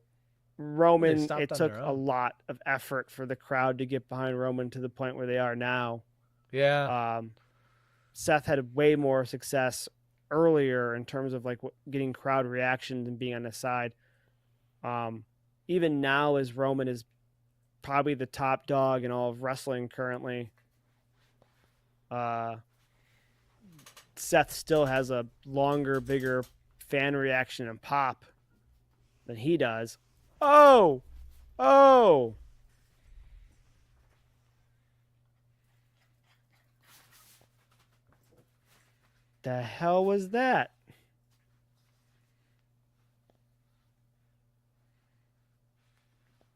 Roman, it stopped on took their a own. lot of effort for the crowd to get behind Roman to the point where they are now. Yeah. Seth had way more success earlier in terms of like getting crowd reactions and being on the side. Even now, as Roman is probably the top dog in all of wrestling currently, Seth still has a longer, bigger fan reaction and pop than he does. Oh! Oh! The hell was that?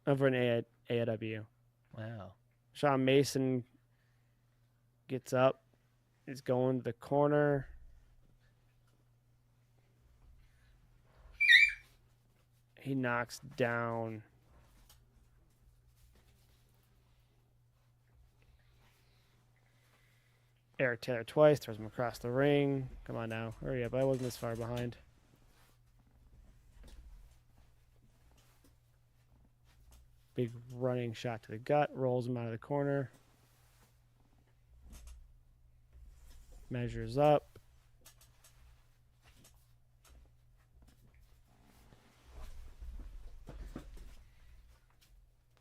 Over in AAW. Wow. Sean Mason gets up. He's going to the corner. He knocks down Eric Taylor twice, throws him across the ring. Come on now. Hurry up. I wasn't this far behind. Big running shot to the gut. Rolls him out of the corner. Measures up.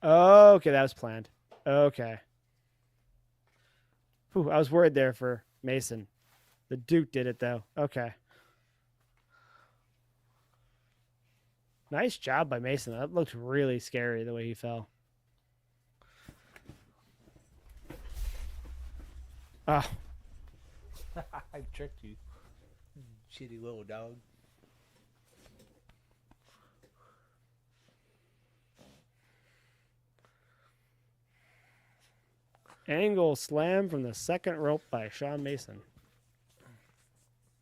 Okay, that was planned. Okay. Whew, I was worried there for Mason. The Duke did it, though. Okay. Nice job by Mason. That looked really scary the way he fell. Oh. I tricked you, shitty little dog. Angle slam from the second rope by Sean Mason.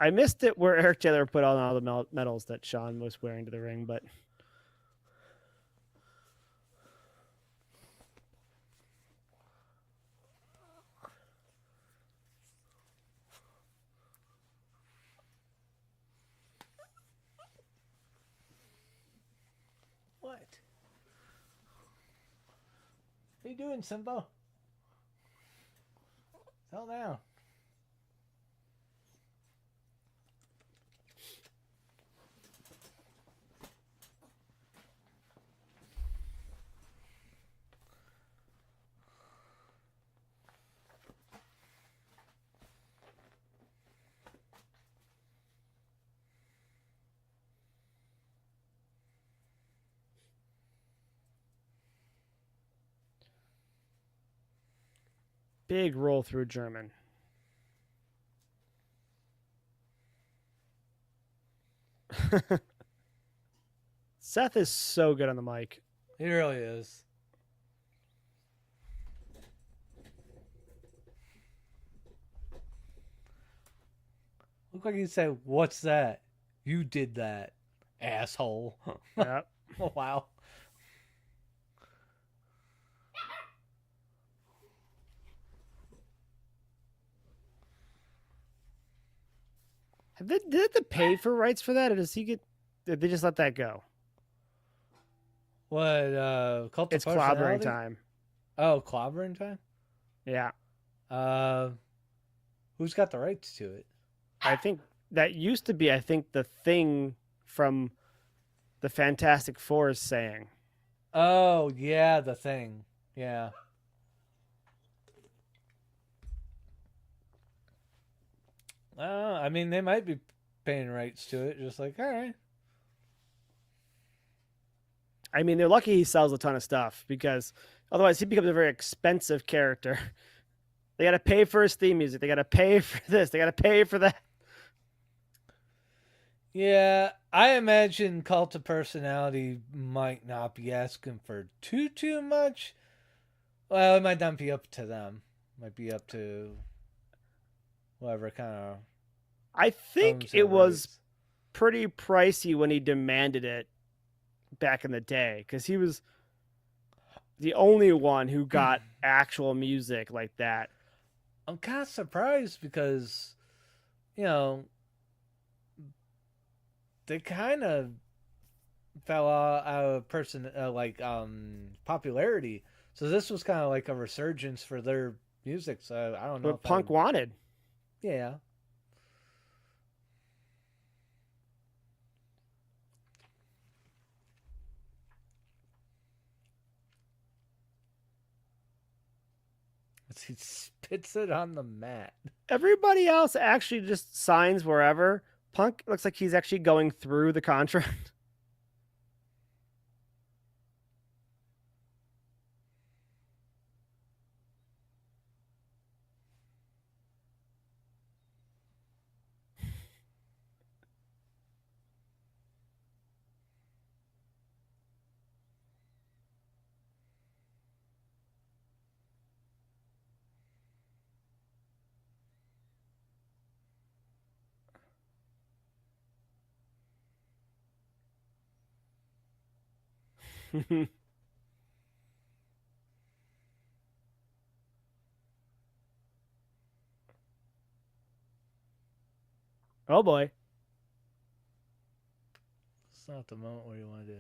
I missed it where Eric Taylor put on all the medals that Sean was wearing to the ring, but What? What are you doing, Simba? Settle down. big roll through German. Seth is so good on the mic. He really is. Look like he said, "What's that? You did that, asshole." Yep. Oh, wow. Did they have to pay for rights for that, or does he get? Did they just let that go? What, Cult of It's clobbering Personality? time. Oh, clobbering time? Yeah, Uh, who's got the rights to it? I think that used to be. I think the thing from the Fantastic Four is saying. Oh, yeah, the thing. Yeah. I mean, they might be paying rights to it. Just like, all right. I mean, they're lucky he sells a ton of stuff because otherwise he becomes a very expensive character. They got to pay for his theme music. They got to pay for this. They got to pay for that. Yeah, I imagine Cult of Personality might not be asking for too much. Well, it might not be up to them. It might be up to whoever kind of I think owns their it was rights. pretty pricey when he demanded it back in the day because he was the only one who got actual music like that. I'm kind of surprised because, you know, they kind of fell out of popularity. So this was kind of like a resurgence for their music. So I don't know What if I Punk would. wanted. Yeah. He spits it on the mat. Everybody else actually just signs wherever. Punk looks like he's actually going through the contract. Oh boy. It's not the moment where you want to.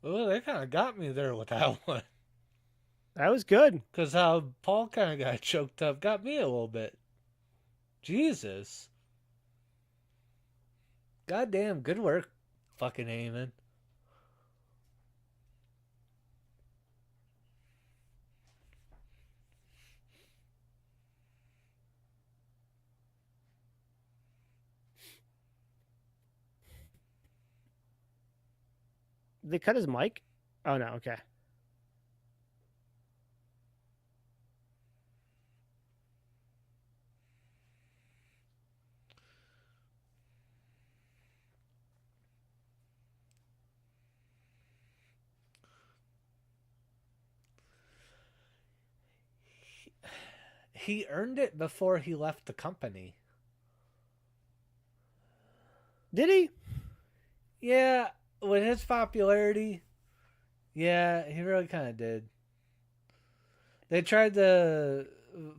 Oh, they kind of got me there with that one. That was good. Because how Paul kind of got choked up got me a little bit. Jesus. Goddamn, good work, fucking Heyman. Did they cut his mic? Oh no, okay. He earned it before he left the company. Did he? Yeah, with his popularity, yeah, he really kind of did. They tried to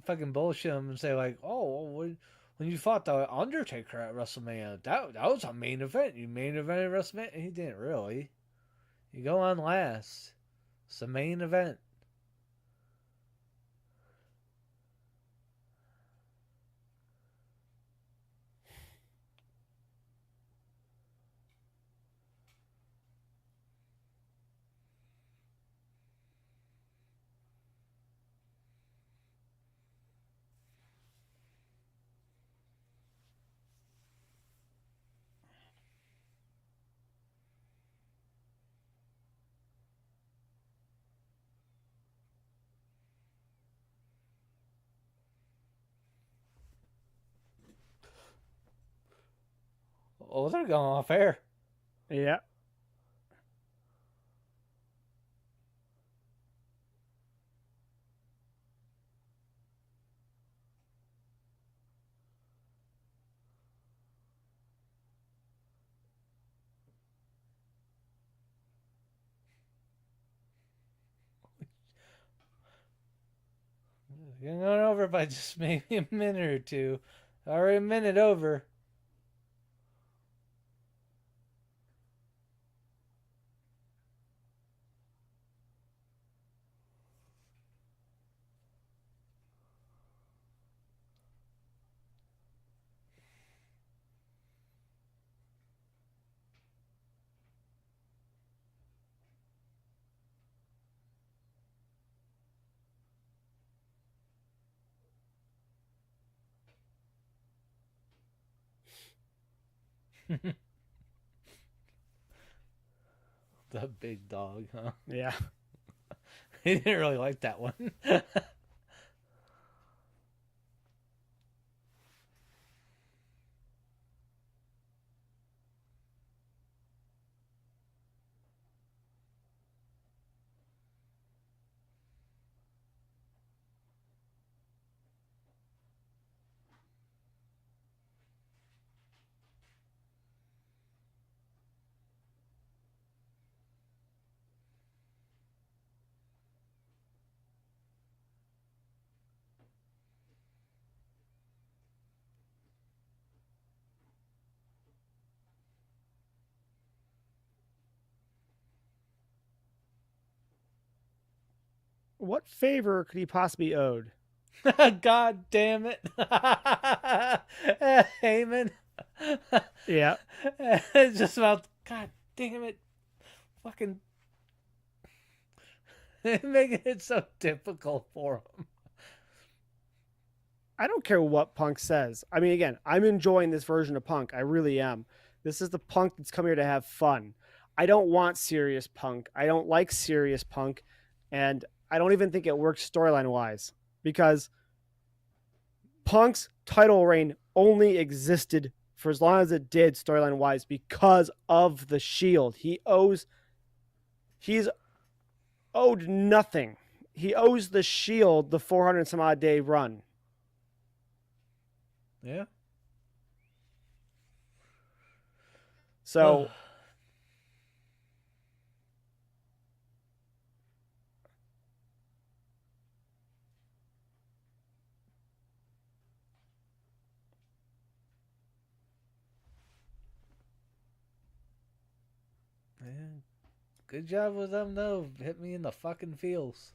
fucking bullshit him and say like, "Oh, when you fought the Undertaker at WrestleMania, that was a main event. You main evented WrestleMania." And he didn't really. You go on last. It's the main event. Oh, they're going off air. Yeah. You're going over by just maybe a minute or two. Already a minute over. The big dog, huh? Yeah. He didn't really like that one. What favor could he possibly owed? God damn it. Heyman. Yeah. It's just about, God damn it. Fucking making it so difficult for him. I don't care what Punk says. I mean, again, I'm enjoying this version of Punk. I really am. This is the Punk that's come here to have fun. I don't want serious Punk. I don't like serious Punk. And I don't even think it works storyline wise because Punk's title reign only existed for as long as it did storyline wise because of the Shield. He's owed nothing. He owes the Shield the 400 some odd day run. Yeah. So Yeah. Good job with them, though. Hit me in the fucking feels.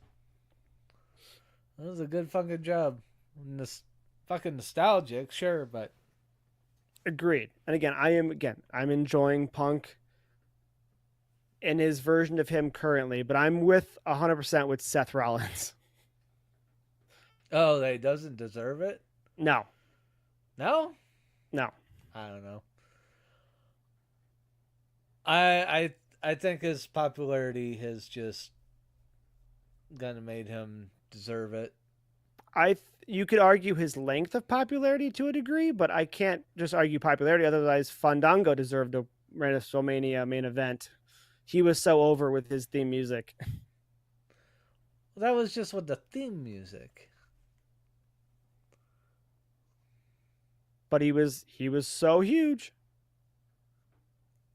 That was a good fucking job. Fucking nostalgic, sure, but agreed. And again, I'm enjoying Punk in his version of him currently, but I'm with 100% with Seth Rollins. oh, they doesn't deserve it. No, No, no. I don't know. I think his popularity has just kind of made him deserve it. You could argue his length of popularity to a degree, but I can't just argue popularity. Otherwise, Fandango deserved a WrestleMania main event. He was so over with his theme music. Well, that was just with the theme music. But he was so huge.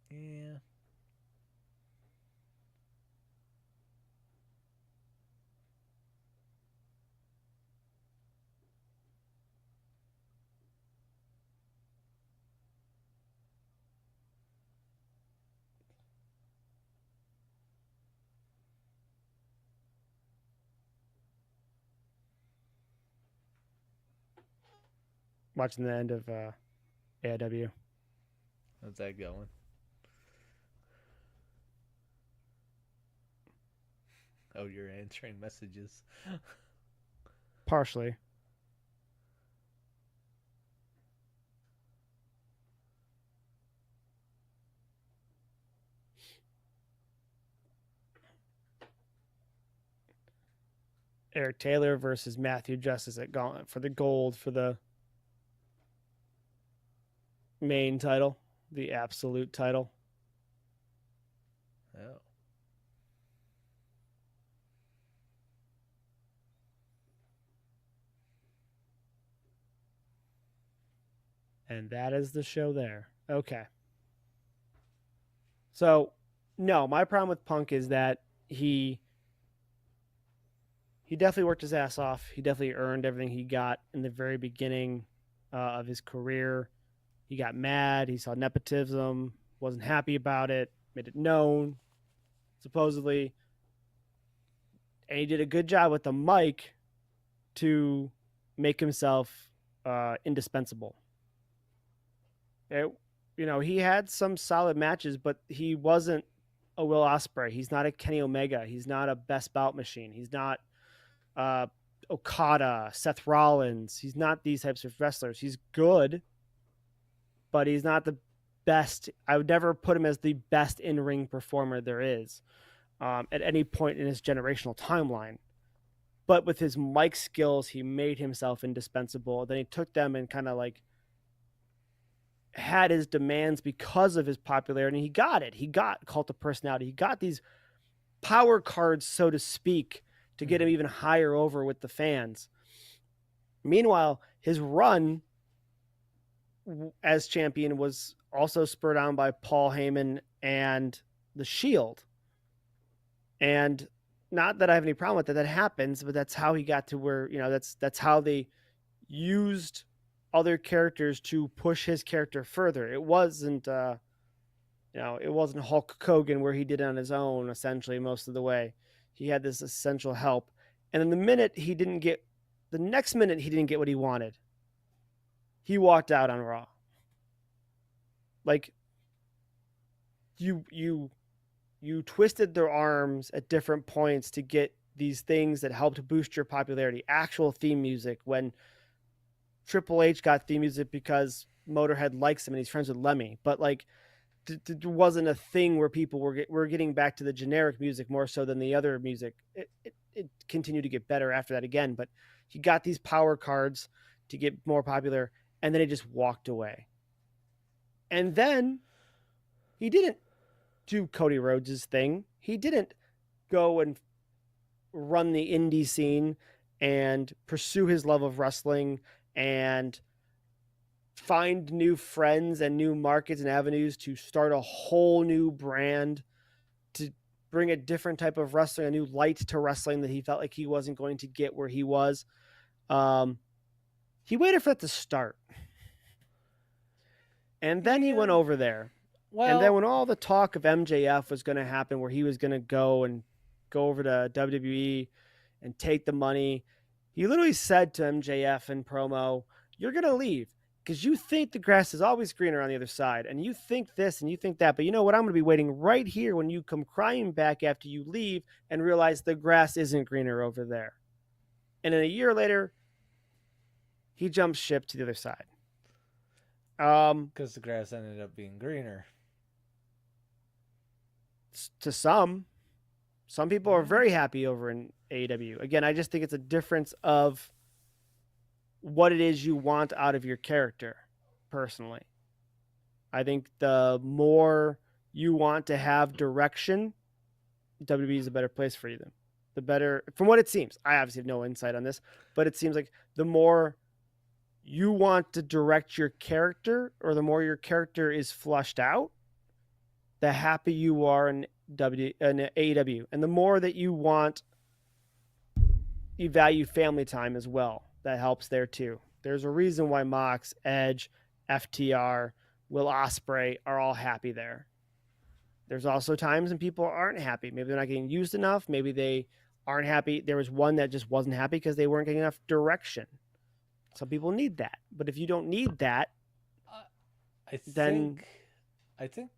Yeah. Watching the end of AIW. How's that going? Oh, you're answering messages. Partially. Eric Taylor versus Matthew Justice at Gauntlet for the gold for the main title. The absolute title. Oh. And that is the show there. Okay. So, no, my problem with Punk is that he definitely worked his ass off. He definitely earned everything he got in the very beginning of his career. He got mad. He saw nepotism, wasn't happy about it, made it known, supposedly. And he did a good job with the mic to make himself indispensable. It, he had some solid matches, but he wasn't a Will Ospreay. He's not a Kenny Omega. He's not a best bout machine. He's not uh, Okada, Seth Rollins. He's not these types of wrestlers. He's good, but he's not the best. I would never put him as the best in-ring performer there is at any point in his generational timeline. But with his mic skills, he made himself indispensable. Then he took them and kind of like had his demands because of his popularity. He got it. He got Cult of Personality. He got these power cards, so to speak, to get him even higher over with the fans. Meanwhile, his run as champion was also spurred on by Paul Heyman and the Shield. And not that I have any problem with that happens, but that's how he got to where, that's how they used other characters to push his character further. It wasn't it wasn't Hulk Hogan where he did it on his own essentially most of the way. He had this essential help. And then the next minute he didn't get what he wanted, he walked out on Raw. Like you twisted their arms at different points to get these things that helped boost your popularity. Actual theme music, when Triple H got theme music because Motorhead likes him and he's friends with Lemmy. But like, there wasn't a thing where people were getting back to the generic music more so than the other music. It continued to get better after that again. But he got these power cards to get more popular, and then he just walked away. And then he didn't do Cody Rhodes' thing. He didn't go and run the indie scene and pursue his love of wrestling and find new friends and new markets and avenues to start a whole new brand, to bring a different type of wrestling, a new light to wrestling that he felt like he wasn't going to get where he was. He waited for it to start. And then he went over there. Well, and then when all the talk of MJF was going to happen, where he was going to go over to WWE and take the money, he literally said to MJF in promo, "You're going to leave because you think the grass is always greener on the other side, and you think this and you think that, but you know what? I'm going to be waiting right here when you come crying back after you leave and realize the grass isn't greener over there." And then a year later, he jumped ship to the other side. Because the grass ended up being greener. To some people are very happy over in AEW. Again, I just think it's a difference of what it is you want out of your character, personally. I think the more you want to have direction, WWE is a better place for you. The better, from what it seems. I obviously have no insight on this, but it seems like the more you want to direct your character, or the more your character is flushed out, the happy you are in AEW. And the more that you value family time as well. That helps there too. There's a reason why Mox, Edge, FTR, Will Ospreay are all happy there. There's also times when people aren't happy. Maybe they're not getting used enough. Maybe they aren't happy. There was one that just wasn't happy because they weren't getting enough direction. Some people need that. But if you don't need that, I think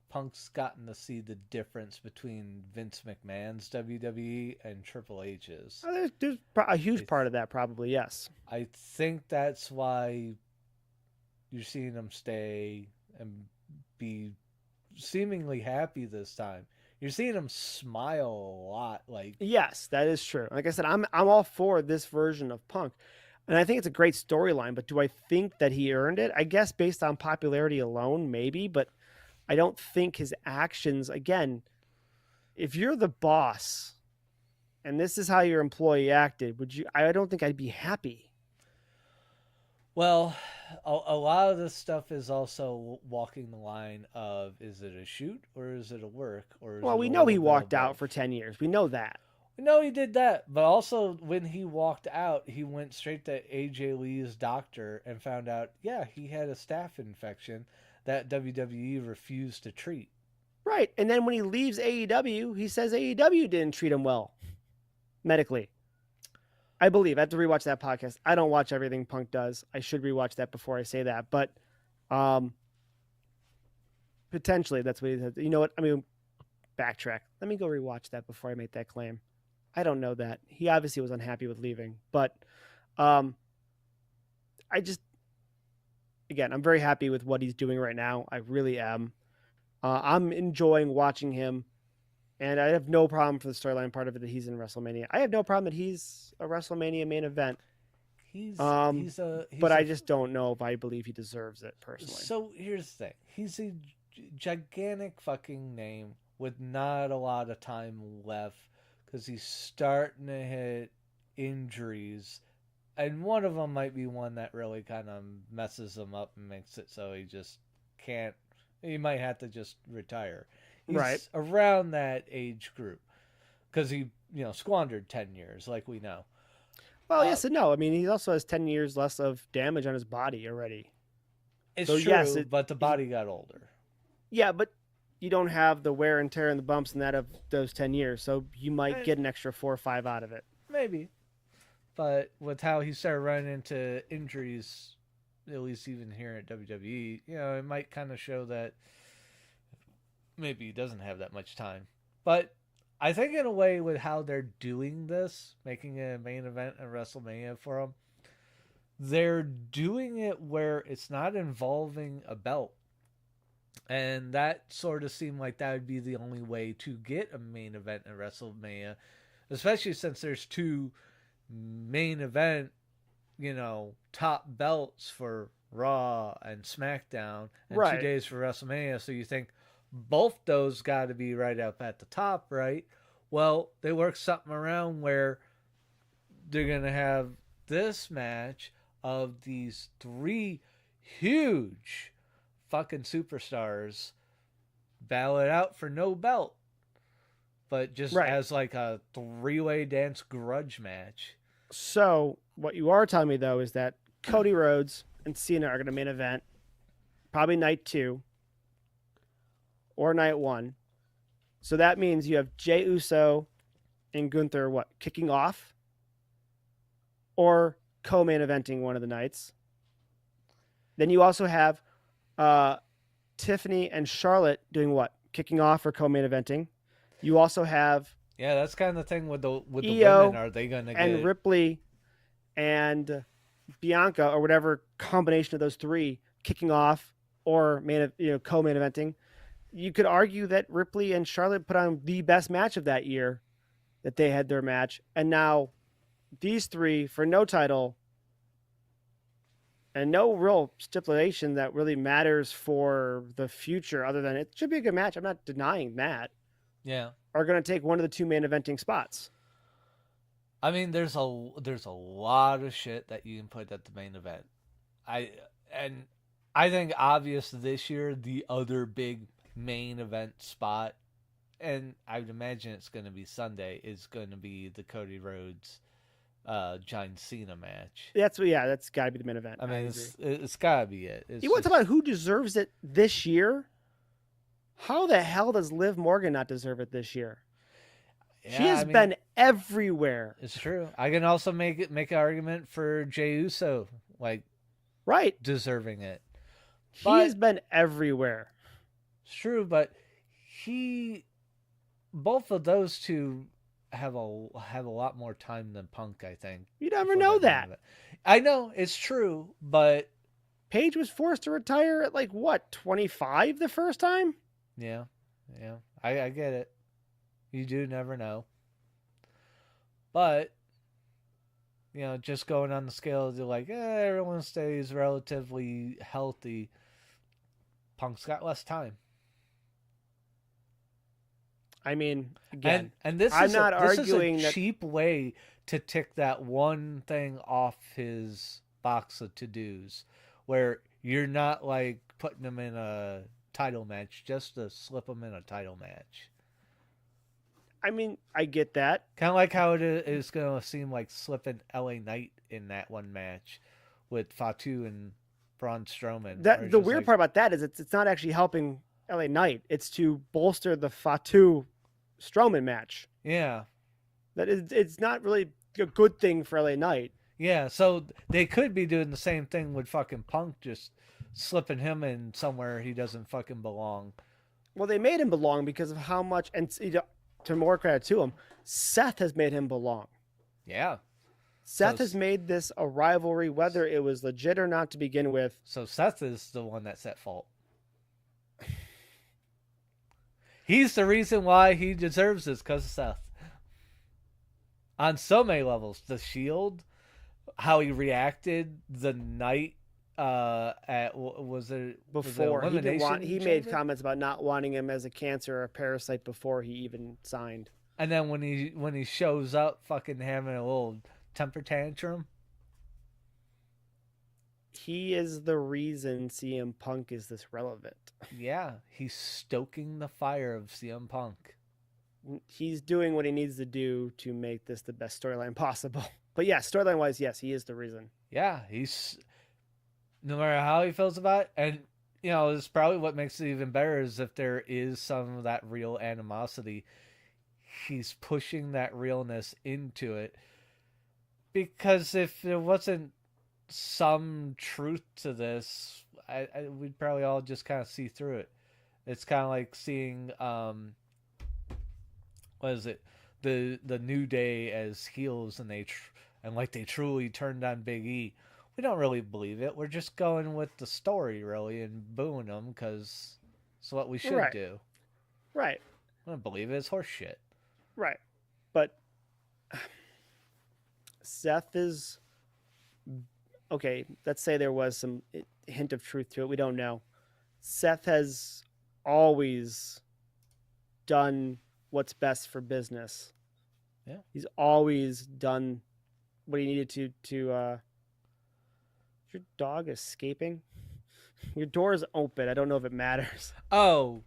Punk's gotten to see the difference between Vince McMahon's WWE and Triple H's. There's a huge part of that, probably, yes. I think that's why you're seeing him stay and be seemingly happy this time. You're seeing him smile a lot. Yes, that is true. Like I said, I'm all for this version of Punk. And I think it's a great storyline, but do I think that he earned it? I guess based on popularity alone, maybe, but I don't think his actions, again, if you're the boss and this is how your employee acted, I don't think I'd be happy. Well, a lot of this stuff is also walking the line of, is it a shoot or is it a work or is Well, it we a know little he bit walked of out both? for 10 years. We know that. No, he did that, but also when he walked out, he went straight to AJ Lee's doctor and found out, yeah, he had a staph infection that WWE refused to treat. Right. And then when he leaves AEW, he says AEW didn't treat him well medically. I believe. I have to rewatch that podcast. I don't watch everything Punk does. I should rewatch that before I say that. But potentially that's what he said. You know what? I mean, backtrack. Let me go rewatch that before I make that claim. I don't know that. He obviously was unhappy with leaving. But I just, again, I'm very happy with what he's doing right now. I really am. I'm enjoying watching him. And I have no problem for the storyline part of it that he's in WrestleMania. I have no problem that he's a WrestleMania main event. But I just don't know if I believe he deserves it personally. So here's the thing: he's a gigantic fucking name with not a lot of time left because he's starting to hit injuries, and one of them might be one that really kind of messes him up and makes it so he just can't. He might have to just retire. He's right around that age group because he, squandered 10 years, like we know. Well, yes and no. I mean, he also has 10 years less of damage on his body already. It's so, true, yes, but the body got older. Yeah, but you don't have the wear and tear and the bumps and that of those 10 years, so you might get an extra 4 or 5 out of it. Maybe. But with how he started running into injuries, at least even here at WWE, it might kind of show that maybe he doesn't have that much time. But I think in a way with how they're doing this, making it a main event at WrestleMania for him, they're doing it where it's not involving a belt. And that sort of seemed like that would be the only way to get a main event at WrestleMania, especially since there's 2 main event, top belts for Raw and SmackDown and 2 days for WrestleMania. So you think, both those got to be right up at the top, right? Well, they work something around where they're going to have this match of these 3 huge fucking superstars battle it out for no belt, but just as like a 3-way dance grudge match. So what you are telling me, though, is that Cody Rhodes and Cena are going to main event probably night 2. Or night 1. So that means you have Jey Uso and Gunther, kicking off? Or co-main eventing one of the nights. Then you also have Tiffany and Charlotte doing kicking off or co-main eventing. You also have... Yeah, that's kind of the thing with the Io women. Are they going to get... And Ripley and Bianca, or whatever combination of those 3, kicking off or co-main eventing. You could argue that Ripley and Charlotte put on the best match of that year, that they had their match. And now these 3 for no title and no real stipulation that really matters for the future other than it should be a good match. I'm not denying that. Yeah. Are going to take one of the 2 main eventing spots. I mean, there's a lot of shit that you can put at the main event. I think obvious this year, the other big main event spot, and I would imagine it's going to be Sunday, is going to be the Cody Rhodes John Cena match. That's got to be the main event. I mean, it's got to be it. You want to talk about who deserves it this year? How the hell does Liv Morgan not deserve it this year? Yeah, she has been everywhere. It's true. I can also make an argument for Jey Uso, deserving it. He has been everywhere. It's true, but both of those 2 have a lot more time than Punk, I think. You never know that. I know, it's true, but Paige was forced to retire at 25 the first time? Yeah. I get it. You do never know. But, just going on the scale of everyone stays relatively healthy. Punk's got less time. I mean, And again, this I'm is not a arguing that. cheap way to tick that one thing off his box of to-dos, where you're not like putting him in a title match just to slip him in a title match. I mean, I get that. Kind of like how it is going to seem like slipping LA Knight in that one match with Fatu and Braun Strowman. That the weird part about that is it's not actually helping LA Knight. It's to bolster the Fatu Strowman match. Yeah. That is, it's not really a good thing for LA Knight. Yeah, so they could be doing the same thing with fucking Punk, just slipping him in somewhere he doesn't fucking belong. Well, they made him belong because of how much, and to more credit to him, Seth has made him belong. Yeah. Seth has made this a rivalry, whether it was legit or not to begin with. So Seth is the one that's at fault. He's the reason why he deserves this, because of Seth. On so many levels. The Shield, how he reacted the night at before he made comments about not wanting him as a cancer or a parasite before he even signed. And then when he shows up fucking having a little temper tantrum, he is the reason CM Punk is this relevant. Yeah, he's stoking the fire of CM Punk. He's doing what he needs to do to make this the best storyline possible. But yeah, storyline wise, yes, he is the reason. Yeah, he's, no matter how he feels about it, and it's probably what makes it even better is if there is some of that real animosity, he's pushing that realness into it. Because if there wasn't some truth to this, we'd probably all just kind of see through it. It's kind of like seeing what is it, the New Day as heels, and they truly turned on Big E. We don't really believe it. We're just going with the story, really, and booing them because it's what we should do. Right. I don't believe it. It's horse shit. Right. But Seth is okay. Let's say there was some hint of truth to it. We don't know. Seth has always done what's best for business. Yeah. He's always done what he needed to your dog escaping? Your door is open. I don't know if it matters. Oh,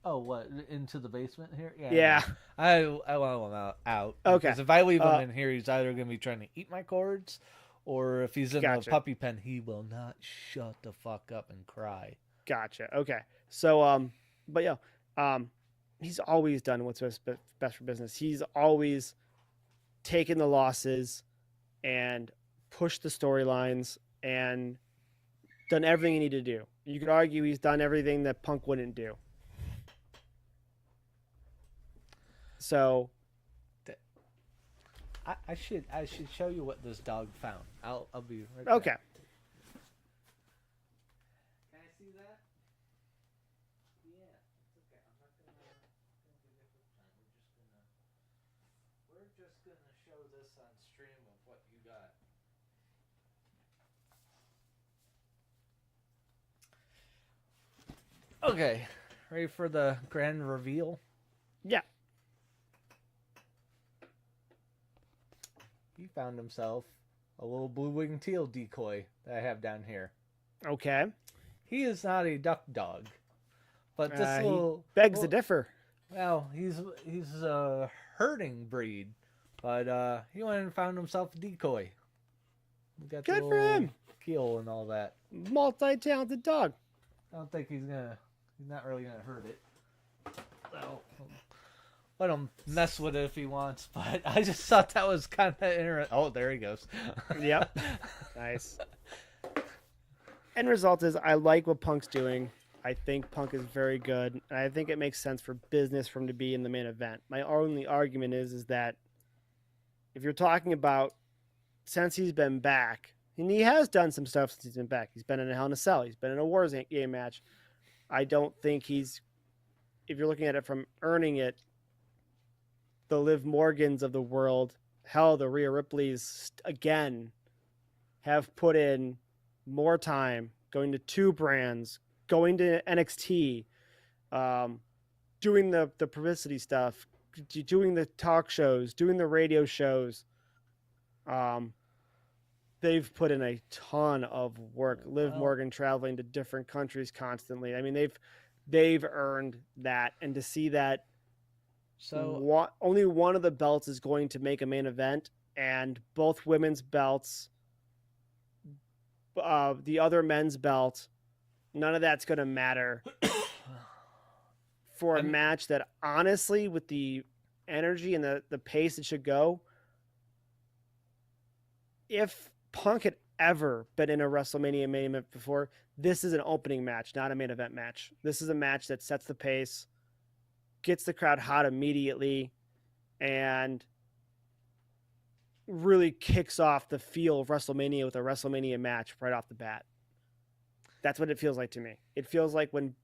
what? Into the basement here? Yeah. I want him out. Okay. Because if I leave him in here, he's either going to be trying to eat my cords, or if he's in a puppy pen, he will not shut the fuck up and cry. Gotcha. Okay. So, but yeah, he's always done what's best for business. He's always taken the losses and pushed the storylines and done everything he needed to do. You could argue he's done everything that Punk wouldn't do. So, I should show you what this dog found. I'll be right okay. Back. Can I see that? Yeah, it's okay. I'm not gonna give it time. We're just gonna show this on stream of what you got. Okay, ready for the grand reveal? Yeah. He found himself a little blue-winged teal decoy that I have down here. Okay. He is not a duck dog, but this he begs to differ. Well, he's a herding breed, but he went and found himself a decoy. We got good for him. Keel and all that. Multi-talented dog. I don't think he's not really gonna hurt it. So, let him mess with it if he wants, but I just thought that was kind of interesting. Oh, there he goes. Yep. Nice. End result is I like what Punk's doing. I think Punk is very good, and I think it makes sense for business for him to be in the main event. My only argument is that if you're talking about since he's been back, and he has done some stuff since he's been back. He's been in a Hell in a Cell. He's been in a Wars game match. I don't think he's, if you're looking at it from earning it, the Liv Morgans of the world, hell, the Rhea Ripleys, again, have put in more time going to 2 brands, going to NXT, doing the publicity stuff, doing the talk shows, doing the radio shows. Um, they've put in a ton of work. Liv Well, Morgan traveling to different countries constantly. I mean, they've earned that, and to see that so only one of the belts is going to make a main event, and both women's belts, the other men's belt, none of that's going to matter for a I'm match that honestly, with the energy and the pace it should go, if Punk had ever been in a WrestleMania main event before, this is an opening match, not a main event match. This is a match that sets the pace, gets the crowd hot immediately, and really kicks off the feel of WrestleMania with a WrestleMania match right off the bat. That's what it feels like to me. It feels like when,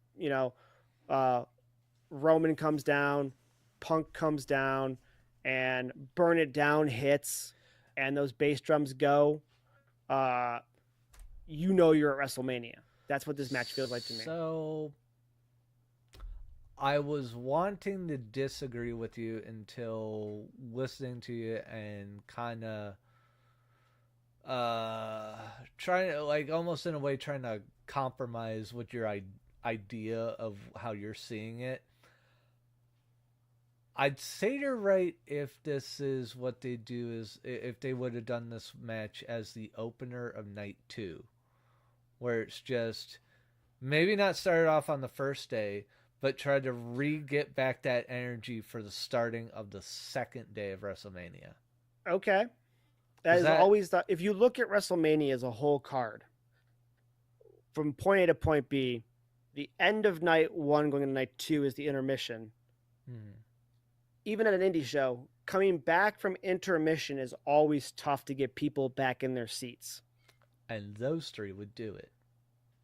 Roman comes down, Punk comes down, and Burn It Down hits, and those bass drums go. You're at WrestleMania. That's what this match feels like to me. So I was wanting to disagree with you until listening to you and kind of trying to, like, almost in a way trying to compromise with your idea of how you're seeing it. I'd say you're right if this is what they do, is if they would have done this match as the opener of night 2, where it's just maybe not started off on the first day, but try to get back that energy for the starting of the second day of WrestleMania. Okay. That is always the, if you look at WrestleMania as a whole card, from point A to point B, the end of night 1 going into night 2 is the intermission. Even at an indie show, coming back from intermission is always tough to get people back in their seats. And those 3 would do it.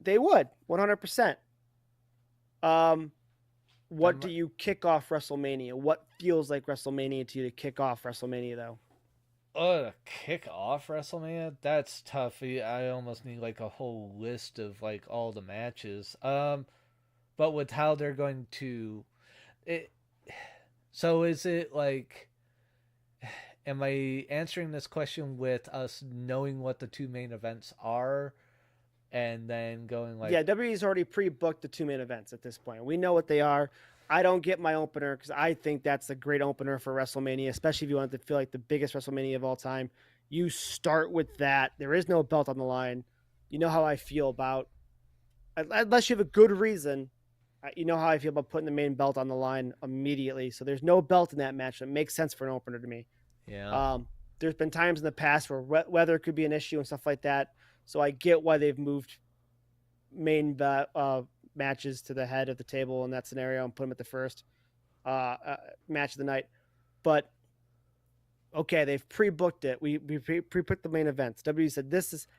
They would, 100%. What do you kick off WrestleMania? What feels like WrestleMania to you to kick off WrestleMania, though? Kick off WrestleMania? That's tough. I almost need like a whole list of like all the matches. But with how they're going to it, so is it like, am I answering this question with us knowing what the 2 main events are and then going like... Yeah, WWE's already pre-booked the 2 main events at this point. We know what they are. I don't get my opener because I think that's a great opener for WrestleMania, especially if you want it to feel like the biggest WrestleMania of all time. You start with that. There is no belt on the line. You know how I feel about, unless you have a good reason, you know how I feel about putting the main belt on the line immediately. So there's no belt in that match. That makes sense for an opener to me. Yeah. There's been times in the past where weather could be an issue and stuff like that. So I get why they've moved main matches to the head of the table in that scenario and put them at the first match of the night. But okay, they've pre-booked it. We pre-booked the main events. WWE said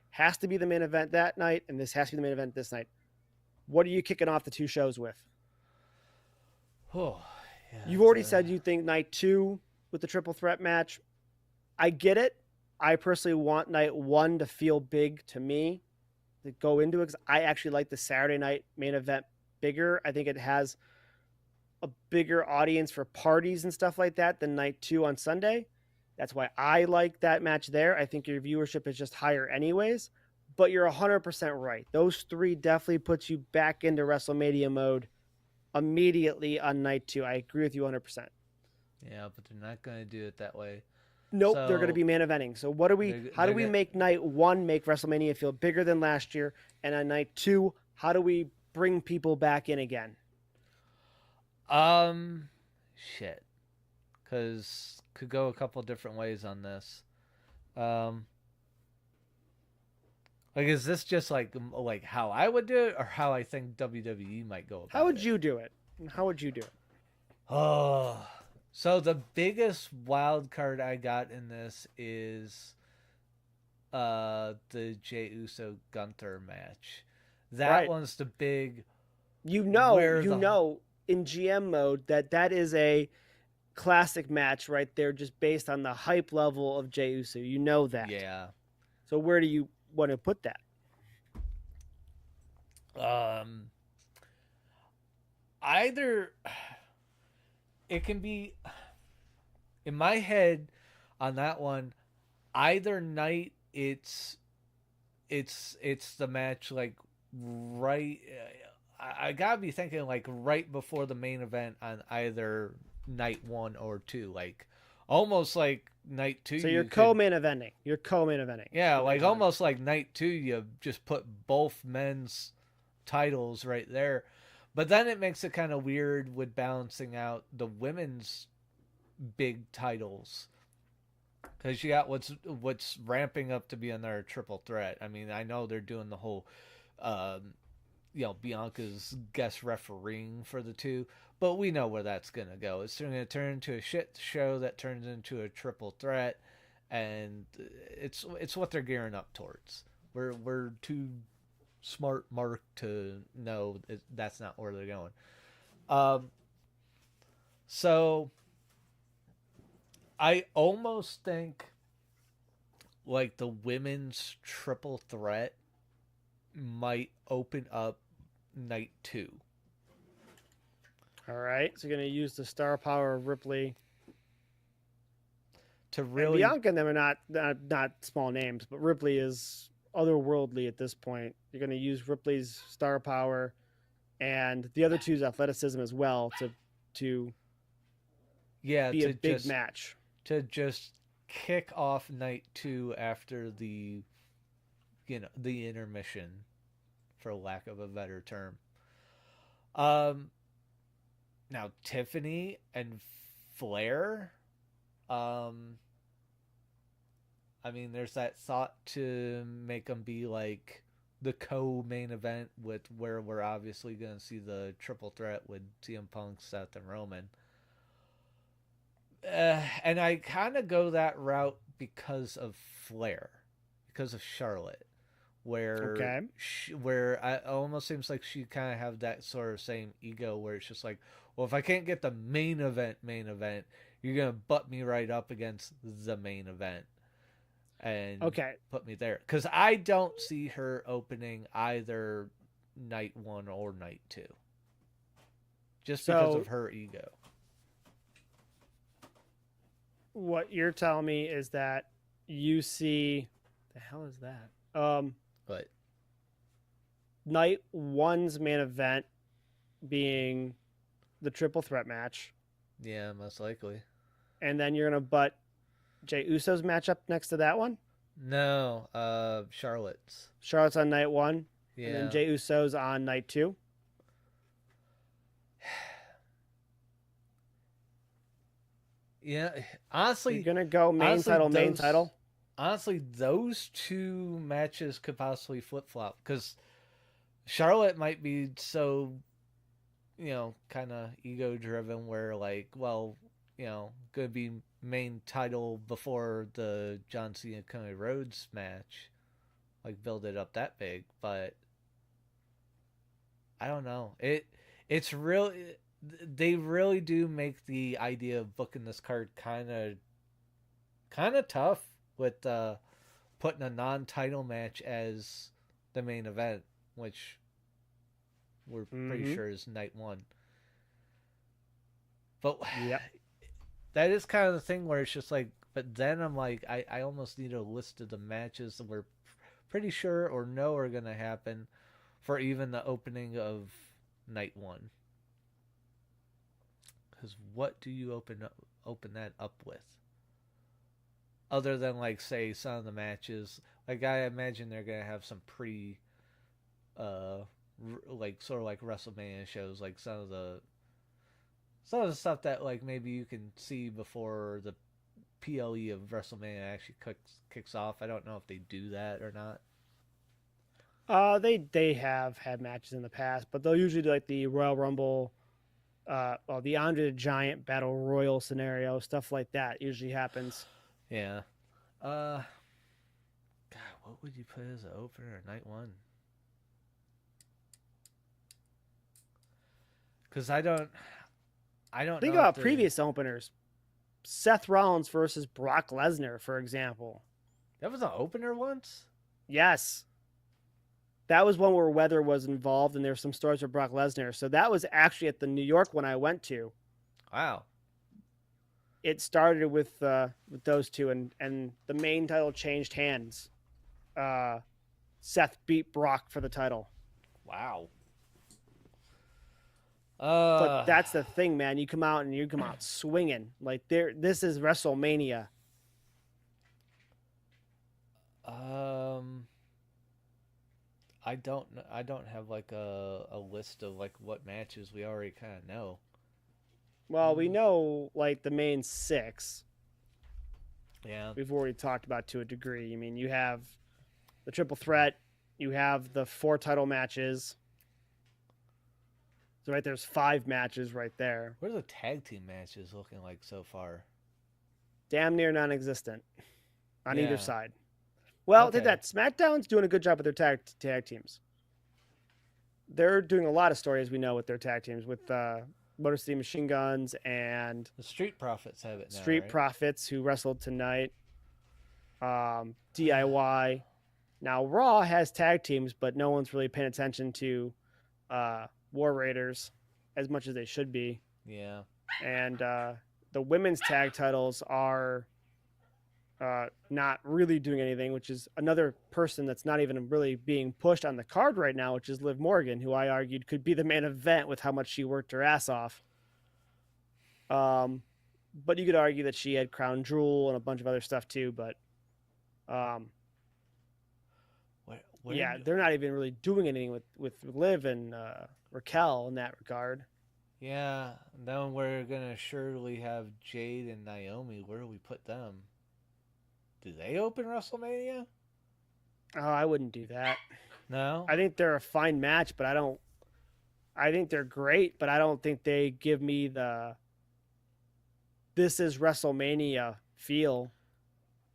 has to be the main event that night, and this has to be the main event this night. What are you kicking off the 2 shows with? Oh, yeah, you've already said you think night 2 with the triple threat match. I get it. I personally want night 1 to feel big to me, to go into it, because I actually like the Saturday night main event bigger. I think it has a bigger audience for parties and stuff like that than night 2 on Sunday. That's why I like that match there. I think your viewership is just higher anyways. But you're 100% right. Those 3 definitely puts you back into WrestleMania mode immediately on night 2. I agree with you 100%. Yeah, but they're not going to do it that way. Nope, they're going to be main eventing. So how do we make night 1 make WrestleMania feel bigger than last year? And on night 2, how do we bring people back in again? Shit. Because could go a couple different ways on this. Like, is this just like how I would do it, or how I think WWE might go about it? How would you do it? How would you do it? Oh, so the biggest wild card I got in this is the Jey Uso Gunther match. That one's the big. In GM mode that is a classic match right there, just based on the hype level of Jey Uso. You know that. Yeah. So where do you want to put that? Either it can be in my head on that one. Either night, it's the match like right. I gotta be thinking like right before the main event on either night one or two, like almost like night two. So You you're could, co-main eventing. You're co-main eventing. yeah, like almost like night two. You just put both men's titles right there, but then it makes it kind of weird with balancing out the women's big titles because you got what's ramping up to be another triple threat. I mean, I know they're doing the whole, Bianca's guest refereeing for the two, but we know where that's gonna go. It's going to turn into a shit show that turns into a triple threat, and it's what they're gearing up towards. We're too smart, Mark, to know that's not where they're going. So I almost think like the women's triple threat might open up night two. All right. So you're going to use the star power of Ripley. To really, and Bianca and them are not small names, but Ripley is otherworldly at this point. You're going to use Ripley's star power and the other two's athleticism as well to be a big match. To just kick off night two after the intermission, for lack of a better term. Now Tiffany and Flair, I mean, there's that thought to make them be like the co-main event with where we're obviously going to see the triple threat with CM Punk, Seth, and Roman. And I kind of go that route because of Flair, because of Charlotte, where where it almost seems like she kind of have that sort of same ego where it's just like, well, if I can't get the main event, you're gonna butt me right up against the main event and put me there, because I don't see her opening either night one or night two, just because of her ego. What you're telling me is that you see, the hell is that? But night one's main event being the triple threat match. Yeah, most likely. And then you're gonna butt Jey Uso's match up next to that one? No, Charlotte's. Charlotte's on night one. Yeah. And then Jey Uso's on night two. Yeah, honestly, you're gonna go main title. Honestly, those two matches could possibly flip flop because Charlotte might be so, kind of ego driven. Where like, well, gonna be main title before the John Cena Cody Rhodes match, like build it up that big. But I don't know. It's really. They really do make the idea of booking this card kind of tough with putting a non-title match as the main event, which we're pretty sure is night one. But that is kind of the thing where it's just like, but then I'm like, I almost need a list of the matches that we're pretty sure or know are going to happen for even the opening of night one. Because what do you open that up with? Other than like say some of the matches, like I imagine they're gonna have some like sort of like WrestleMania shows, like some of the stuff that like maybe you can see before the PLE of WrestleMania actually kicks off. I don't know if they do that or not. They have had matches in the past, but they'll usually do like the Royal Rumble. The Andre the Giant Battle Royal scenario, stuff like that usually happens. Yeah. God, what would you put as an opener night one? Because I don't think about previous openers. Seth Rollins versus Brock Lesnar, for example. That was an opener once? Yes. That was one where weather was involved, and there were some stories with Brock Lesnar. So that was actually at the New York one I went to. Wow. it started with those two, and the main title changed hands. Seth beat Brock for the title. Wow. But that's the thing, man. You come out swinging. Like this is WrestleMania. I don't have like a list of like what matches we already kind of know. Well, we know like the main six. Yeah. We've already talked about to a degree. I mean, you have the triple threat, you have the 4 title matches. So right there's 5 matches right there. What are the tag team matches looking like so far? Damn near non-existent on either Yeah. side. Well, Okay. that SmackDown's doing a good job with their tag teams. They're doing a lot of stories we know with their tag teams with Motor City Machine Guns and The Street Profits have it now, Street right? Profits, who wrestled tonight. DIY. Now Raw has tag teams, but no one's really paying attention to War Raiders as much as they should be. Yeah. And the women's tag titles are not really doing anything, which is another person that's not even really being pushed on the card right now, which is Liv Morgan, who I argued could be the main event with how much she worked her ass off. But you could argue that she had Crown Jewel and a bunch of other stuff too, but yeah, they're not even really doing anything with Liv and Raquel in that regard. Yeah, then we're gonna surely have Jade and Naomi. Where do we put them? Do they open WrestleMania? Oh, I wouldn't do that. No. I think they're a fine match, but I think they're great, but I don't think they give me the this is WrestleMania feel.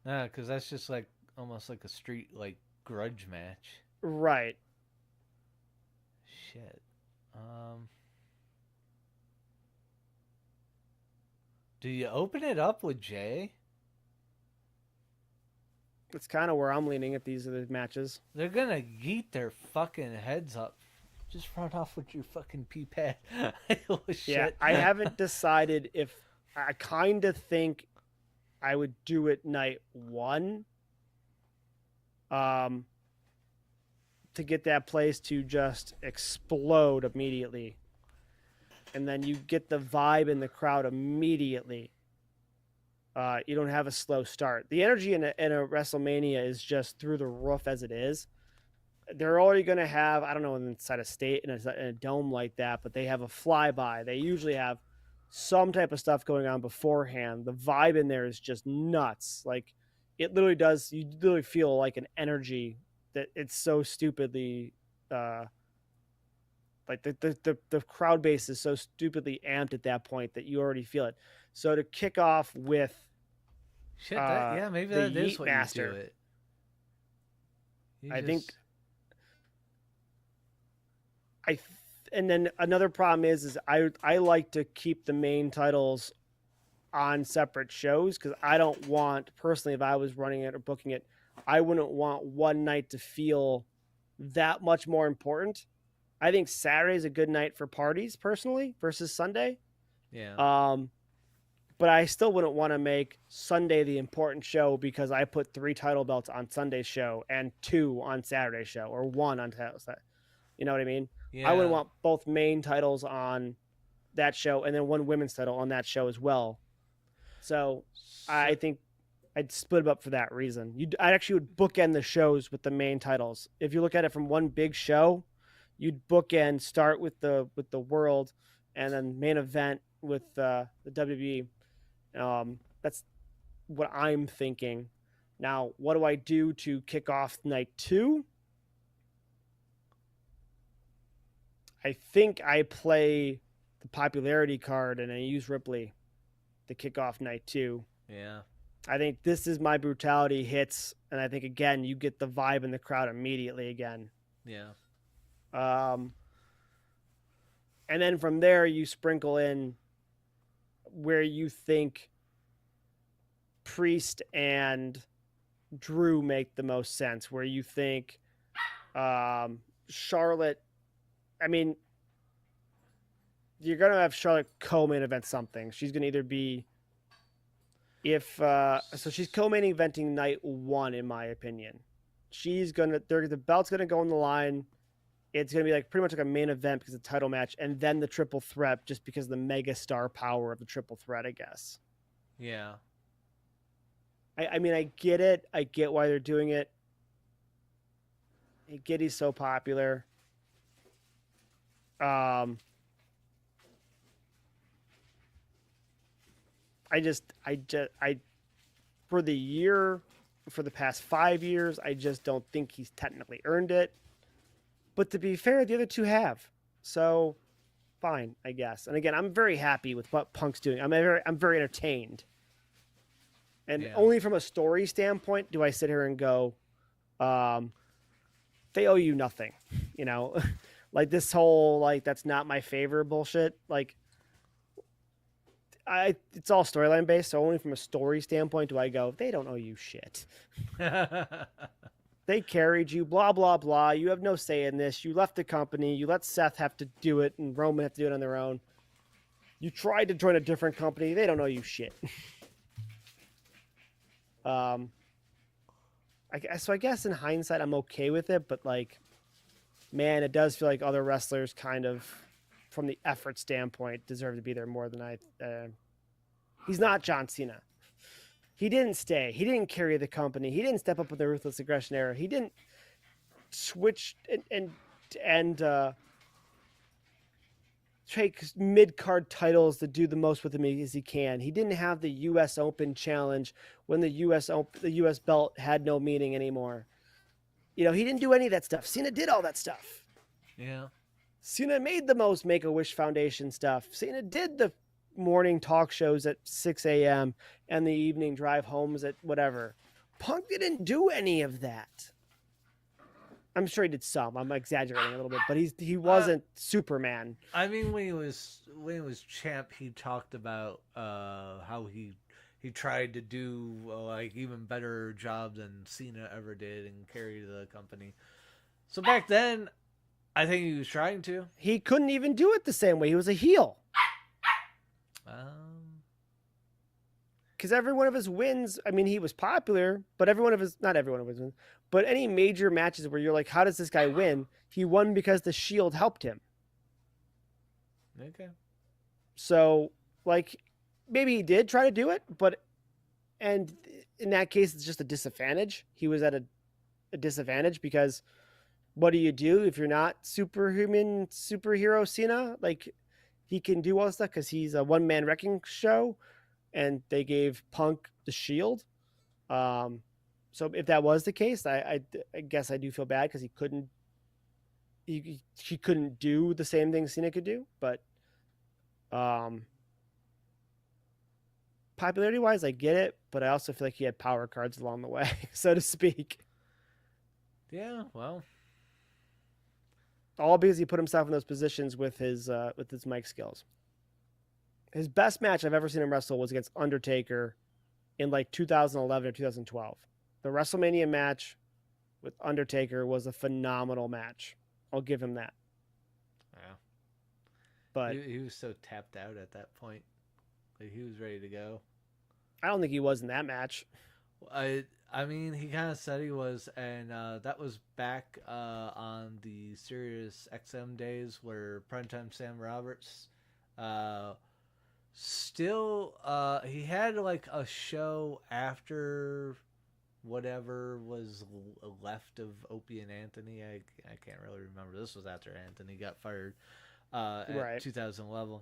Nah, because that's just like almost like a street like grudge match. Right. Shit. Do you open it up with Jay? That's kind of where I'm leaning at these other matches. They're gonna yeet their fucking heads up. Just run off with your fucking pee pad. Oh, shit. Yeah, I haven't decided if I kind of think I would do it night 1. To get that place to just explode immediately. And then you get the vibe in the crowd immediately. You don't have a slow start. The energy in a WrestleMania is just through the roof as it is. They're already going to have, I don't know, inside a state, in a dome like that, but they have a flyby. They usually have some type of stuff going on beforehand. The vibe in there is just nuts. Like, it literally does, you literally feel like an energy that it's so stupidly, like the crowd base is so stupidly amped at that point that you already feel it. So to kick off with shit, yeah, maybe that is what Master. You do it. I think. And then another problem is I like to keep the main titles on separate shows because I don't want, personally, if I was running it or booking it, I wouldn't want one night to feel that much more important. I think Saturday is a good night for parties, personally, versus Sunday. Yeah. But I still wouldn't want to make Sunday the important show because I put 3 title belts on Sunday's show and 2 on Saturday's show, or 1 on Saturday. You know what I mean? Yeah. I would want both main titles on that show and then 1 women's title on that show as well. So I think I'd split them up for that reason. I actually would bookend the shows with the main titles. If you look at it from one big show, you'd bookend, start with the World, and then main event with the WWE. That's what I'm thinking. Now, what do I do to kick off night 2? I think I play the popularity card and I use Ripley to kick off night 2. Yeah. I think This Is My Brutality hits, and I think, again, you get the vibe in the crowd immediately again. Yeah. And then from there, you sprinkle in where you think Priest and Drew make the most sense, where you think Charlotte, I mean, you're going to have Charlotte co-main event something. She's going to either be If so, she's co-main eventing night 1, in my opinion. The belt's gonna go on the line. It's gonna be like pretty much like a main event because it's a title match, and then the triple threat just because of the mega star power of the triple threat, I guess. Yeah. I mean, I get it. I get why they're doing it. I get he's so popular. Um, I for the past 5 years, I just don't think he's technically earned it. But to be fair, the other two have. So fine, I guess. And again, I'm very happy with what Punk's doing. I'm very entertained. And only from a story standpoint do I sit here and go, they owe you nothing, you know, like this whole like that's not my favor bullshit. Like, it's all storyline based, so only from a story standpoint do I go, they don't owe you shit. They carried you, blah blah blah. You have no say in this. You left the company. You let Seth have to do it, and Roman have to do it on their own. You tried to join a different company. They don't owe you shit. So I guess in hindsight, I'm okay with it, but like, man, it does feel like other wrestlers kind of, from the effort standpoint, deserve to be there more than I. He's not John Cena. He didn't stay. He didn't carry the company. He didn't step up with the Ruthless Aggression era. He didn't switch and take mid-card titles to do the most with him as he can. He didn't have the U.S. Open challenge when the U.S. belt had no meaning anymore. You know, he didn't do any of that stuff. Cena did all that stuff. Yeah. Cena made the most Make-A-Wish Foundation stuff. Cena did the morning talk shows at 6 a.m. and the evening drive homes at whatever. Punk didn't do any of that. I'm sure he did some. I'm exaggerating a little bit, but he wasn't Superman. I mean, when he was champ, he talked about how he tried to do like even better job than Cena ever did and carry the company. So back then, I think he was trying to. He couldn't even do it the same way. He was a heel. Because every one of his wins, I mean, he was popular, but not every one of his wins, but any major matches where you're like, how does this guy win? He won because the Shield helped him. Okay. So, like, maybe he did try to do it, and in that case, it's just a disadvantage. He was at a disadvantage because what do you do if you're not superhero Cena? Like, he can do all this stuff because he's a one-man wrecking show, and they gave Punk the Shield. So if that was the case, I guess I do feel bad because he couldn't do the same thing Cena could do. But popularity-wise, I get it, but I also feel like he had power cards along the way, so to speak. Yeah, well, all because he put himself in those positions with his mic skills. His best match I've ever seen him wrestle was against Undertaker in like 2011 or 2012. The WrestleMania match with Undertaker was a phenomenal match. I'll give him that. Yeah. But he was so tapped out at that point. Like, he was ready to go. I don't think he was in that match. I mean, he kind of said he was, and that was back on the Sirius XM days where Primetime Sam Roberts still he had like a show after whatever was left of Opie and Anthony. I can't really remember. This was after Anthony got fired at 2011.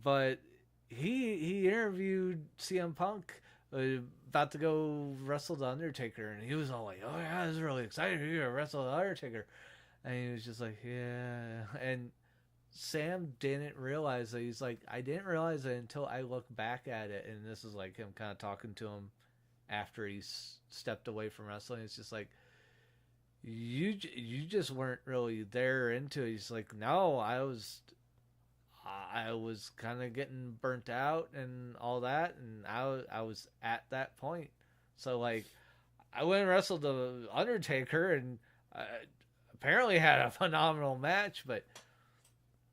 But he interviewed CM Punk about to go wrestle the Undertaker, and he was all like, "Oh yeah, this is really exciting. You're gonna wrestle the Undertaker," and he was just like, "Yeah." And Sam didn't realize that. He's like, "I didn't realize it until I look back at it," and this is like him kind of talking to him after he stepped away from wrestling. It's just like, you just weren't really there into it. He's like, "No, I was kind of getting burnt out and all that, and I was at that point. So like, I went and wrestled the Undertaker, and apparently had a phenomenal match, but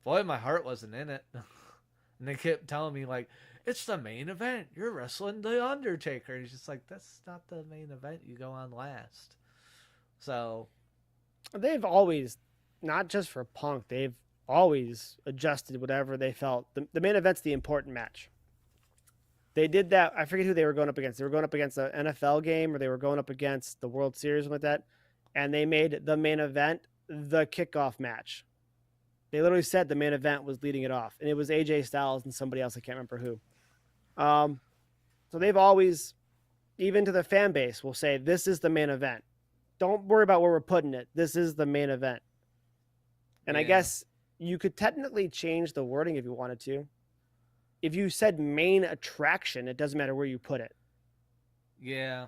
boy, my heart wasn't in it." And they kept telling me like, it's the main event. You're wrestling the Undertaker. And he's just like, that's not the main event. You go on last. So They've always, not just for Punk, they've always adjusted whatever they felt. The main event's the important match. They did that. I forget who they were going up against. They were going up against an NFL game, or they were going up against the World Series, something like that. And they made the main event the kickoff match. They literally said the main event was leading it off, and it was AJ Styles and somebody else. I can't remember who. So they've always, even to the fan base, will say this is the main event. Don't worry about where we're putting it. This is the main event. And I guess you could technically change the wording if you wanted to. If you said main attraction, it doesn't matter where you put it. Yeah.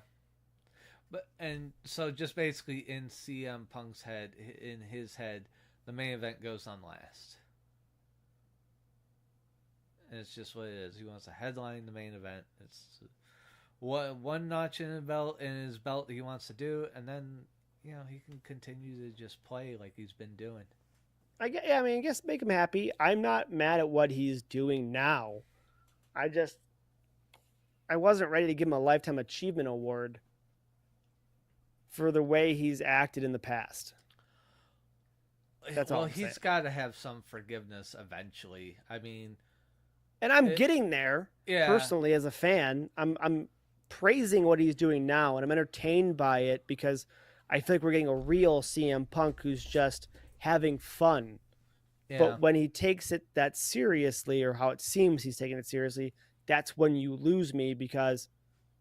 But and so just basically in CM Punk's head, in his head, the main event goes on last. And it's just what it is. He wants to headline the main event. It's one notch in his belt he wants to do, and then he can continue to just play like he's been doing. I guess make him happy. I'm not mad at what he's doing now. I wasn't ready to give him a Lifetime Achievement Award for the way he's acted in the past. That's all. He's got to have some forgiveness eventually. I mean, and I'm getting there. Yeah. Personally, as a fan, I'm praising what he's doing now, and I'm entertained by it because I feel like we're getting a real CM Punk who's just having fun. Yeah. But when he takes it that seriously, or how it seems he's taking it seriously, that's when you lose me, because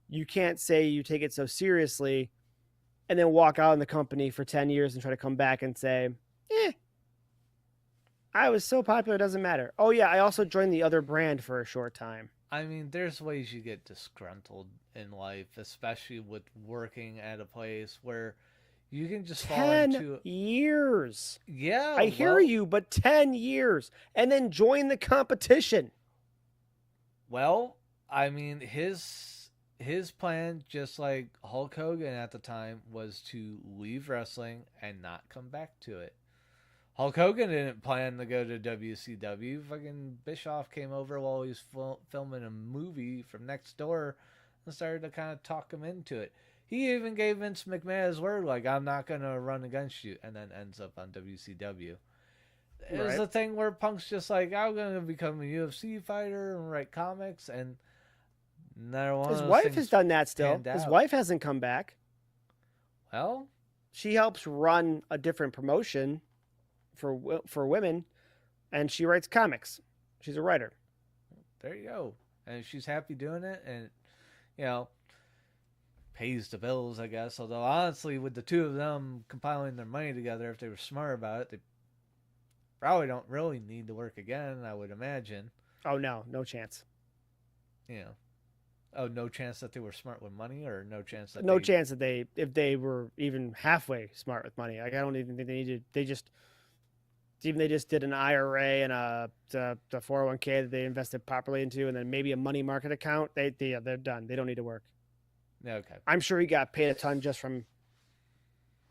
you can't say you take it so seriously and then walk out in the company for 10 years and try to come back and say, I was so popular, it doesn't matter. Oh, yeah, I also joined the other brand for a short time. I mean, there's ways you get disgruntled in life, especially with working at a place where you can just fall into 10 years. Yeah. I hear you, but 10 years. And then join the competition. Well, I mean, his plan, just like Hulk Hogan at the time, was to leave wrestling and not come back to it. Hulk Hogan didn't plan to go to WCW. Fucking Bischoff came over while he was filming a movie from next door and started to kind of talk him into it. He even gave Vince McMahon his word, like, I'm not going to run against you, and then ends up on WCW. It was a thing where Punk's just like, I'm going to become a UFC fighter and write comics, and never one. His wife has done that still. His wife hasn't come back. Well, she helps run a different promotion for women, and she writes comics. She's a writer. There you go. And she's happy doing it, and, pays the bills, I guess. Although, honestly, with the two of them compiling their money together, if they were smart about it, they probably don't really need to work again, I would imagine. Oh, no chance. Oh, no chance that they were smart with money, or no chance that chance that if they were even halfway smart with money. Like, I don't even think they needed. They just did an IRA and the 401k that they invested properly into, and then maybe a money market account. They're done. They don't need to work. Okay. I'm sure he got paid a ton just from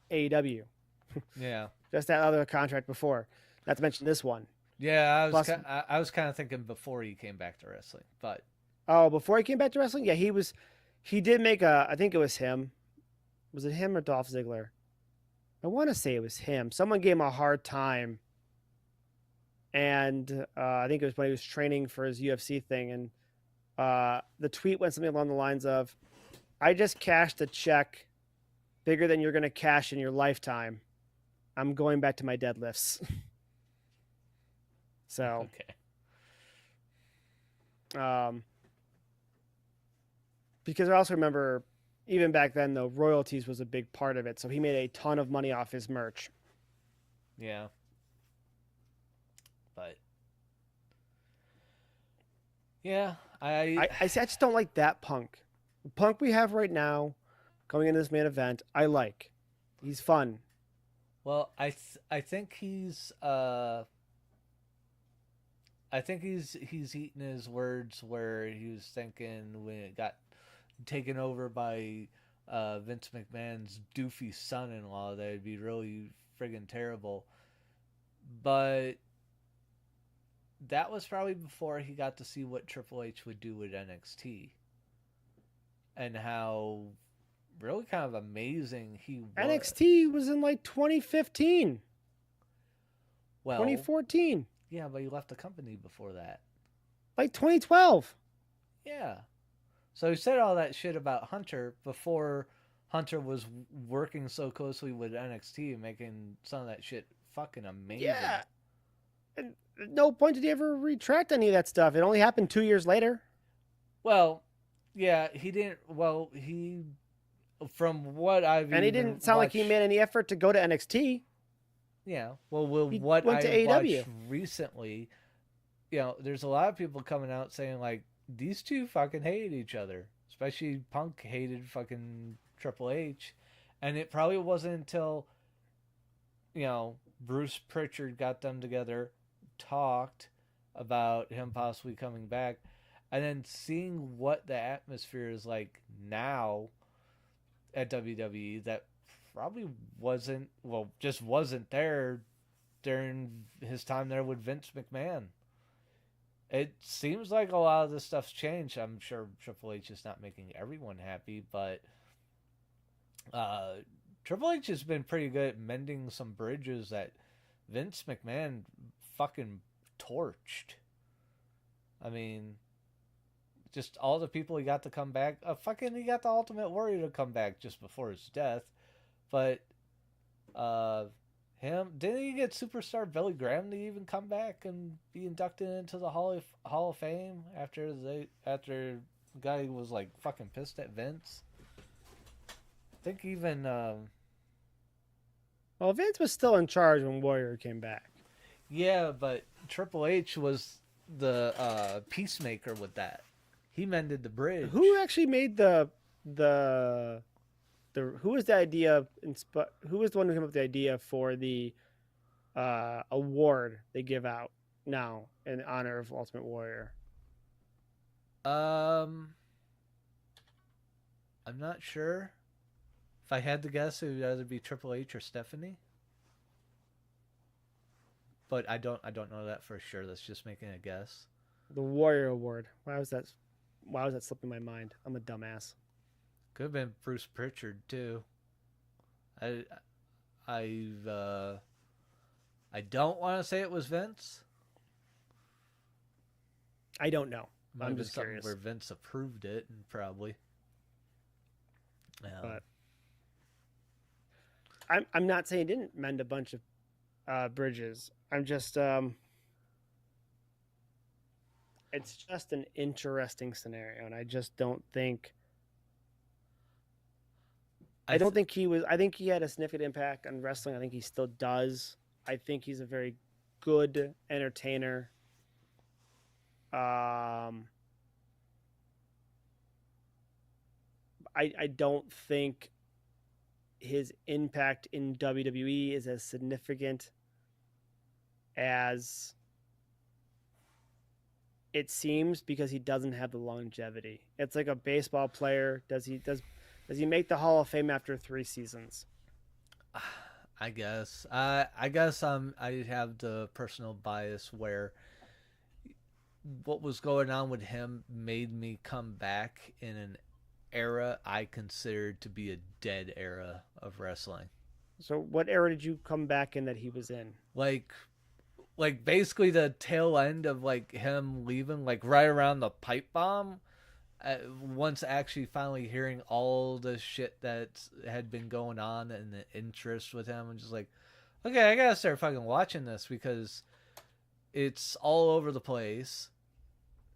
AEW. Yeah. Just that other contract before. Not to mention this one. Yeah, I was kind of thinking before he came back to wrestling, but. Oh, before he came back to wrestling? Yeah, he did make I think it was him. Was it him or Dolph Ziggler? I want to say it was him. Someone gave him a hard time. And I think it was when he was training for his UFC thing. And the tweet went something along the lines of, I just cashed a check bigger than you're going to cash in your lifetime. I'm going back to my deadlifts. So. Okay. Because I also remember, even back then, though, royalties was a big part of it. So he made a ton of money off his merch. Yeah. But. Yeah, I just don't like that Punk. The Punk we have right now, going into this main event, I like. He's fun. Well, I think he's he's eating his words, where he was thinking when it got taken over by Vince McMahon's doofy son-in-law that it'd be really friggin' terrible. But that was probably before he got to see what Triple H would do with NXT and how really kind of amazing he was. NXT was in like 2015, Well, 2014, yeah, but he left the company before that. like 2012. Yeah. So he said all that shit about Hunter before Hunter was working so closely with NXT, making some of that shit fucking amazing. Yeah. And at no point did he ever retract any of that stuff. It only happened 2 years later. Well, yeah, he didn't. Well, he, from what I've And he didn't sound like he made any effort to go to NXT. Yeah. Well, He what went to I AEW. watched recently, there's a lot of people coming out saying like these two fucking hate each other. Especially Punk hated fucking Triple H, and it probably wasn't until Bruce Pritchard got them together, talked about him possibly coming back, and then seeing what the atmosphere is like now at WWE that probably just wasn't there during his time there with Vince McMahon. It seems like a lot of this stuff's changed. I'm sure Triple H is not making everyone happy, but Triple H has been pretty good at mending some bridges that Vince McMahon fucking torched. I mean, just all the people he got to come back. He got the Ultimate Warrior to come back just before his death. But didn't he get superstar Billy Graham to even come back and be inducted into the Hall of Fame after the guy was like fucking pissed at Vince? I think even Well, Vince was still in charge when Warrior came back. Yeah, but Triple H was the peacemaker with that. He mended the bridge. Who actually made the who was the idea? Who was the one who came up with the idea for the award they give out now in honor of Ultimate Warrior? I'm not sure. If I had to guess, it would either be Triple H or Stephanie. But I don't know that for sure. That's just making a guess. The Warrior Award. Why was that slipping my mind? I'm a dumbass. Could have been Bruce Pritchard too. I don't want to say it was Vince. I don't know. I'm just curious. Where Vince approved it, and probably. But I'm not saying he didn't mend a bunch of bridges. I'm just it's just an interesting scenario, and I just don't think. I don't think he was. I think he had a significant impact on wrestling. I think he still does. I think he's a very good entertainer. I don't think his impact in WWE is as significant as it seems because he doesn't have the longevity. It's like a baseball player. Does he make the Hall of Fame after 3 seasons? I guess. I have the personal bias where what was going on with him made me come back in an era I considered to be a dead era of wrestling. So what era did you come back in that he was in? Like basically the tail end of like him leaving, like right around the pipe bomb. Once actually finally hearing all the shit that had been going on and the interest with him, I'm just like, okay, I gotta start fucking watching this because it's all over the place.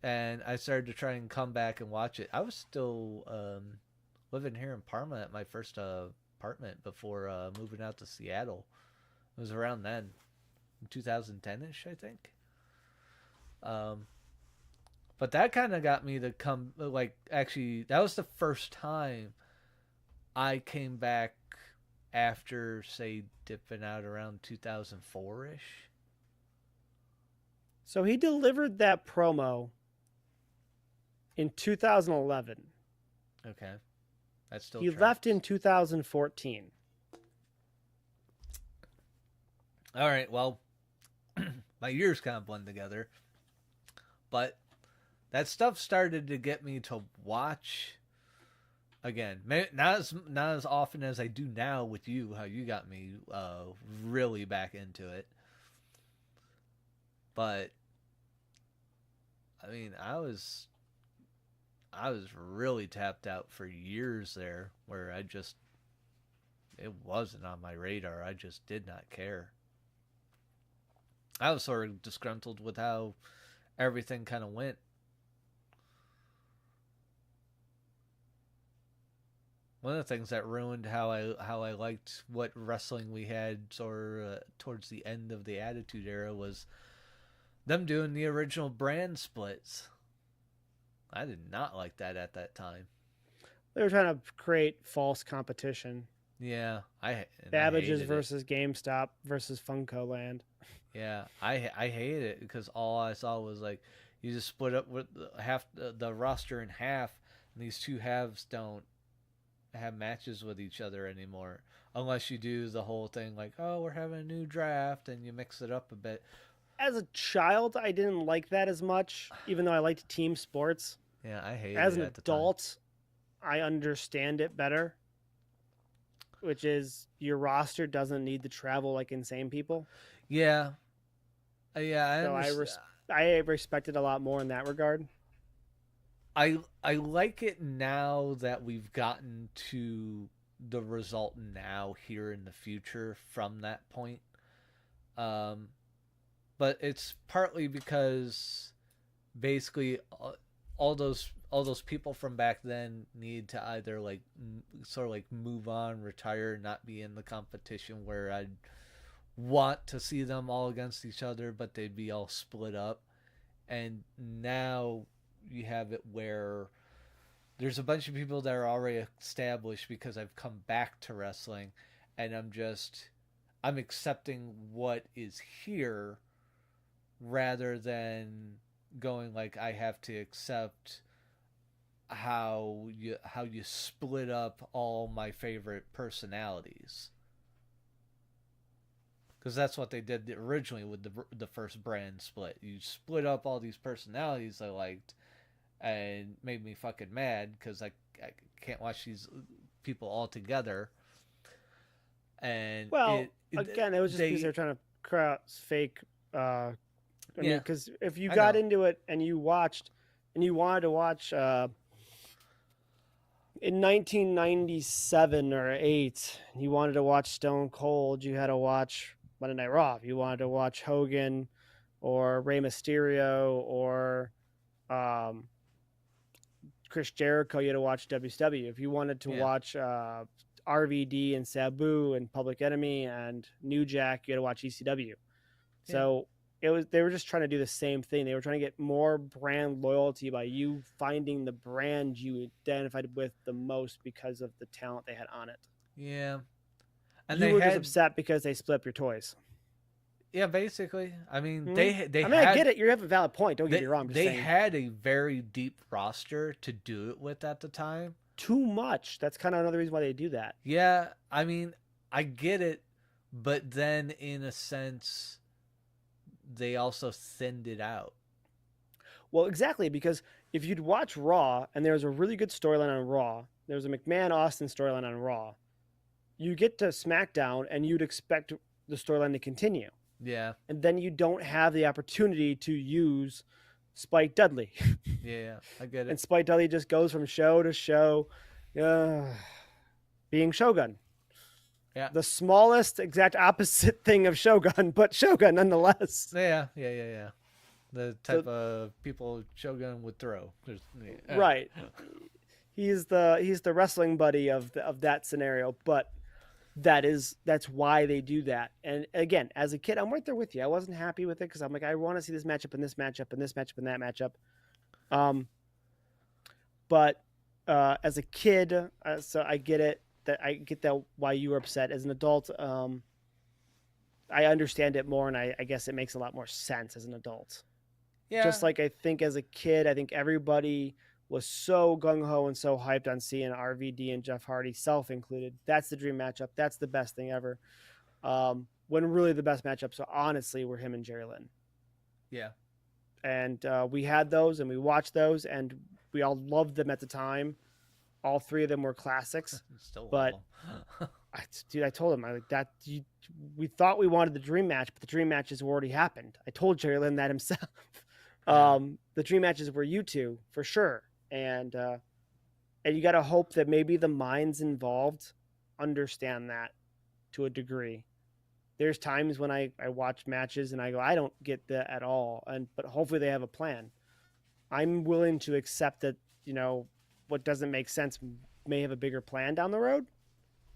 And I started to try and come back and watch it. I was still living here in Parma at my first apartment before moving out to Seattle. It was around then, 2010-ish, I think. But that kind of got me to come, like, actually, that was the first time I came back after, say, dipping out around 2004-ish. So he delivered that promo in 2011. Okay. That's still He tracks. left in 2014. All right, well, my years kind of blend together. but that stuff started to get me to watch again. Not as often as I do now with you. How you got me really back into it, but I mean, I was really tapped out for years there, where it wasn't on my radar. I just did not care. I was sort of disgruntled with how everything kind of went. One of the things that ruined how I liked what wrestling we had towards the end of the Attitude Era was them doing the original brand splits. I did not like that at that time. They were trying to create false competition. Yeah, Babbage's versus GameStop versus Funko Land. Yeah, I hated it because all I saw was like you just split up with half the roster in half, and these two halves don't have matches with each other anymore unless you do the whole thing like, oh, we're having a new draft, and you mix it up a bit. As a child, I didn't like that as much, even though I liked team sports. Yeah, I hated it. As an adult, I understand it better, which is your roster doesn't need to travel like insane people. Yeah. So I respect it a lot more in that regard. I like it now that we've gotten to the result now here in the future from that point. But it's partly because basically all those people from back then need to either like sort of like move on, retire, not be in the competition where I'd want to see them all against each other, but they'd be all split up. And now you have it where there's a bunch of people that are already established because I've come back to wrestling, and I'm accepting what is here rather than going like I have to accept how you split up all my favorite personalities, because that's what they did originally with the first brand split. You split up all these personalities I liked, and made me fucking mad because I can't watch these people all together. And it was just because they're trying to cross fake. I mean, because if you got into it and you watched, and you wanted to watch in 1997 or 8, you wanted to watch Stone Cold, you had to watch Monday Night Raw. If you wanted to watch Hogan or Rey Mysterio or Chris Jericho, you had to watch WCW. If you wanted to watch RVD and Sabu and Public Enemy and New Jack, you had to watch ECW. So they were just trying to do the same thing. They were trying to get more brand loyalty by you finding the brand you identified with the most because of the talent they had on it. Yeah. And you were just upset because they split up your toys. Yeah, basically. I mean, I get it. You have a valid point. Don't get me wrong. They had a very deep roster to do it with at the time. Too much. That's kind of another reason why they do that. Yeah, I mean, I get it, but then in a sense, they also thinned it out. Well, exactly, because if you'd watch Raw and there was a really good storyline on Raw, there was a McMahon-Austin storyline on Raw, you get to SmackDown and you'd expect the storyline to continue. Yeah. And then you don't have the opportunity to use Spike Dudley. Yeah, I get it. And Spike Dudley just goes from show to show being Shogun. Yeah. The smallest exact opposite thing of Shogun, but Shogun nonetheless. Yeah. The type of people Shogun would throw. Right. He's the wrestling buddy of that scenario, but that's why they do that. And again, as a kid, I'm right there with you. I wasn't happy with it because I'm like, I want to see this matchup and this matchup and this matchup and that matchup. But as a kid, so I get it. I get that why you were upset. As an adult, I understand it more, and I guess it makes a lot more sense as an adult. Yeah. Just like I think as a kid, I think everybody was so gung-ho and so hyped on seeing RVD and Jeff Hardy, self included. That's the dream matchup. That's the best thing ever. When really the best matchups, honestly, were him and Jerry Lynn. Yeah. and we had those and we watched those and we all loved them at the time. All three of them were classics. Still But love them. I told him we thought we wanted the dream match, but the dream matches already happened. I told Jerry Lynn that himself. Yeah. The dream matches were you two for sure, and you got to hope that maybe the minds involved understand that to a degree. There's times when I watch matches and I go, I don't get that at all, but hopefully they have a plan. I'm willing to accept that what doesn't make sense may have a bigger plan down the road.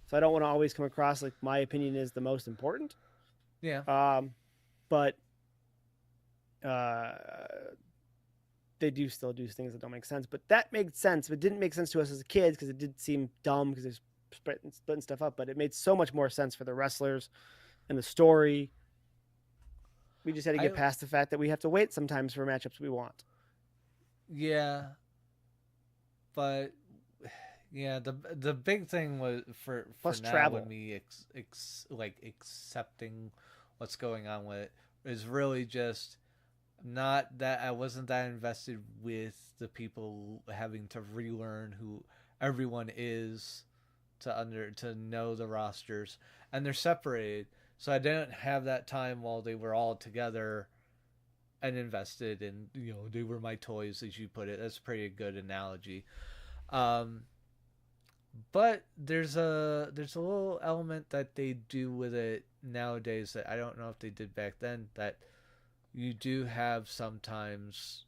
So I don't want to always come across like my opinion is the most important. Yeah. But they do still do things that don't make sense. But that made sense. It didn't make sense to us as kids because it did seem dumb because they're splitting stuff up. But it made so much more sense for the wrestlers and the story. We just had to get past the fact that we have to wait sometimes for matchups we want. Yeah. But yeah, the big thing was for Plus now travel. with me accepting what's going on with it is really just not that I wasn't that invested with the people having to relearn who everyone is to know the rosters, and they're separated, so I didn't have that time while they were all together and invested in, they were my toys, as you put it. That's a pretty good analogy. But there's a little element that they do with it nowadays that I don't know if they did back then, that you do have sometimes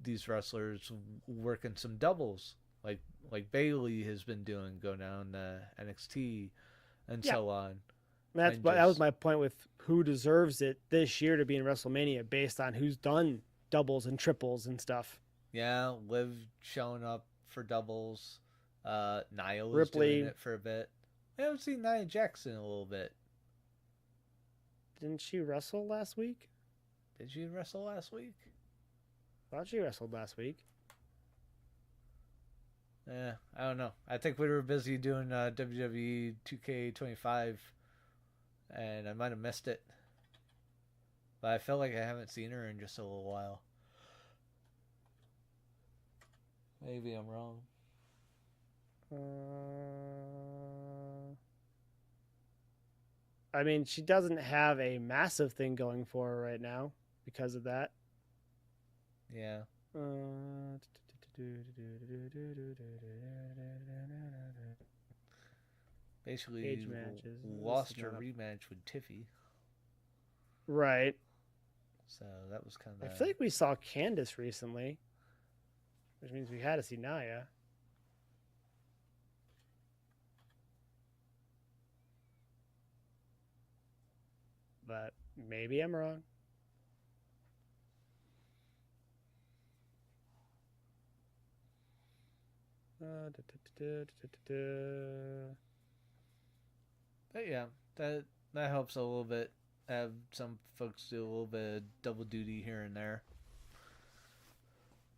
these wrestlers working some doubles, like Bailey has been doing, go down to NXT and so on. That was my point with who deserves it this year to be in WrestleMania based on who's done doubles and triples and stuff. Yeah, Liv showing up for doubles. Nia was doing it for a bit. I haven't seen Nia Jackson in a little bit. Didn't she wrestle last week? Did she wrestle last week? I thought she wrestled last week. Yeah, I don't know. I think we were busy doing WWE 2K25, and I might have missed it. But I feel like I haven't seen her in just a little while. Maybe I'm wrong. I mean, she doesn't have a massive thing going for her right now because of that. Yeah. Basically, lost her rematch with Tiffy. Right. So that was kind of. I feel like we saw Candice recently, which means we had to see Nia. But maybe I'm wrong. But yeah, that helps a little bit. Have some folks do a little bit of double duty here and there.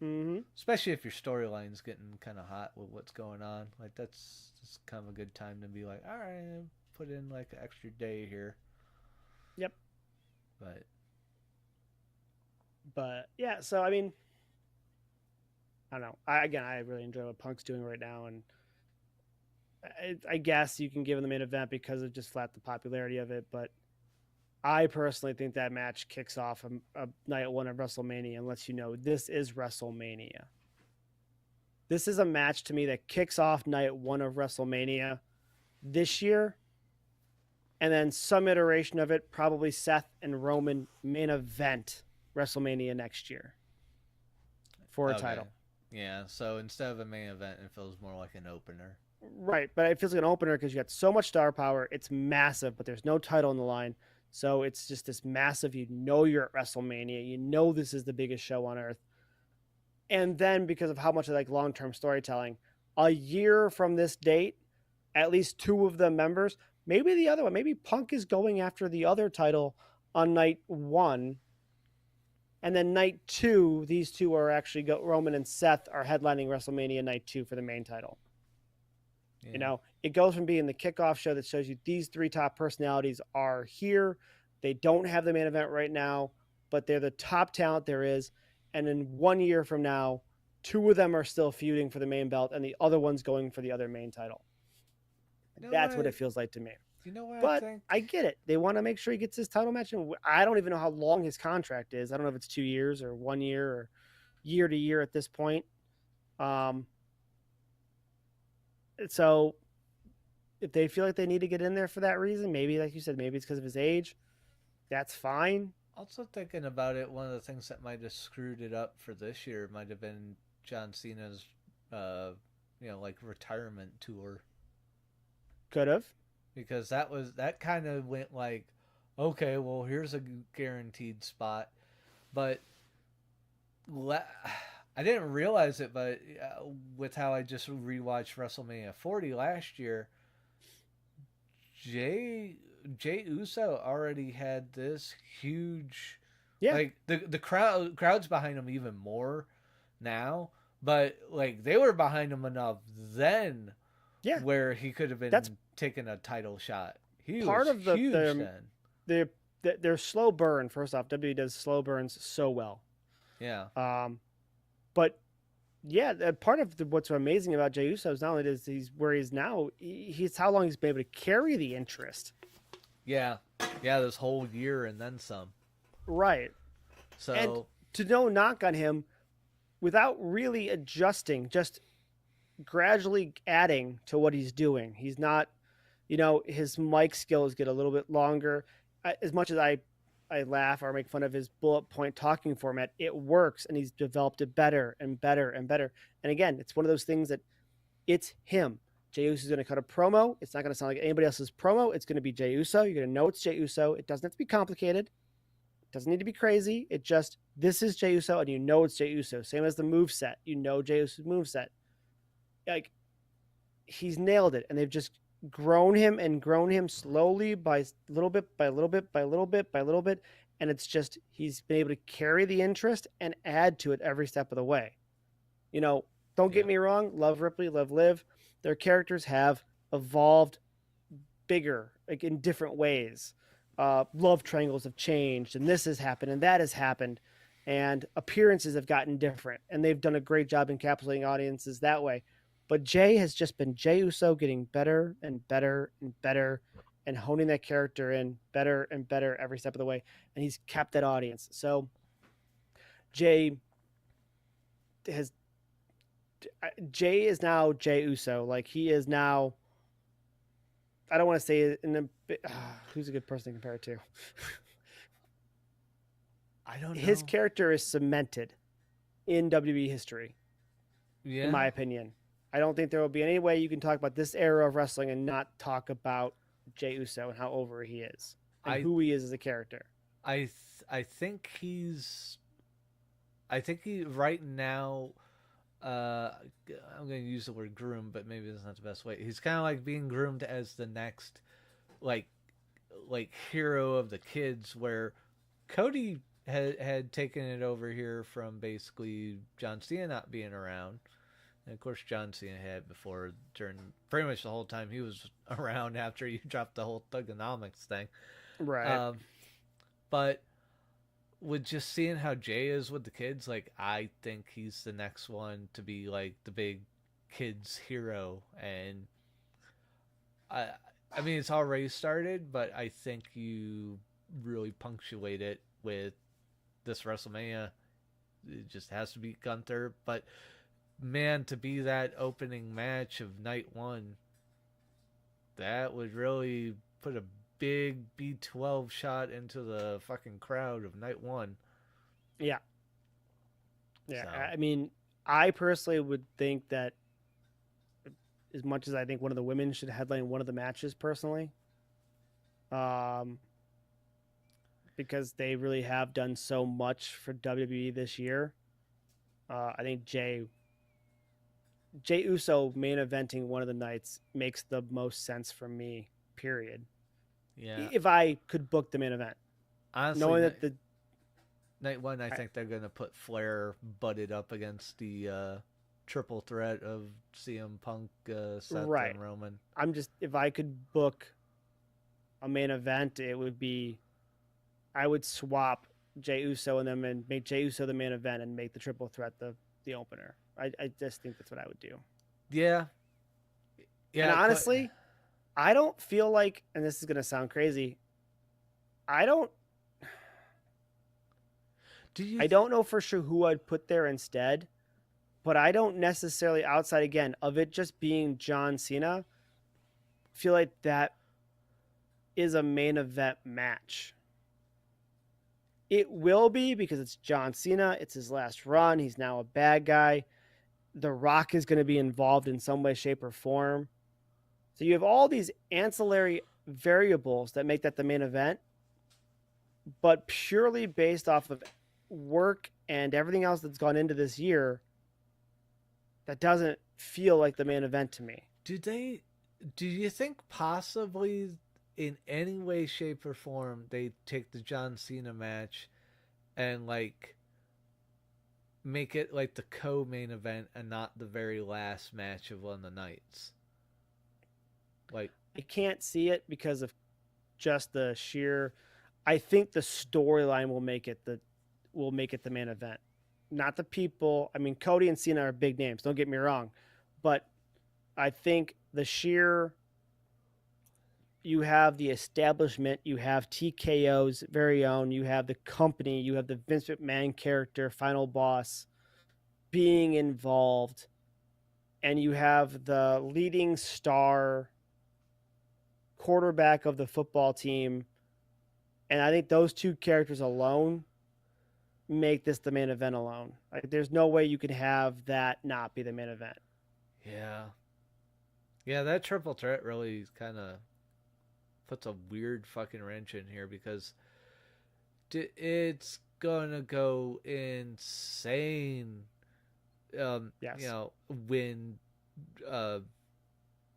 Mm-hmm. Especially if your storyline's getting kind of hot with what's going on. Like that's kind of a good time to be like, all right, put in like an extra day here. Yep. But yeah, so I mean, I don't know. I really enjoy what Punk's doing right now, and I guess you can give him the main event because of just flat the popularity of it. But I personally think that match kicks off a night one of WrestleMania and lets you know this is WrestleMania. This is a match to me that kicks off night one of WrestleMania this year, and then some iteration of it, probably Seth and Roman main event WrestleMania next year for a title. Yeah, so instead of a main event, it feels more like an opener. Right, but it feels like an opener because you got so much star power. It's massive, but there's no title on the line. So it's just this massive, you're at WrestleMania. This is the biggest show on earth. And then because of how much I like long-term storytelling, a year from this date, at least two of the members, maybe the other one, maybe Punk is going after the other title on night one. And then night two, these two are actually Roman and Seth are headlining WrestleMania night 2 for the main title. Yeah. It goes from being the kickoff show that shows you these three top personalities are here. They don't have the main event right now. but they're the top talent there is. And in 1 year from now, two of them are still feuding for the main belt, and the other one's going for the other main title. You know That's what what? it feels like to me. You know what I But think? I get it. They want to make sure he gets his title match. And I don't even know how long his contract is. I don't know if it's 2 years or 1 year or year to year at this point. Um, so if they feel like they need to get in there for that reason, maybe, like you said, maybe it's because of his age. That's fine. Also thinking about it, one of the things that might have screwed it up for this year might have been John Cena's, uh, like retirement tour, Could have. because that kind of went like, okay, well here's a guaranteed spot, but I didn't realize it, but with how I just rewatched WrestleMania 40 last year, Jay Jay Uso already had this huge, Yeah. like the crowd's behind him even more now, but like they were behind him enough then, Yeah. where he could have been That's taking a title shot. He part was of the huge then. their slow burn. First off, WWE does slow burns so well. Yeah, But yeah, part of what's amazing about Jey Uso is not only is he's where he's now, he's how long he's been able to carry the interest. yeah, yeah. This whole year and then some. Right. So And to no knock on him, without really adjusting, just gradually adding to what he's doing. He's not, his mic skills get a little bit longer. As much as I laugh or make fun of his bullet point talking format, it works, and he's developed it better and better and better. And again, it's one of those things that it's him. Jey Uso is going to cut a promo. It's not going to sound like anybody else's promo. It's going to be Jey Uso. You're going to know it's Jey Uso. It doesn't have to be complicated. It doesn't need to be crazy. It just, this is Jey Uso, and you know it's Jey Uso. Same as the move set. You know Jey Uso's move set. Like, he's nailed it, and they've just grown him slowly by little bit by little bit by little bit by little bit, and it's just he's been able to carry the interest and add to it every step of the way. Don't get me wrong, love Ripley, love Liv. Their characters have evolved bigger, like in different ways. Love triangles have changed, and this has happened, and that has happened, and appearances have gotten different, and they've done a great job encapsulating audiences that way. But Jay has just been Jey Uso, getting better and better and better, and honing that character in better and better every step of the way. And he's kept that audience. So Jay is now Jey Uso. Like, he is now, I don't want to say who's a good person to compare it to. I don't know. His character is cemented in WWE history, in my opinion. I don't think there will be any way you can talk about this era of wrestling and not talk about Jey Uso and how over he is and who he is as a character. I think he right now, I'm going to use the word groom, but maybe that's not the best way. He's kind of like being groomed as the next like hero of the kids, where Cody had taken it over here from basically John Cena not being around. And of course, John Cena had before, during pretty much the whole time he was around after you dropped the whole Thugonomics thing. Right. But with just seeing how Jay is with the kids, like, I think he's the next one to be like the big kids hero. And I mean, it's already started, but I think you really punctuate it with this WrestleMania. It just has to be Gunther, but man, to be that opening match of night one, that would really put a big B12 shot into the fucking crowd of night one. Yeah. So. I mean, I personally would think that, as much as I think one of the women should headline one of the matches personally, because they really have done so much for WWE this year, I think Jey Uso main eventing one of the nights makes the most sense for me, period. Yeah. If I could book the main event. Honestly, knowing that the night one, I think they're going to put Flair butted up against the triple threat of CM Punk, Seth, and Roman. If I could book a main event, it would be, I would swap Jey Uso and them and make Jey Uso the main event and make the triple threat the opener. I just think that's what I would do. Yeah. And Yeah. honestly, I don't feel like, and this is going to sound crazy, I don't know for sure who I'd put there instead, but I don't necessarily, outside again of it just being John Cena, feel like that is a main event match. It will be because it's John Cena. It's his last run. He's now a bad guy. The Rock is going to be involved in some way, shape, or form. So you have all these ancillary variables that make that the main event, but purely based off of work and everything else that's gone into this year, that doesn't feel like the main event to me. Do you think possibly in any way, shape, or form they take the John Cena match and like make it like the co-main event and not the very last match of one of the nights? Like, I can't see it because of just the sheer. I think the storyline will make it the main event, not the people. I mean, Cody and Cena are big names. Don't get me wrong, but I think the sheer. You have the establishment, you have TKO's very own, you have the company, you have the Vince McMahon character, final boss, being involved, and you have the leading star quarterback of the football team. And I think those two characters alone make this the main event alone. Like, there's no way you could have that not be the main event. yeah. Yeah, that triple threat really kind of puts a weird fucking wrench in here because it's gonna go insane. Yes. You know, when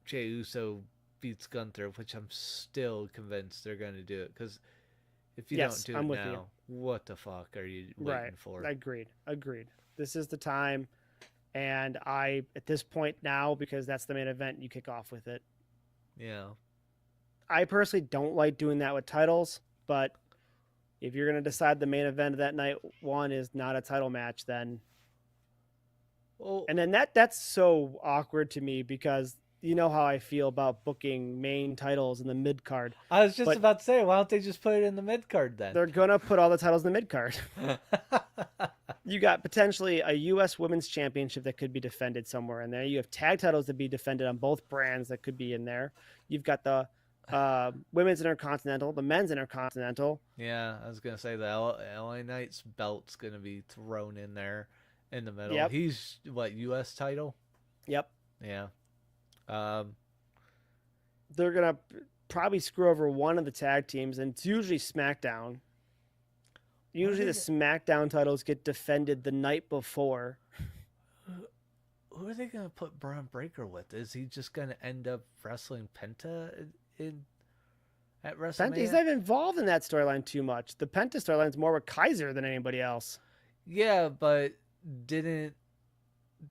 Jey Uso beats Gunther, which I'm still convinced they're gonna do it, because if you don't do it now, what the fuck are you waiting for? Agreed. This is the time, and at this point now, because that's the main event, you kick off with it. Yeah. I personally don't like doing that with titles, but if you're going to decide the main event of that night one is not a title match, then and then that's so awkward to me because you know how I feel about booking main titles in the mid card. I was just about to say, why don't they just put it in the mid card then? They're gonna put all the titles in the mid card. You got potentially a U.S. Women's Championship that could be defended somewhere in there. You have tag titles to be defended on both brands that could be in there. You've got the Women's Intercontinental, the Men's Intercontinental. Yeah, I was gonna say the LA Knight's belt's gonna be thrown in there in the middle. Yep. He's what, U.S. title? Yep. Yeah. They're gonna probably screw over one of the tag teams, and it's usually SmackDown. Usually, the SmackDown titles get defended the night before. Who are they gonna put Braun Breaker with? Is he just gonna end up wrestling Penta at WrestleMania? He's not even involved in that storyline too much. The Penta storyline is more with Kaiser than anybody else. Yeah, but didn't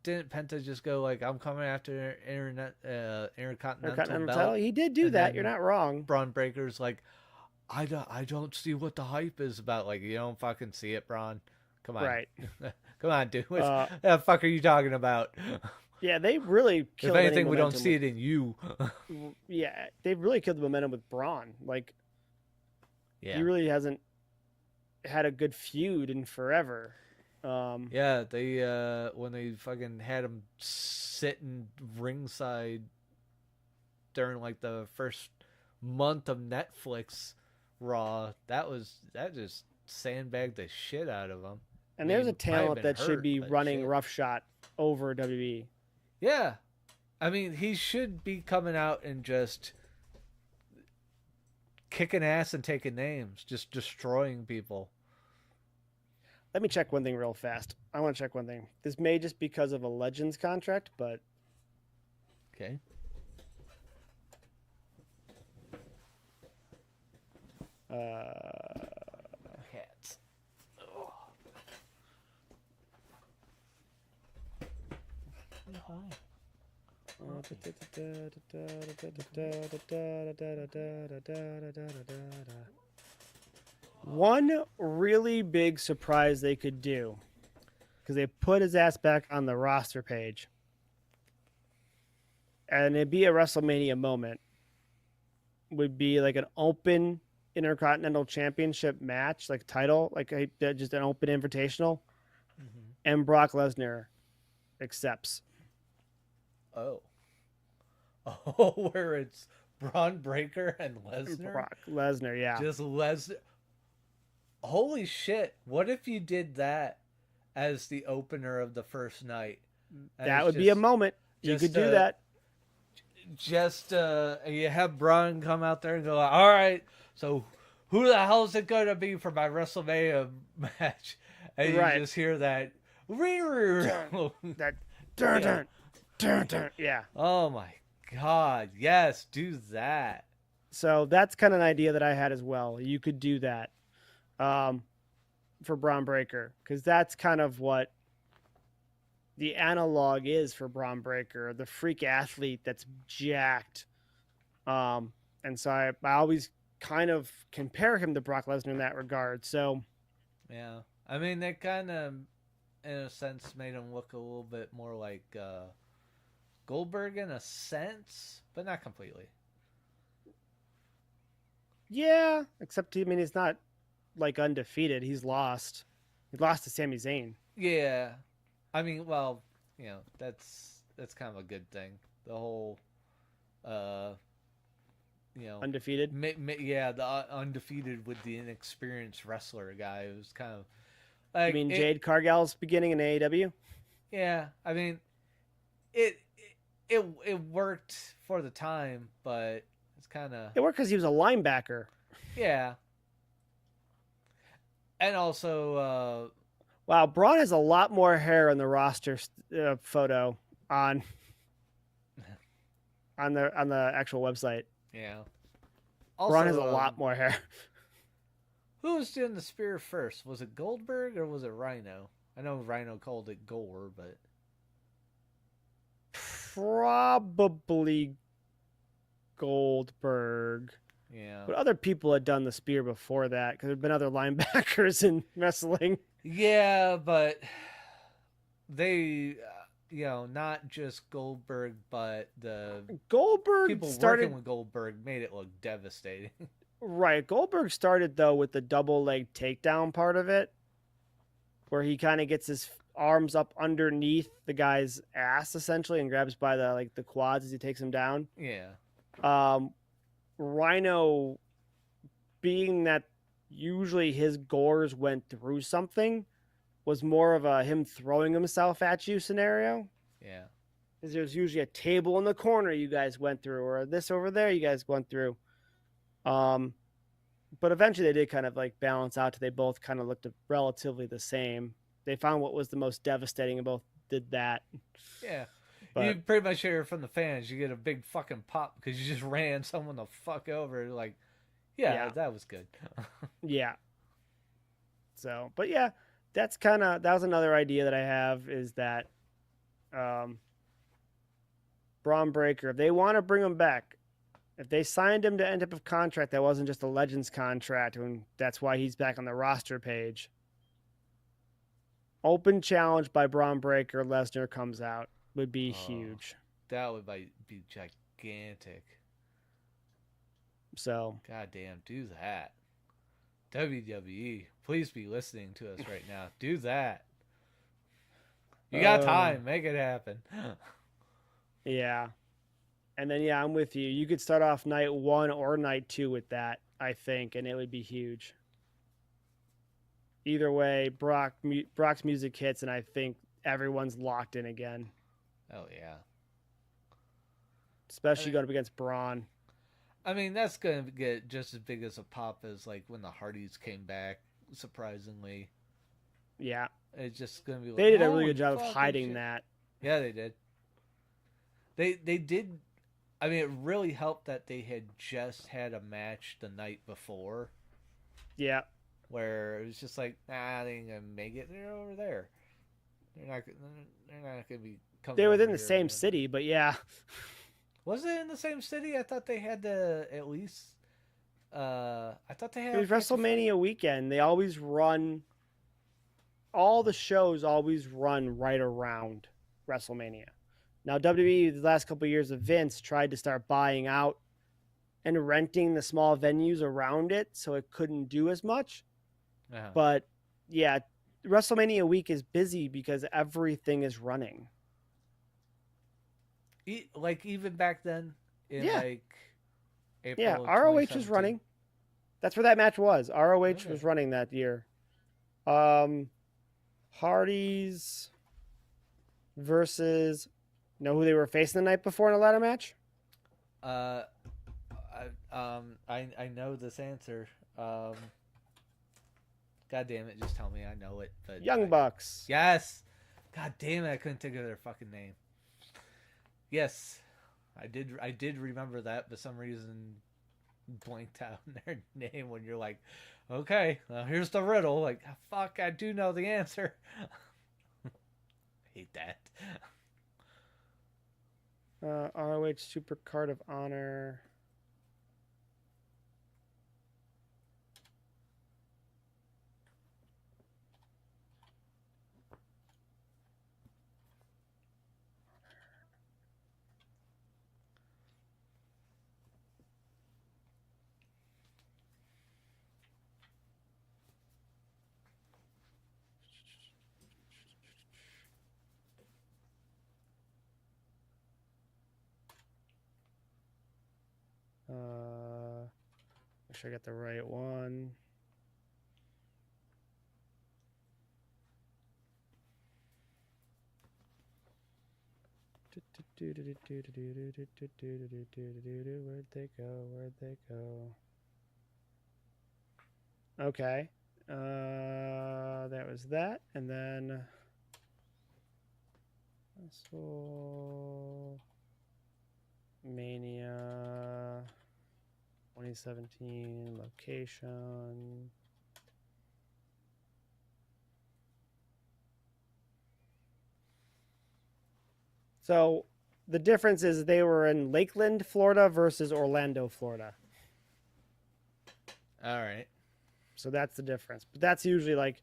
Penta just go like, I'm coming after Intercontinental belt? He did do that. You're not wrong. Braun Breaker's like, I don't see what the hype is about. Like, you don't fucking see it, Braun. Come on. Right. Come on, dude. What the fuck are you talking about? Yeah, they really killed. If anything, we don't see it in you. Yeah, they've really killed the momentum with Braun. Like, he really hasn't had a good feud in forever. Yeah, they when they fucking had him sitting ringside during like the first month of Netflix Raw, that just sandbagged the shit out of him. And there's a talent that should be running roughshod over WWE. Yeah, I mean, he should be coming out and just kicking ass and taking names, just destroying people. Let me check one thing real fast. I want to check one thing. This may just because of a Legends contract, but... Okay. Cats. Oh. Hi. One really big surprise they could do, because they put his ass back on the roster page, and it'd be a WrestleMania moment, would be like an open Intercontinental Championship match, like title, like just an open invitational, Mm-hmm. and Brock Lesnar accepts. Oh. Oh, where it's Braun Breaker and Lesnar? Brock Lesnar, yeah. Just Lesnar. Holy shit. What if you did that as the opener of the first night? And That it's would be a moment. You just, could do that. Just, you have Braun come out there and go, all right, so who the hell is it going to be for my WrestleMania match? And you just hear that. That dun, dun, dun, dun. Yeah. Oh my God. Yes, do that. So that's kind of an idea that I had as well. You could do that for Braun Breaker, because that's kind of what the analog is for Braun Breaker, the freak athlete that's jacked. And so I always kind of compare him to Brock Lesnar in that regard. So yeah, I mean, they kind of, in a sense, made him look a little bit more like Goldberg in a sense, but not completely. yeah, except I mean he's not like undefeated. He's lost. He lost to Sami Zayn. Yeah, I mean, well, that's kind of a good thing. The whole, Undefeated. yeah, the undefeated with the inexperienced wrestler guy. It was kind of like, You mean Jade Cargill's beginning in AEW? Yeah, I mean, it worked for the time, but it's kind of It worked because he was a linebacker. yeah, and also Wow, Braun has a lot more hair on the roster photo on the actual website. yeah. Braun has a lot more hair. Who was doing the spear first? Was it Goldberg or was it Rhino? I know Rhino called it Gore, but Probably Goldberg. yeah. But other people had done the spear before that, because there have been other linebackers in wrestling. Yeah, but they, not just Goldberg, but the Goldberg people started working with Goldberg made it look devastating. right. Goldberg started though with the double leg takedown part of it, where he kind of gets his arms up underneath the guy's ass essentially and grabs by the quads as he takes him down. Yeah. Rhino, being that usually his gores went through something, was more of a him throwing himself at you scenario. Yeah. Because there's usually a table in the corner you guys went through, or this over there you guys went through. But eventually they did kind of like balance out to they both kind of looked relatively the same. They found what was the most devastating and both did that. Yeah. But, you pretty much hear from the fans. You get a big fucking pop because you just ran someone the fuck over. Like, yeah. That was good. yeah. So, but yeah, that was another idea that I have, is that Braun Breaker, if they want to bring him back, if they signed him to end up of contract that wasn't just a Legends contract, and that's why he's back on the roster page, open challenge by Braun Breaker, Lesnar comes out, would be huge. That would be gigantic. So, goddamn, do that. WWE, please be listening to us right now. Do that. You got time. Make it happen. Yeah. And then, yeah, I'm with you. You could start off night 1 or night 2 with that, I think, and it would be huge. Either way, Brock's music hits, and I think everyone's locked in again. Oh, yeah. Especially going up against Braun. I mean, that's going to get just as big as a pop as like when the Hardys came back, surprisingly. Yeah. It's just going to be like, they did a really good job of hiding that. Yeah, they did. They did. I mean, it really helped that they had just had a match the night before. Yeah. Where it was just like, they ain't going to make it. They're over there. They're not going to be coming. They were in the same city, but yeah. Was it in the same city? I thought they had to at least I thought they It had was a pay per WrestleMania weekend. They always run. All the shows always run right around WrestleMania. Now WWE the last couple of years of Vince tried to start buying out and renting the small venues around it, so it couldn't do as much. Uh-huh. But yeah, WrestleMania week is busy because everything is running. Like even back then in Yeah, like yeah. April of ROH is 2017. running. That's where that match was. ROH Okay. was running that year. Um, Hardy's versus. Know who they were facing the night before in a ladder match? Uh, I know this answer. God damn it, just tell me I know it. But Young Bucks. yes. God damn it, I couldn't think of their fucking name. Yes, I did. I did remember that, but some reason blanked out their name when you're like, okay, well, here's the riddle. Like, fuck, I do know the answer. Hate that. ROH Super Card of Honor. Make sure I got the right one. Where'd they go? Where'd they go? Okay. That was that. And then Mania 2017 location. So the difference is they were in Lakeland, Florida versus Orlando, Florida. All right. So that's the difference. But that's usually like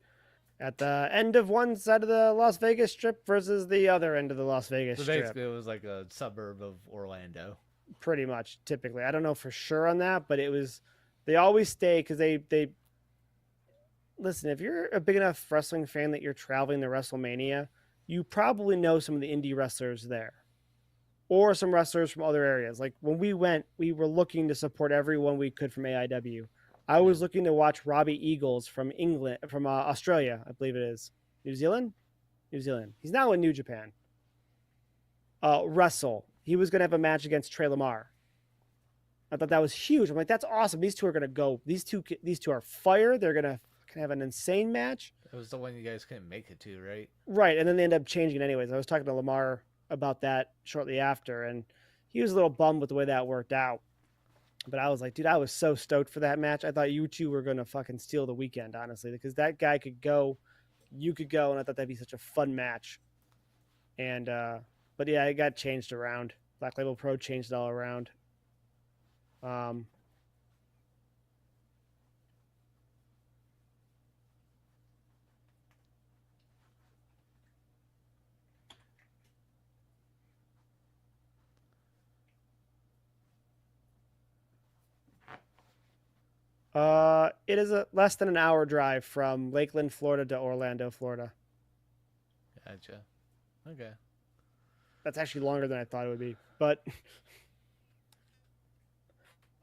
at the end of one side of the Las Vegas Strip versus the other end of the Las Vegas So Strip. basically, it was like a suburb of Orlando. Pretty much, typically. I don't know for sure on that, but it was. They always stay because they listen. If you're a big enough wrestling fan that you're traveling to WrestleMania, you probably know some of the indie wrestlers there, or some wrestlers from other areas. Like when we went, we were looking to support everyone we could from AIW. I was looking to watch Robbie Eagles from England, from Australia, I believe it is. New Zealand? New Zealand. He's now in New Japan. Wrestle. He was going to have a match against Trey Lamar. I thought that was huge. I'm like, that's awesome. These two are going to go. These two are fire. They're going to have an insane match. It was the one you guys couldn't make it to, right? Right. And then they end up changing it anyways. I was talking to Lamar about that shortly after, and he was a little bummed with the way that worked out. But I was like, dude, I was so stoked for that match. I thought you two were going to fucking steal the weekend, honestly, because that guy could go, you could go, and I thought that'd be such a fun match. And, but yeah, it got changed around. Black Label Pro changed it all around. It is a less than an hour drive from Lakeland, Florida to Orlando, Florida. Gotcha. Okay. That's actually longer than I thought it would be. But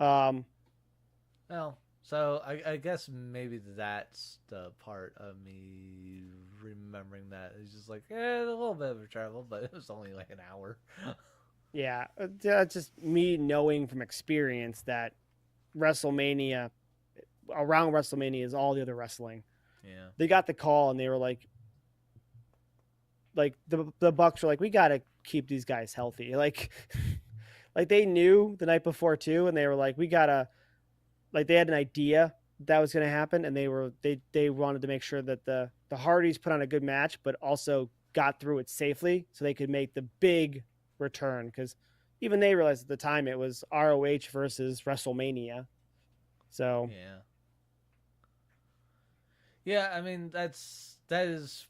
Well, so I guess maybe that's the part of me remembering that. It's just like, a little bit of a travel, but it was only like an hour. yeah, just me knowing from experience that WrestleMania, around WrestleMania is all the other wrestling. Yeah. They got the call and they were like the Bucks were like, we got to keep these guys healthy. Like they knew the night before too, and they were like, we gotta, like they had an idea that was going to happen, and they wanted to make sure that the Hardys put on a good match, but also got through it safely so they could make the big return, because even they realized at the time it was ROH versus WrestleMania. So Yeah. Yeah, I mean that is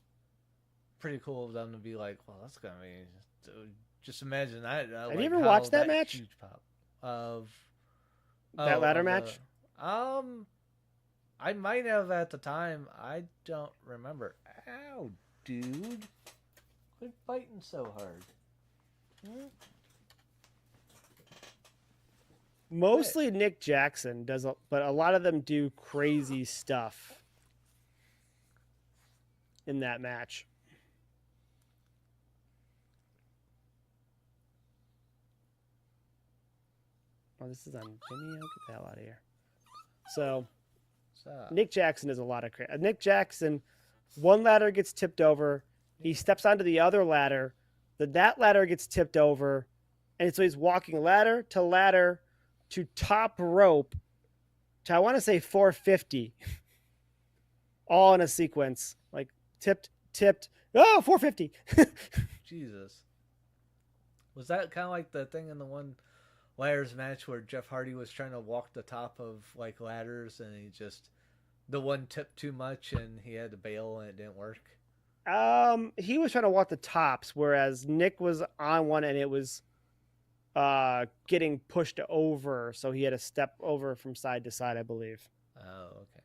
pretty cool of them to be like, well, that's gonna be. Just imagine that, have you like ever how watched that that match? huge pop of That ladder of the match? I might have at the time. I don't remember. Ow, dude! Quit fighting so hard. Hmm? Quit. Mostly Nick Jackson does, but a lot of them do crazy stuff in that match. Oh, this is on Jimmy. I'll get the hell out of here. So Nick Jackson is a lot of crazy. Nick Jackson, one ladder gets tipped over. He steps onto the other ladder. Then that ladder gets tipped over, and so he's walking ladder to top rope to, I want to say, 450, all in a sequence, like tipped, 450. Jesus. Was that kind of like the thing in the one ladders match where Jeff Hardy was trying to walk the top of like ladders and the one tipped too much and he had to bail and it didn't work? He was trying to walk the tops, whereas Nick was on one and it was getting pushed over, so he had to step over from side to side, I believe. Oh, okay.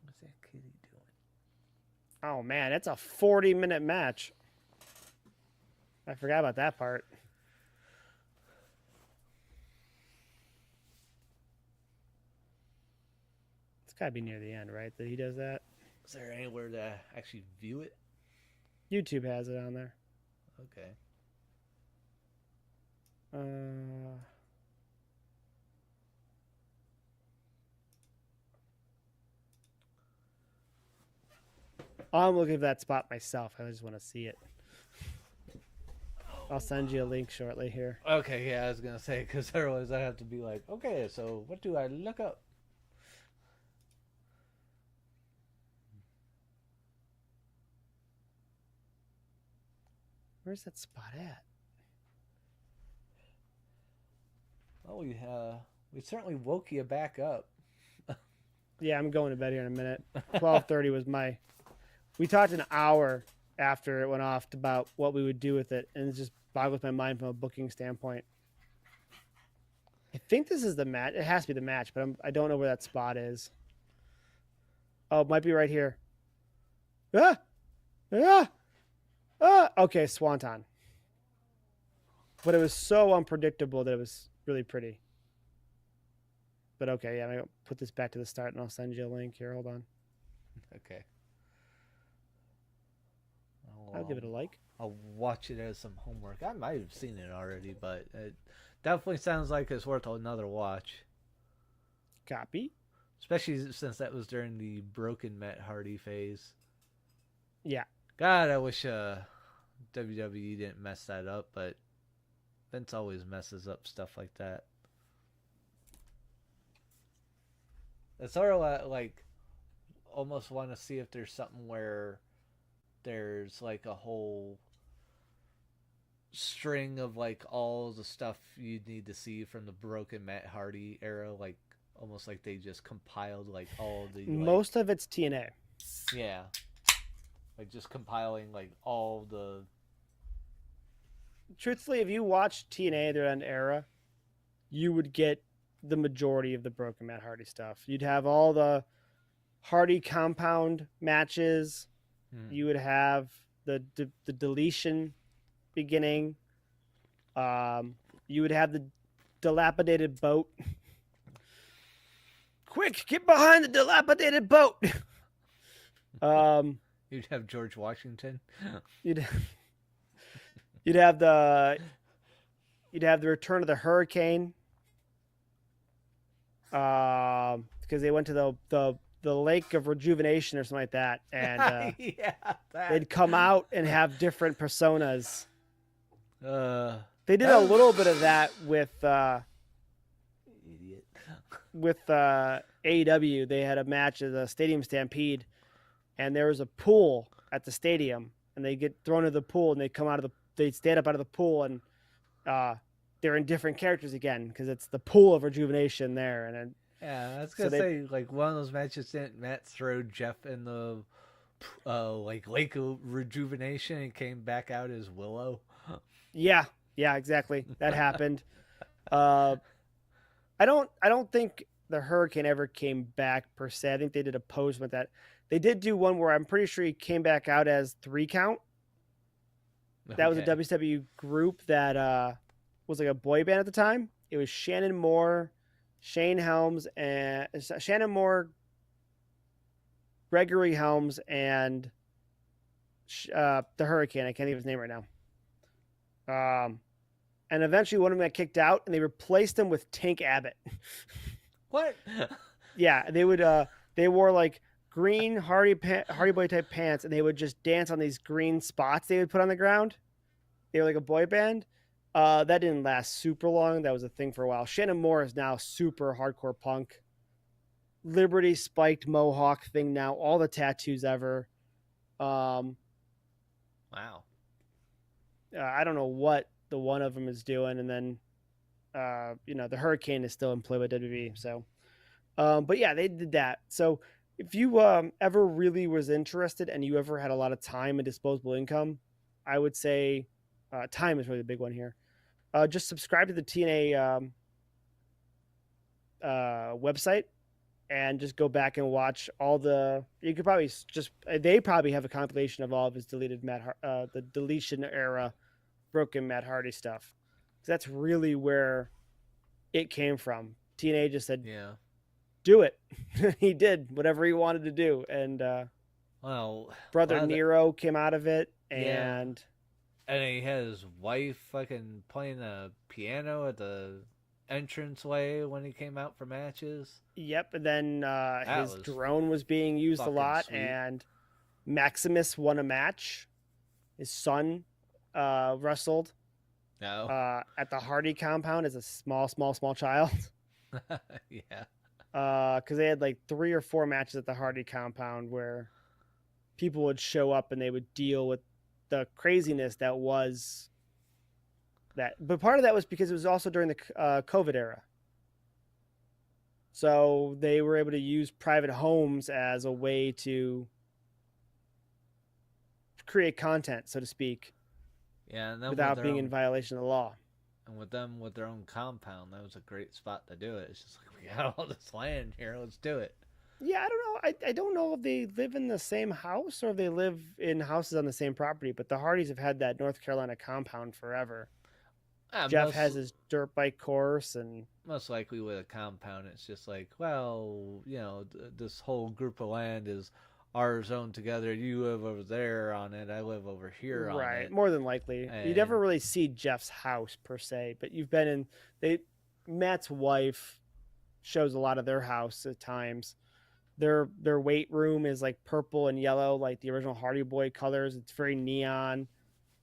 What's that kitty doing? Oh man, it's a 40-minute match. I forgot about that part. It's gotta be near the end, right? That he does that. Is there anywhere to actually view it? YouTube has it on there. Okay. I'm looking for that spot myself. I just want to see it. I'll send you a link shortly here. Okay, yeah, I was gonna say because otherwise I have to be like, okay, so what do I look up? Where's that spot at? Well, we certainly woke you back up. Yeah, I'm going to bed here in a minute. 12:30 was my. We talked an hour after it went off about what we would do with it, and it just boggles my mind from a booking standpoint. I think this is the match. It has to be the match, but I don't know where that spot is. Oh, it might be right here. Ah! Ah! Ah! Okay, Swanton. But it was so unpredictable that it was really pretty. But okay, yeah, I'm going to put this back to the start, and I'll send you a link here. Hold on. Okay. I'll give it a like. I'll watch it as some homework. I might have seen it already, but it definitely sounds like it's worth another watch. Copy. Especially since that was during the broken Matt Hardy phase. Yeah. God, I wish WWE didn't mess that up, but Vince always messes up stuff like that. It's sort of like almost want to see if there's something where there's like a whole string of like all the stuff you'd need to see from the broken Matt Hardy era, like almost like they just compiled like all the most of it's TNA. Yeah, like just compiling like all the. Truthfully, if you watch TNA during that era, you would get the majority of the broken Matt Hardy stuff. You'd have all the Hardy compound matches. You would have the deletion beginning. You would have the dilapidated boat. Quick, get behind the dilapidated boat. You'd have George Washington. You'd have the return of the Hurricane. Because they went to the Lake of Rejuvenation or something like that, and yeah, they'd come out and have different personas. They did a little bit of that with idiot. With AEW. They had a match at the Stadium Stampede, and there was a pool at the stadium, and they get thrown into the pool, and they come out of the they'd stand up out of the pool and they're in different characters again because it's the pool of rejuvenation there, and then, Yeah, I was so gonna they say like one of those matches didn't Matt throw Jeff in the like lake of rejuvenation and came back out as Willow. yeah, exactly, that happened. Uh, I don't think the Hurricane ever came back per se. I think they did a pose with that. They did do one where I'm pretty sure he came back out as 3 count. That was a Okay. WCW group that was like a boy band at the time. It was Shannon Moore, Shane Helms, and Shannon Moore, Gregory Helms, and the Hurricane. I can't think of his name right now. And eventually one of them got kicked out, and they replaced him with Tank Abbott. What? Yeah, they wore like green Hardy Boy type pants, and they would just dance on these green spots they would put on the ground. They were like a boy band. That didn't last super long. That was a thing for a while. Shannon Moore is now super hardcore punk. Liberty spiked mohawk thing now. All the tattoos ever. Um, Wow. I don't know what the one of them is doing, and then the Hurricane is still in play with WWE. So, but yeah, they did that. So if you ever really was interested and you ever had a lot of time and disposable income, I would say time is really the big one here. Just subscribe to the TNA website and just go back and watch all the. You could probably just they probably have a compilation of all of his deleted the deletion era broken Matt Hardy stuff. So that's really where it came from. TNA just said, Yeah. "Do it." He did whatever he wanted to do, and Well, Brother wow, Nero came out of it, yeah. and And he had his wife fucking playing the piano at the entranceway when he came out for matches. yep. And then his was drone was being used a fucking lot, sweet. and Maximus won a match. His son wrestled No. at the Hardy compound as a small child. Yeah. Because they had like 3 or 4 matches at the Hardy compound where people would show up and they would deal with the craziness that was that. But part of that was because it was also during the COVID era. So they were able to use private homes as a way to create content, so to speak, Yeah, and then without being in violation of the law. and with them with their own compound, that was a great spot to do it. It's just like we got all this land here, let's do it. Yeah, I don't know. I don't know if they live in the same house or if they live in houses on the same property, but the Hardys have had that North Carolina compound forever. Jeff has his dirt bike course, and most likely with a compound, it's just like, well, this whole group of land is our zone together. You live over there on it. I live over here on right, it. more than likely. You never really see Jeff's house per se, but you've been in. Matt's wife shows a lot of their house at times. Their weight room is like purple and yellow, like the original Hardy Boy colors. It's very neon.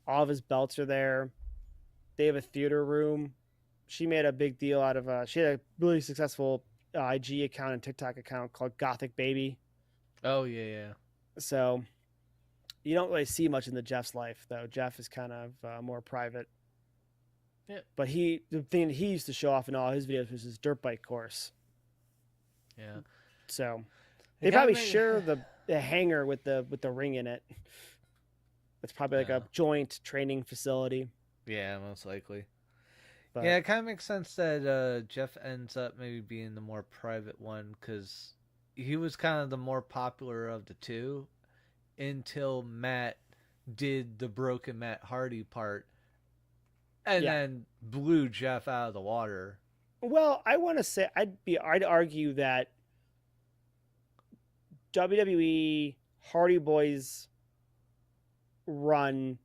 All of his belts are there. They have a theater room. She made a big deal out of. She had a really successful IG account and TikTok account called Gothic Baby. Oh yeah. So you don't really see much in the Jeff's life, though. Jeff is kind of more private. Yeah. But the thing that he used to show off in all his videos was his dirt bike course. Yeah. So they probably share the hangar with the ring in it. It's probably like a joint training facility. Yeah, most likely. But, yeah, it kind of makes sense that Jeff ends up maybe being the more private one because he was kind of the more popular of the two until Matt did the broken Matt Hardy part and then blew Jeff out of the water. Well, I want to say I'd argue that WWE Hardy Boys run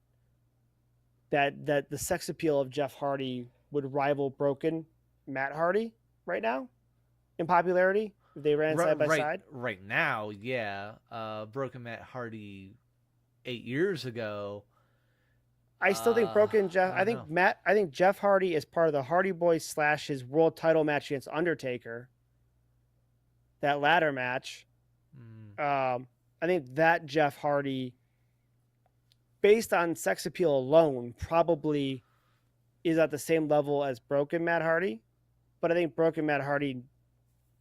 that the sex appeal of Jeff Hardy would rival broken Matt Hardy right now in popularity if they ran side by side. Right now, yeah. Broken Matt Hardy 8 years ago. I still think broken Jeff. I think Jeff Hardy is part of the Hardy Boys / his world title match against Undertaker. That ladder match. I think that Jeff Hardy based on sex appeal alone, probably is at the same level as Broken Matt Hardy. But I think Broken Matt Hardy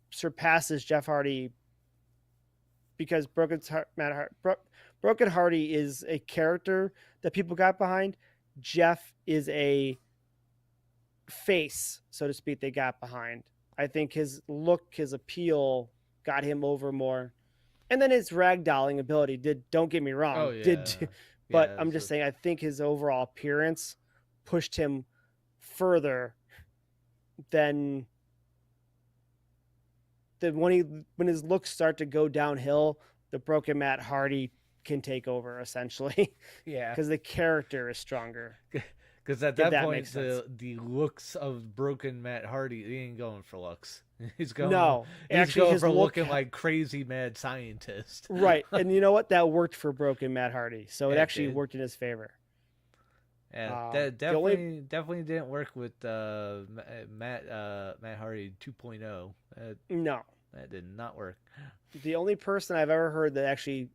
surpasses Jeff Hardy because Broken Hardy is a character that people got behind. Jeff is a face, so to speak, they got behind. I think his look, his appeal got him over more. And then his ragdolling ability don't get me wrong, Oh yeah, but yeah. I'm just saying, I think his overall appearance pushed him further than when his looks start to go downhill, the Broken Matt Hardy can take over essentially. Yeah, because the character is stronger. Because at that point, the looks of Broken Matt Hardy, he ain't going for looks. He's going. No, he's actually, going for looking like crazy mad scientist. Right, and you know what? That worked for Broken Matt Hardy, so it actually worked in his favor. Yeah, that definitely didn't work with Matt Hardy 2.0. No, that did not work. The only person I've ever heard that actually,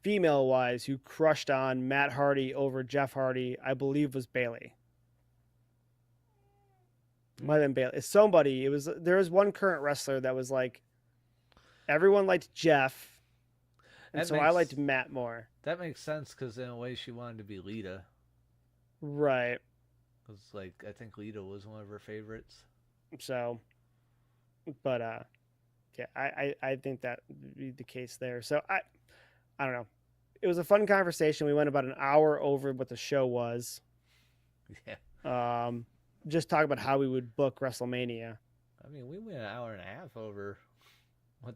female wise, who crushed on Matt Hardy over Jeff Hardy, I believe, was Bailey. Might have been Bailey. Somebody. There was one current wrestler that was like, everyone liked Jeff, and so I liked Matt more. That makes sense because in a way she wanted to be Lita. Right. Because I think Lita was one of her favorites. So, but yeah, I think that would be the case there. So I don't know. It was a fun conversation. We went about an hour over what the show was. Yeah. Just talk about how we would book WrestleMania. I mean, we went an hour and a half over.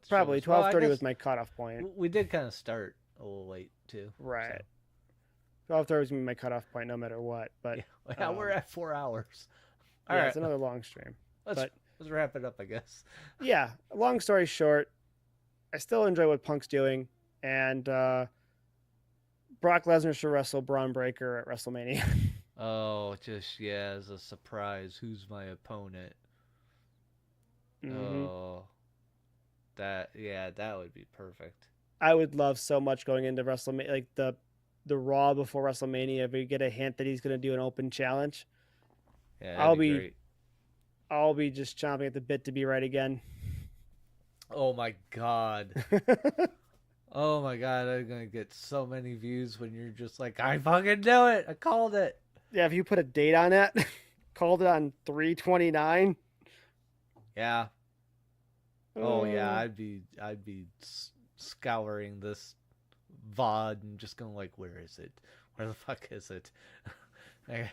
Probably 12:30 was my cutoff point. We did kind of start a little late too. Right. So. 12:30 was gonna be my cutoff point, no matter what. But yeah, we're at 4 hours. All right, it's another long stream. Let's wrap it up, I guess. Yeah. Long story short, I still enjoy what Punk's doing, and Brock Lesnar should wrestle Braun Breaker at WrestleMania. Oh, just as a surprise, who's my opponent? Mm-hmm. Oh, that would be perfect. I would love so much going into WrestleMania, like the Raw before WrestleMania. If we get a hint that he's going to do an open challenge, yeah, I'll be just chomping at the bit to be right again. Oh my god. Oh my god, I'm gonna get so many views when you're just like, I fucking knew it. I called it. Yeah, if you put a date on it, called it on 3/29. Yeah. Oh yeah, I'd be scouring this VOD and just going like, where is it? Where the fuck is it? I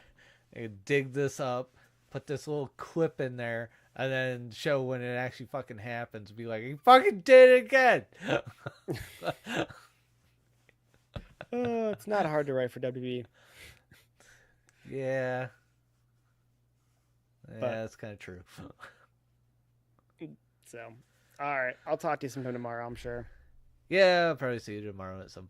dig this up, put this little clip in there, and then show when it actually fucking happens. Be like, he fucking did it again. It's not hard to write for WWE. Yeah. That's kind of true. So, all right. I'll talk to you sometime tomorrow, I'm sure. Yeah, I'll probably see you tomorrow at some